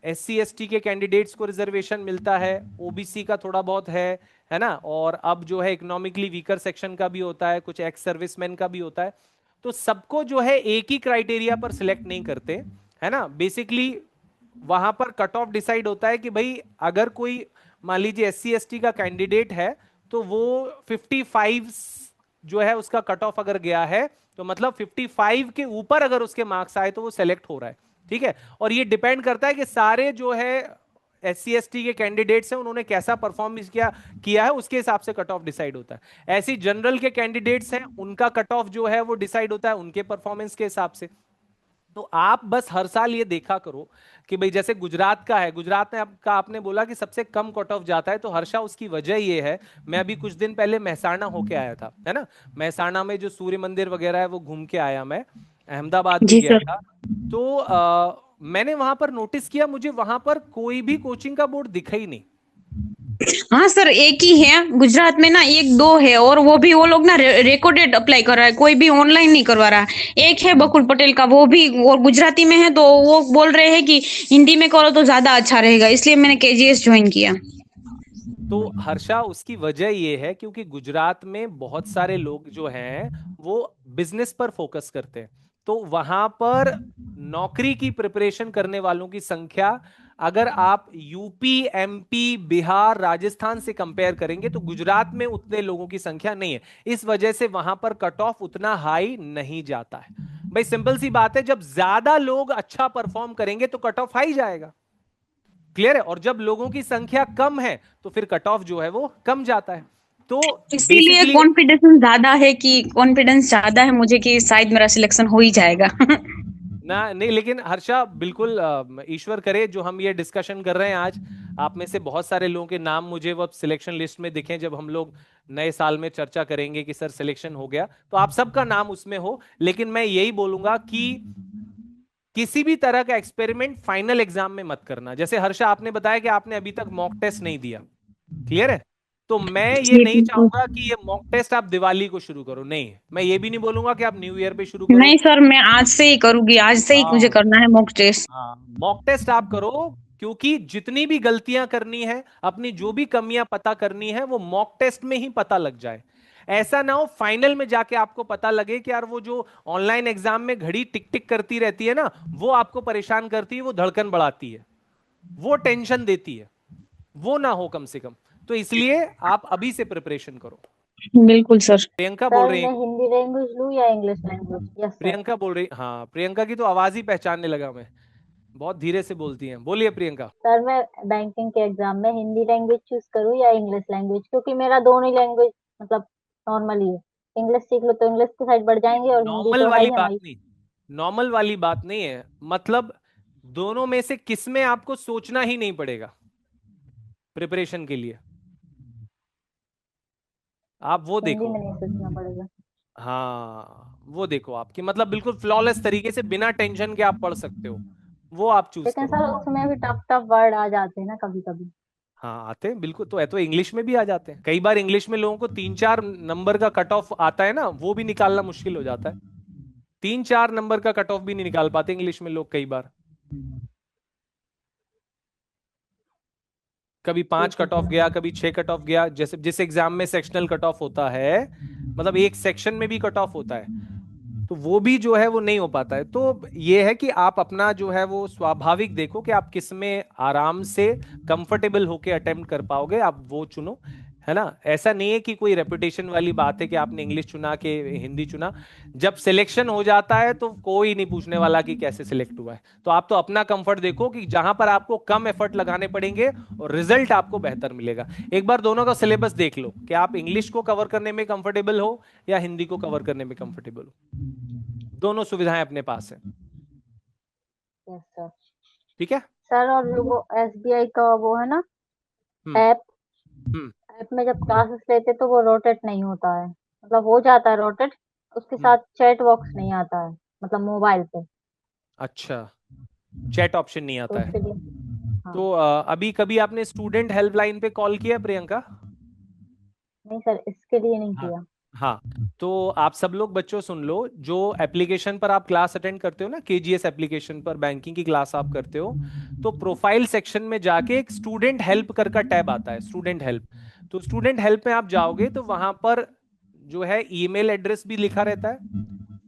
SC ST के कैंडिडेट्स को रिजर्वेशन मिलता है, OBC का थोड़ा बहुत है ना, और अब जो है इकोनॉमिकली वीकर सेक्शन का भी होता है, कुछ एक्स सर्विसमैन का भी होता है। तो सबको जो है एक ही क्राइटेरिया पर सिलेक्ट नहीं करते, है ना। बेसिकली वहां पर कट ऑफ डिसाइड होता है कि भाई अगर कोई मान लीजिए SC ST का कैंडिडेट है तो वो 55 जो है उसका कट ऑफ अगर गया है तो मतलब 55 के ऊपर अगर उसके मार्क्स आए तो वो सेलेक्ट हो रहा है, ठीक है। और ये डिपेंड करता है कि सारे जो है SC ST के कैंडिडेट्स हैं उन्होंने कैसा परफॉर्मेंस किया है, उसके हिसाब से कट ऑफ डिसाइड होता है। ऐसी जनरल के कैंडिडेट्स हैं उनका कट ऑफ जो है वो डिसाइड होता है उनके परफॉर्मेंस के हिसाब से। तो आप बस हर साल ये देखा करो कि भाई जैसे गुजरात का है, गुजरात में आपने बोला कि सबसे कम कट ऑफ जाता है, तो हर्षा उसकी वजह ये है, मैं अभी कुछ दिन पहले मेहसाणा होके आया था, है ना। मेहसाणा में जो सूर्य मंदिर वगैरह है वो घूम के आया मैं, अहमदाबाद भी गया था। तो मैंने वहां पर नोटिस किया, मुझे वहां पर कोई भी कोचिंग का बोर्ड दिखा ही नहीं। हाँ सर, एक ही है गुजरात में ना, 1-2 है, और वो भी वो लोग ना रिकॉर्डेड अप्लाई कर रहा है, कोई भी ऑनलाइन नहीं करवा रहा। एक है बकुल पटेल का, वो भी वो गुजराती में है, तो वो बोल रहे हैं कि हिंदी में करो तो ज्यादा अच्छा रहेगा, इसलिए मैंने KGS ज्वाइन किया। तो हर्षा उसकी वजह ये है क्योंकि गुजरात में बहुत सारे लोग जो हैं वो बिजनेस पर फोकस करते हैं, तो वहां पर नौकरी की प्रिपरेशन करने वालों की संख्या अगर आप यूपी, MP, बिहार, राजस्थान से कंपेयर करेंगे तो गुजरात में उतने लोगों की संख्या नहीं है। इस वजह से वहां पर कट ऑफ उतना हाई नहीं जाता है। भाई सिंपल सी बात है, जब ज्यादा लोग अच्छा परफॉर्म करेंगे तो कट ऑफ हाई जाएगा। क्लियर है? और जब लोगों की संख्या कम है तो फिर कट ऑफ जो है वो कम जाता है। तो इसीलिए कॉन्फिडेंस ज्यादा है कि कॉन्फिडेंस ज्यादा है मुझे कि शायद मेरा सिलेक्शन हो ही जाएगा। ना नहीं, लेकिन हर्षा बिल्कुल ईश्वर करे जो हम ये डिस्कशन कर रहे हैं आज, आप में से बहुत सारे लोगों के नाम मुझे वो सिलेक्शन लिस्ट में दिखे जब हम लोग नए साल में चर्चा करेंगे कि सर सिलेक्शन हो गया, तो आप सबका नाम उसमें हो। लेकिन मैं यही बोलूंगा कि किसी भी तरह का एक्सपेरिमेंट फाइनल एग्जाम में मत करना। जैसे हर्षा आपने बताया कि आपने अभी तक मॉक टेस्ट नहीं दिया, क्लियर है? तो मैं ये जी नहीं बिल्कुल। चाहूंगा कि ये मॉक टेस्ट आप दिवाली को शुरू करो, नहीं। मैं ये भी नहीं बोलूंगा कि आप न्यू ईयर पे शुरू करो। नहीं सर, मैं आज से ही करूंगी, आज से ही मुझे हाँ करना है मॉक टेस्ट। हाँ, मॉक टेस्ट आप करो, क्योंकि जितनी भी गलतियां करनी है, अपनी जो भी कमियां पता करनी है, वो मॉक टेस्ट में ही पता लग जाए। ऐसा ना हो फाइनल में जाके आपको पता लगे कि यार वो जो ऑनलाइन एग्जाम में घड़ी टिक टिक करती रहती है ना, वो आपको परेशान करती है, वो धड़कन बढ़ाती है, वो टेंशन देती है, वो ना हो कम से कम। तो इसलिए आप अभी से प्रिपरेशन करो। बिल्कुल सर। प्रियंका बोल सर रही मैं है। हिंदी लैंग्वेज लूँ या English language? Yes sir. Priyanka बोल रही, हाँ प्रियंका की तो आवाज ही पहचानने लगा मैं, बहुत धीरे से बोलती हैं। बोलिए प्रियंका। सर मैं बैंकिंग के एग्जाम में हिंदी लैंग्वेज चूज करूँ या इंग्लिश लैंग्वेज, क्योंकि मेरा दोनों ही लैंग्वेज मतलब नॉर्मल ही है। इंग्लिश सीख लो तो इंग्लिश की साइड बढ़ जाएंगे, और हिंदी नॉर्मल तो है वाली ही बात हमारी। नहीं, नॉर्मल वाली बात नहीं है, मतलब दोनों में से किस में आपको सोचना ही नहीं पड़ेगा प्रिपरेशन के लिए, आप वो हिंदी देखो। में नहीं सोचना पड़ेगा। हाँ वो देखो आपकी, मतलब बिल्कुल फ्लॉलेस तरीके से बिना टेंशन के आप पढ़ सकते हो, वो आप चूज लेकिन करो। सर उसमें भी टफ टफ वर्ड आ जाते हैं ना कभी कभी। हाँ आते हैं बिल्कुल, तो है तो इंग्लिश में भी आ जाते हैं। कई बार इंग्लिश में लोगों को 3-4 नंबर का कट ऑफ आता है ना, वो भी निकालना मुश्किल हो जाता है। 3-4 नंबर का कट ऑफ भी नहीं निकाल पाते इंग्लिश में लोग कई बार। कभी 5 ठीक है कट ऑफ सर। गया, कभी 6 कट ऑफ गया। जैसे जिस एग्जाम में सेक्शनल कट ऑफ होता है, मतलब एक सेक्शन में भी कट ऑफ होता है, तो वो भी जो है वो नहीं हो पाता है। तो ये है कि आप अपना जो है वो स्वाभाविक देखो कि आप किस में आराम से कंफर्टेबल होके अटेम्प्ट कर पाओगे, आप वो चुनो, है ना? ऐसा नहीं है कि कोई रेपुटेशन वाली बात है कि आपने इंग्लिश चुना के हिंदी चुना। जब सिलेक्शन हो जाता है तो कोई नहीं पूछने वाला कि कैसे सिलेक्ट हुआ है। तो आप तो अपना कंफर्ट देखो कि जहां पर आपको कम एफर्ट लगाने पड़ेंगे और रिजल्ट आपको बेहतर मिलेगा। एक बार दोनों का सिलेबस देख लो कि आप इंग्लिश को कवर करने में कंफर्टेबल हो या हिंदी को कवर करने में कंफर्टेबल हो। दोनों सुविधाएं अपने पास है, यस सर। ठीक है? सर और वो एसबीआई का वो है ना हम्म ऐप, हम्म ऐप में जब क्लासेस लेते तो वो रोटेट नहीं होता है, मतलब हो जाता है रोटेट, उसके हम्म। साथ चैट बॉक्स नहीं आता है, मतलब मोबाइल पे। अच्छा, चैट ऑप्शन नहीं तो आता है। उसके लिए हाँ। तो अभी कभी आपने स्टूडेंट हेल्पलाइन पे कॉल किया प्रियंका? नहीं सर, इसके लिए नहीं हाँ किया। हाँ, तो आप सब लोग बच्चों सुन लो, जो एप्लीकेशन पर आप क्लास अटेंड करते हो ना, केजीएस एप्लीकेशन पर बैंकिंग की क्लास आप करते हो, तो प्रोफाइल सेक्शन में जाके एक स्टूडेंट हेल्प कर का टैब आता है, स्टूडेंट हेल्प। तो स्टूडेंट हेल्प में आप जाओगे तो वहां पर जो है ईमेल एड्रेस भी लिखा रहता है,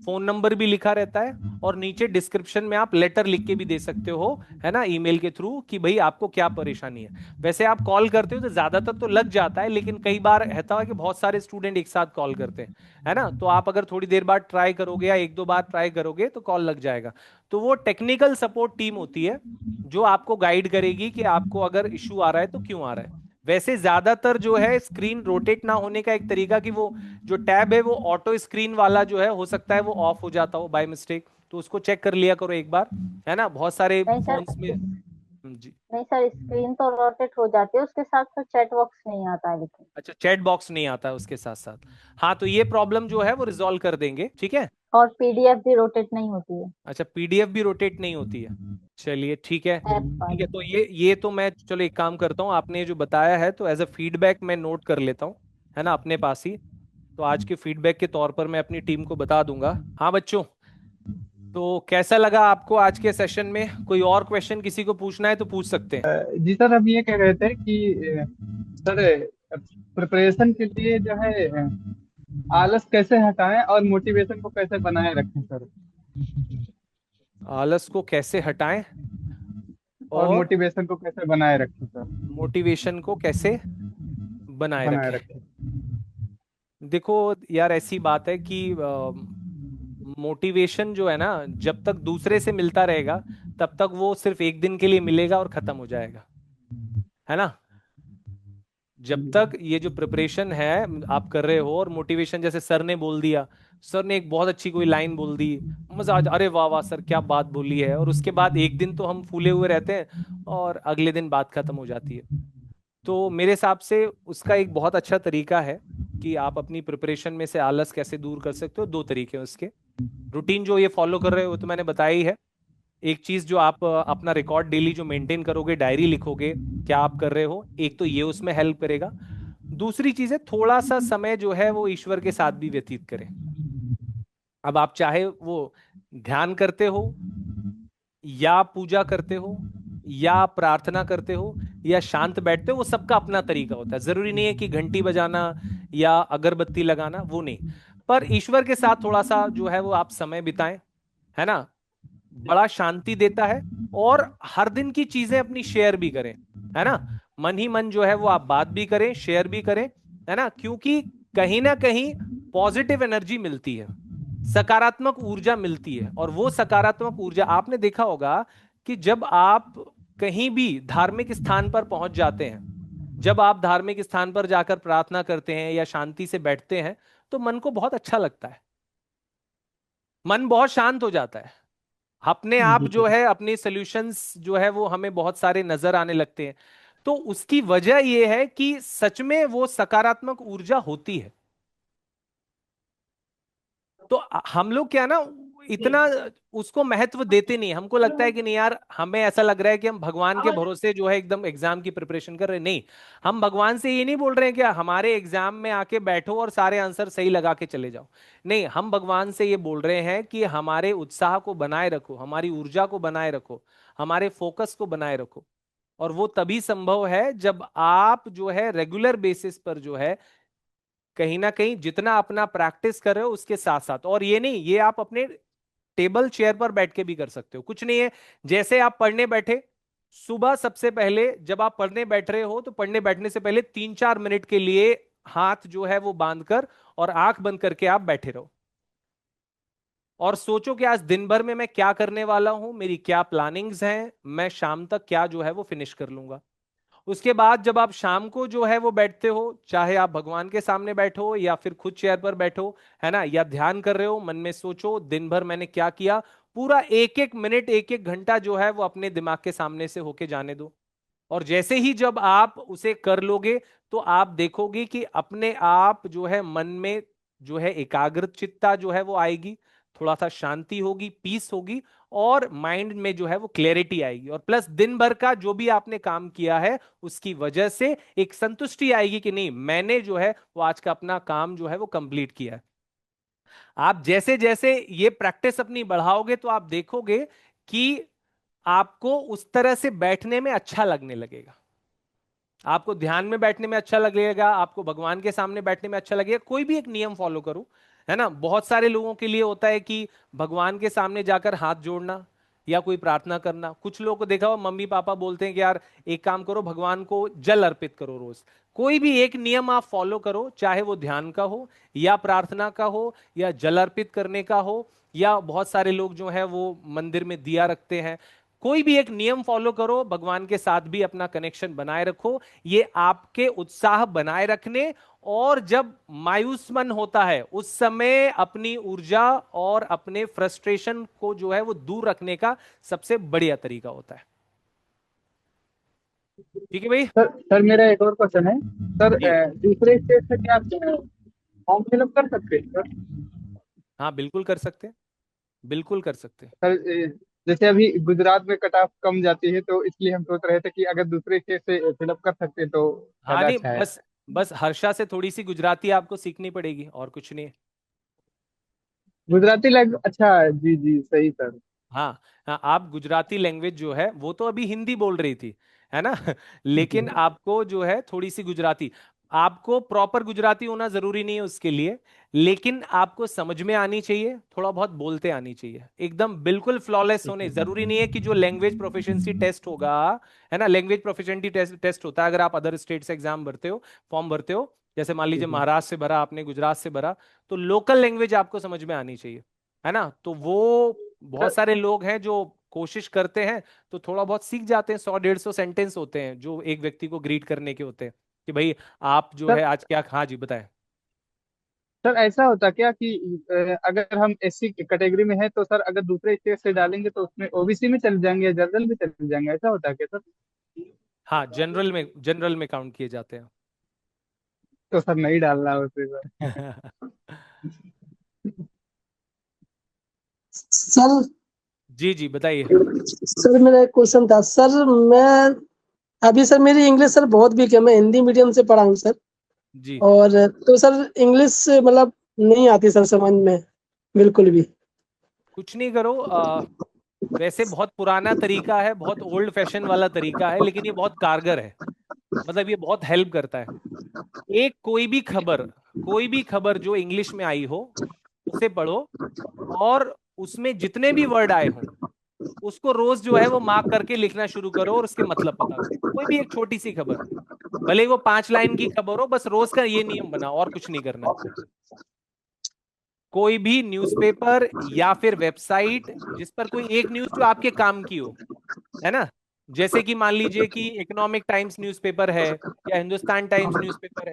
फोन नंबर भी लिखा रहता है, और नीचे डिस्क्रिप्शन में आप लेटर लिख के भी दे सकते हो, है ना, ईमेल के थ्रू, कि भाई आपको क्या परेशानी है। वैसे आप कॉल करते हो तो ज्यादातर तो लग जाता है, लेकिन कई बार रहता है कि बहुत सारे स्टूडेंट एक साथ कॉल करते हैं, है ना, तो आप अगर थोड़ी देर बाद ट्राई करोगे या 1-2 बार ट्राई करोगे तो कॉल लग जाएगा। तो वो टेक्निकल सपोर्ट टीम होती है जो आपको गाइड करेगी कि आपको अगर इश्यू आ रहा है तो क्यों आ रहा है। वैसे ज्यादातर जो है स्क्रीन रोटेट ना होने का एक तरीका कि वो जो टैब है वो ऑटो स्क्रीन वाला जो है, हो सकता है वो ऑफ हो जाता हो बाय मिस्टेक, तो उसको चेक कर लिया करो एक बार, है ना, बहुत सारे नहीं सर, फोन्स में। जी। नहीं सर, स्क्रीन तो रोटेट हो जाती है, उसके साथ साथ चैट बॉक्स नहीं आता है लेकिन। अच्छा, चैट बॉक्स नहीं आता है उसके साथ साथ। हाँ तो ये प्रॉब्लम जो है वो रिजॉल्व कर देंगे, ठीक है? और पीडीएफ भी रोटेट नहीं होती है अच्छा, पीडीएफ भी रोटेट नहीं होती है, चलिए ठीक है। ऐप ठीक है, वाली। तो ये तो मैं, चलो एक काम करता हूँ, आपने जो बताया है तो एज अ फीडबैक मैं नोट कर लेता हूँ, है ना, अपने पास ही। तो आज के फीडबैक के तौर पर मैं अपनी टीम को बता दूंगा। हाँ बच्चों, तो कैसा लगा आपको आज के सेशन में? कोई और क्वेश्चन किसी को पूछना है तो पूछ सकते हैं। जी सर, हम ये कह रहे थे कि सर प्रिपरेशन के लिए जो है आलस कैसे हटाएं और मोटिवेशन को कैसे बनाए रखें सर, आलस को कैसे हटाएं और और मोटिवेशन को कैसे बनाए रखें सर, मोटिवेशन को कैसे बनाए बनाए रखें? रखें। देखो यार, ऐसी बात है कि मोटिवेशन जो है ना, जब तक दूसरे से मिलता रहेगा तब तक वो सिर्फ एक दिन के लिए मिलेगा और खत्म हो जाएगा, है ना। जब तक ये जो प्रिपरेशन है आप कर रहे हो, और मोटिवेशन जैसे सर ने बोल दिया, सर ने एक बहुत अच्छी कोई लाइन बोल दी, मजा अरे वाह वाह सर क्या बात बोली है, और उसके बाद एक दिन तो हम फूले हुए रहते हैं और अगले दिन बात खत्म हो जाती है। तो मेरे हिसाब से उसका एक बहुत अच्छा तरीका है कि आप अपनी प्रिपरेशन में से आलस कैसे दूर कर सकते हो। दो तरीके हैं उसके। रूटीन जो ये फॉलो कर रहे हो तो मैंने बताया ही है। एक चीज जो आप अपना रिकॉर्ड डेली जो मेंटेन करोगे, डायरी लिखोगे क्या आप कर रहे हो, एक तो ये उसमें हेल्प करेगा। दूसरी चीज है थोड़ा सा समय जो है वो ईश्वर के साथ भी व्यतीत करें। अब आप चाहे वो ध्यान करते हो या पूजा करते हो या प्रार्थना करते हो या शांत बैठते हो, वो सबका अपना तरीका होता है। जरूरी नहीं है कि घंटी बजाना या अगरबत्ती लगाना, वो नहीं। पर ईश्वर के साथ थोड़ा सा जो है वो आप समय बिताएं, है ना, बड़ा शांति देता है। और हर दिन की चीजें अपनी शेयर भी करें, है ना, मन ही मन जो है वो आप बात भी करें, शेयर भी करें, है ना, क्योंकि कहीं ना कहीं पॉजिटिव एनर्जी मिलती है, सकारात्मक ऊर्जा मिलती है। और वो सकारात्मक ऊर्जा आपने देखा होगा कि जब आप कहीं भी धार्मिक स्थान पर पहुंच जाते हैं, जब आप धार्मिक स्थान पर जाकर प्रार्थना करते हैं या शांति से बैठते हैं, तो मन को बहुत अच्छा लगता है, मन बहुत शांत हो जाता है। अपने आप जी जो सर। है अपने सॉल्यूशंस जो है वो हमें बहुत सारे नजर आने लगते हैं। तो उसकी वजह यह है कि सच में वो सकारात्मक ऊर्जा होती है। तो हम लोग क्या ना इतना उसको महत्व देते नहीं। हमको लगता है कि नहीं यार, हमें ऐसा लग रहा है कि हम भगवान के भरोसे जो है एकदम एग्जाम की प्रिपरेशन कर रहे हैं। नहीं, हम भगवान से ये नहीं बोल रहे हैं कि हमारे एग्जाम में आके बैठो और सारे आंसर सही लगा के चले जाओ। नहीं, हम भगवान से ये बोल रहे हैं कि हमारे उत्साह को बनाए रखो, हमारी ऊर्जा को बनाए रखो, हमारे फोकस को बनाए रखो। और वो तभी संभव है जब आप जो है रेगुलर बेसिस पर जो है कहीं ना कहीं जितना अपना प्रैक्टिस कर रहे हो उसके साथ साथ। और ये नहीं, ये आप अपने टेबल चेयर पर बैठ के भी कर सकते हो, कुछ नहीं है। जैसे आप पढ़ने बैठे, सुबह सबसे पहले जब आप पढ़ने बैठ रहे हो तो पढ़ने बैठने से पहले 3-4 मिनट के लिए हाथ जो है वो बांधकर और आंख बंद करके आप बैठे रहो और सोचो कि आज दिन भर में मैं क्या करने वाला हूं, मेरी क्या प्लानिंग्स हैं, मैं शाम तक क्या जो है वो फिनिश कर लूंगा। उसके बाद जब आप शाम को जो है वो बैठते हो, चाहे आप भगवान के सामने बैठो या फिर खुद चेयर पर बैठो, है ना, या ध्यान कर रहे हो, मन में सोचो दिन भर मैंने क्या किया। पूरा एक एक मिनट एक एक घंटा जो है वो अपने दिमाग के सामने से होके जाने दो। और जैसे ही जब आप उसे कर लोगे तो आप देखोगे कि अपने आप जो है मन में जो है एकाग्र चित्ता जो है वो आएगी, थोड़ा सा शांति होगी, पीस होगी, और माइंड में जो है वो क्लैरिटी आएगी। और प्लस दिन भर का जो भी आपने काम किया है उसकी वजह से एक संतुष्टि आएगी कि नहीं, मैंने जो है वो आज का अपना काम जो है वो कंप्लीट किया है। आप जैसे जैसे ये प्रैक्टिस अपनी बढ़ाओगे तो आप देखोगे कि आपको उस तरह से बैठने में अच्छा लगने लगेगा, आपको ध्यान में बैठने में अच्छा लगेगा, आपको भगवान के सामने बैठने में अच्छा लगेगा। कोई भी एक नियम फॉलो करो, है ना। बहुत सारे लोगों के लिए होता है कि भगवान के सामने जाकर हाथ जोड़ना या कोई प्रार्थना करना। कुछ लोगों को देखा हो मम्मी पापा बोलते हैं कि यार एक काम करो, भगवान को जल अर्पित करो रोज। कोई भी एक नियम आप फॉलो करो, चाहे वो ध्यान का हो या प्रार्थना का हो या जल अर्पित करने का हो, या बहुत सारे लोग जो है वो मंदिर में दिया रखते हैं। कोई भी एक नियम फॉलो करो, भगवान के साथ भी अपना कनेक्शन बनाए रखो। ये आपके उत्साह बनाए रखने और जब मायूस मन होता है उस समय अपनी ऊर्जा और अपने फ्रस्ट्रेशन को जो है वो दूर रखने का सबसे बढ़िया तरीका होता है। ठीक है भाई। सर मेरा एक और क्वेश्चन है सर। जी दूसरे स्टेट से क्या फॉर्म फिलअप कर सकते हैं सर? हाँ, बिल्कुल कर सकते हैं, बिल्कुल कर सकते हैं। सर जैसे अभी गुजरात में कट ऑफ कम जाती है तो इसलिए हम सोच रहे थे कि अगर दूसरे स्टेट से फिलअप कर सकते हैं तो हाँ ज्यादा नहीं, अच्छा है। बस बस हर्षा से थोड़ी सी गुजराती आपको सीखनी पड़ेगी, और कुछ नहीं है। गुजराती लैंग्वेज, अच्छा जी जी सही सर। हाँ हाँ, आप गुजराती लैंग्वेज जो है वो तो अभी हिंदी बोल रही थी, है ना लेकिन आपको जो है थोड़ी सी गुजराती, आपको प्रॉपर गुजराती होना जरूरी नहीं है उसके लिए, लेकिन आपको समझ में आनी चाहिए, थोड़ा बहुत बोलते आनी चाहिए। एकदम बिल्कुल फ्लॉलेस होने जरूरी नहीं है कि जो लैंग्वेज प्रोफिशिएंसी टेस्ट होगा, है ना, लैंग्वेज प्रोफिशिएंसी टेस्ट होता है अगर आप अदर स्टेट से एग्जाम भरते हो, फॉर्म भरते हो, जैसे मान लीजिए महाराष्ट्र से भरा आपने, गुजरात से भरा, तो लोकल लैंग्वेज आपको समझ में आनी चाहिए, है ना। तो वो बहुत सर सारे लोग हैं जो कोशिश करते हैं तो थोड़ा बहुत सीख जाते हैं। 100-150 सेंटेंस होते हैं जो एक व्यक्ति को ग्रीट करने के होते हैं कि भाई आप जो सर है आज क्या, हाँ जी बताएं। सर ऐसा होता क्या कि अगर हम एससी कैटेगरी में हैं तो सर अगर दूसरे स्टेट से डालेंगे तो उसमें ओबीसी में चले जाएंगे या जनरल में चले जाएंगे, ऐसा होता है क्या सर? हाँ, जनरल में काउंट किए जाते हैं। तो सर नहीं डालना है उसे सर। सर जी जी बताइए। सर मेरा एक क्वेश्चन था सर। मैं अभी सर मेरी इंग्लिश सर बहुत वीक है, मैं हिंदी मीडियम से पढ़ा हूँ सर। जी और तो सर इंग्लिश मतलब नहीं आती सर समझ में बिल्कुल भी। कुछ नहीं करो, वैसे बहुत पुराना तरीका है, बहुत ओल्ड फैशन वाला तरीका है, लेकिन ये बहुत कारगर है। मतलब ये बहुत हेल्प करता है। एक कोई भी खबर जो इंग्लिश में आई हो उसे पढ़ो, और उसमें जितने भी वर्ड आए हों उसको रोज जो है वो मार्क करके लिखना शुरू करो और उसके मतलब पता करो। कोई भी एक छोटी सी खबर, भले ही वो 5 लाइन की खबर हो, बस रोज का ये नियम बनाओ और कुछ नहीं करना। कोई भी न्यूज़पेपर या फिर वेबसाइट जिस पर कोई एक न्यूज जो आपके काम की हो, है ना, जैसे कि मान लीजिए कि इकोनॉमिक टाइम्स न्यूज़पेपर है या हिंदुस्तान टाइम्स न्यूज़पेपर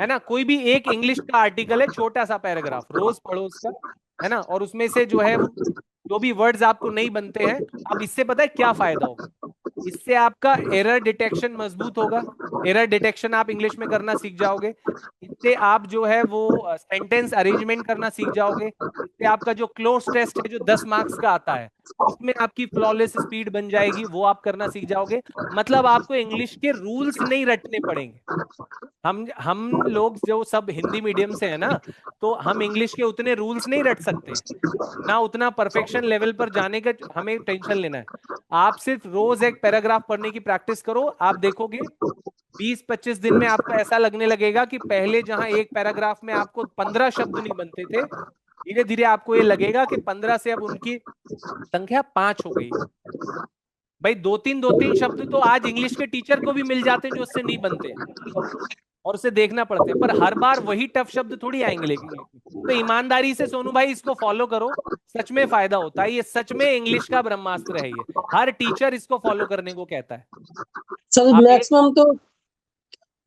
है ना, कोई भी एक इंग्लिश का आर्टिकल है, छोटा सा पैराग्राफ, रोज पढ़ो उसका, है ना, और उसमें से जो है वो जो भी वर्ड्स आपको नहीं बनते हैं, अब इससे पता है क्या फायदा होगा? इससे आपका एरर डिटेक्शन मजबूत होगा। एरर डिटेक्शन आप इंग्लिश में करना सीख जाओगे। इससे आप जो है वो सेंटेंस अरेंजमेंट करना सीख जाओगे। इससे आपका जो क्लोज टेस्ट है जो 10 मार्क्स का आता है उसमें आपकी फ्लॉलेस स्पीड बन जाएगी, वो आप करना सीख जाओगे। मतलब आपको इंग्लिश के रूल्स नहीं रटने पड़ेंगे। हम लोग जो सब हिंदी मीडियम से है ना, तो हम इंग्लिश के उतने रूल्स नहीं रट सकते, ना उतना परफेक्शन लेवल पर जाने का हमें टेंशन लेना है। आप सिर्फ रोज एक पैराग्राफ पढ़ने की प्रैक्टिस करो, आप देखोगे 20-25 दिन में आपको ऐसा लगने लगेगा कि पहले जहां एक पैराग्राफ में आपको 15 शब्द नहीं बनते थे, धीरे धीरे आपको ये लगेगा कि 15 से अब उनकी संख्या 5 हो गई। भाई दो तीन शब्द तो आज इंग्लिश के टीचर को भी मिल जाते हैं जो उससे नहीं बनते और उसे देखना पड़ते हैं, पर हर बार वही टफ शब्द थोड़ी आएंगे। लेकिन तो ईमानदारी से सोनू भाई इसको फॉलो करो, सच में फायदा होता है। ये सच में इंग्लिश का ब्रह्मास्त्र है, ये हर टीचर इसको फॉलो करने को कहता है। सर आप मैक्सिमम तो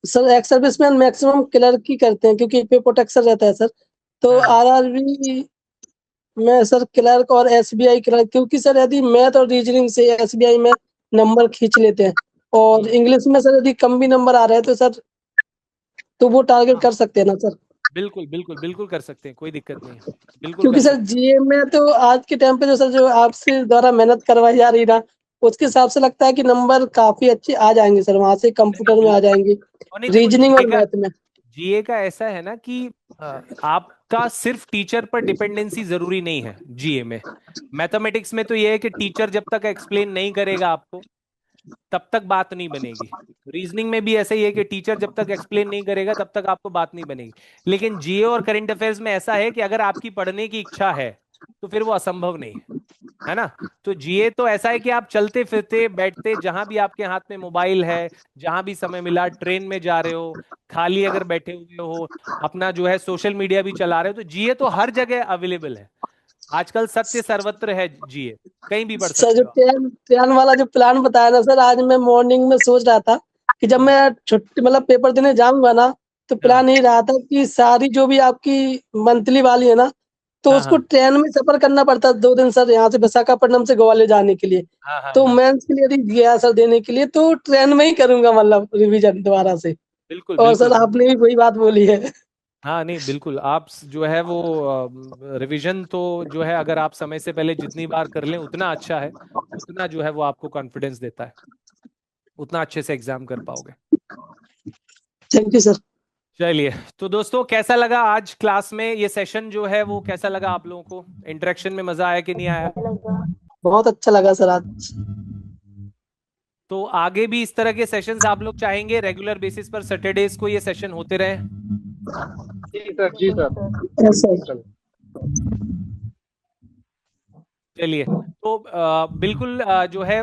sir ex serviceman maximum clerk ही करते हैं क्योंकि पे प्रोटेक्शन रहता है सर। तो हाँ। आरआरबी में सर क्लर्क और एसबीआई क्लर्क, क्योंकि सर यदि मैथ और रीजनिंग से एसबीआई में नंबर खींच लेते हैं और इंग्लिश में सर यदि कम भी नंबर आ रहे हैं तो सर तो वो टारगेट कर सकते हैं ना सर। बिल्कुल बिल्कुल बिल्कुल कर सकते हैं, कोई दिक्कत नहीं है, बिल्कुल क्योंकि कर सर सकते जीए में तो आज के टाइम पे जो सर जो आपसे द्वारा मेहनत करवाई जा रही ना, उसके हिसाब से लगता है कि नंबर काफी अच्छे आ जाएंगे सर, वहां से कंप्यूटर में आ जाएंगे, और नहीं देखो रीजनिंग और मैथ में। जीए का ऐसा है ना कि आपका सिर्फ टीचर पर डिपेंडेंसी जरूरी नहीं है जीए में। मैथमेटिक्स में तो ये है कि टीचर जब तक एक्सप्लेन नहीं करेगा आपको तब तक बात नहीं बनेगी। रीजनिंग में भी ऐसा ही है कि टीचर जब तक एक्सप्लेन नहीं करेगा तब तक आपको बात नहीं बनेगी। लेकिन जीए और करंट अफेयर्स में ऐसा है कि अगर आपकी पढ़ने की इच्छा है तो फिर वो असंभव नहीं है ना। तो जीए तो ऐसा है कि आप चलते फिरते बैठते जहां भी आपके हाथ में मोबाइल है, जहां भी समय मिला, ट्रेन में जा रहे हो, खाली अगर बैठे हुए हो, अपना जो है सोशल मीडिया भी चला रहे हो, तो जीए तो हर जगह अवेलेबल है। आजकल सत्य सर्वत्र है, जीए कहीं भी पढ़ सर सकते जो हो। प्लान वाला जो प्लान बताया ना सर, आज मैं मॉर्निंग में सोच रहा था कि जब मैं छुट्टी मतलब पेपर देने जाऊंगा ना, तो प्लान यही रहा था कि सारी जो भी आपकी मंथली वाली है ना, तो हाँ, उसको हाँ। ट्रेन में सफर करना पड़ता है 2 दिन सर, यहाँ से विशाखापट्टनम से ग्वालियर जाने के लिए। हाँ, हाँ, तो हाँ। मेंस के लिए यदि गया सर देने के लिए तो ट्रेन में ही करूंगा, मतलब रिवीजन दोबारा से। बिल्कुल और सर बिल्कुल आपने भी वही बात बोली है। हाँ नहीं बिल्कुल, आप जो है वो रिवीजन तो जो है अगर आप समय से पहले जितनी बार कर लें उतना अच्छा है, उतना जो है वो आपको कॉन्फिडेंस देता है, उतना अच्छे से एग्जाम कर पाओगे। Thank you sir. चलिए, तो दोस्तों कैसा लगा आज क्लास में ये सेशन जो है वो, कैसा लगा आप लोगों को? इंटरेक्शन में मजा आया कि नहीं आया? बहुत अच्छा लगा सर आज। तो आगे भी इस तरह के सेशंस आप लोग चाहेंगे रेगुलर बेसिस पर सैटरडेज को ये सेशन होते रहे? जी सर, जी सर। Yes sir. चलिए, तो बिल्कुल जो है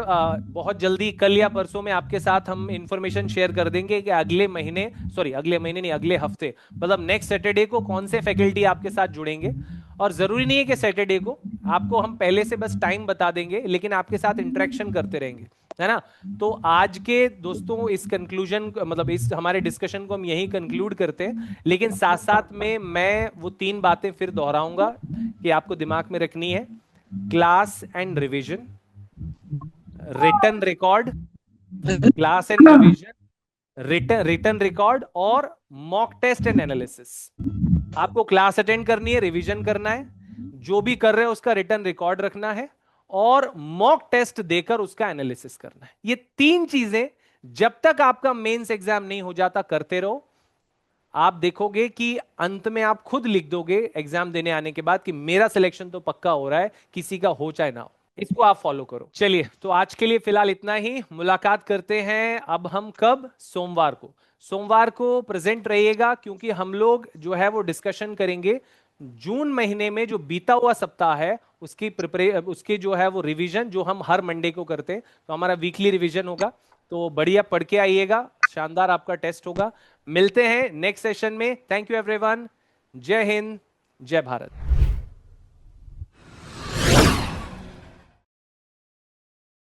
बहुत जल्दी कल या परसों में आपके साथ हम इंफॉर्मेशन शेयर कर देंगे कि अगले महीने नहीं, अगले हफ्ते मतलब नेक्स्ट सैटरडे को कौन से फैकल्टी आपके साथ जुड़ेंगे। और जरूरी नहीं है कि सैटरडे को, आपको हम पहले से बस टाइम बता देंगे, लेकिन आपके साथ इंटरेक्शन करते रहेंगे, है ना। तो आज के दोस्तों इस कंक्लूजन मतलब इस हमारे डिस्कशन को हम यही कंक्लूड करते हैं, लेकिन साथ साथ में मैं वो 3 बातें फिर दोहराऊंगा कि आपको दिमाग में रखनी है। Class and revision, written record, class and revision, written record और मॉक टेस्ट एंड एनालिसिस। आपको क्लास अटेंड करनी है, रिवीजन करना है, जो भी कर रहे हैं उसका रिटन रिकॉर्ड रखना है और मॉक टेस्ट देकर उसका एनालिसिस करना है। ये 3 चीजें जब तक आपका मेंस एग्जाम नहीं हो जाता करते रहो। आप देखोगे कि अंत में आप खुद लिख दोगे एग्जाम देने आने के बाद कि मेरा सिलेक्शन तो पक्का हो रहा है, किसी का हो चाहे ना हो। इसको आप फॉलो करो। चलिए, तो आज के लिए फिलहाल इतना ही। मुलाकात करते हैं अब हम कब? सोमवार को। सोमवार को प्रेजेंट रहिएगा, क्योंकि हम लोग जो है वो डिस्कशन करेंगे जून महीने में जो बीता हुआ सप्ताह है उसकी जो है वो रिवीजन, जो हम हर मंडे को करते हैं। तो हमारा वीकली रिवीजन होगा, तो बढ़िया पढ़ के आइएगा, शानदार आपका टेस्ट होगा। मिलते हैं नेक्स्ट सेशन में। Thank you everyone. जय हिंद, जय भारत।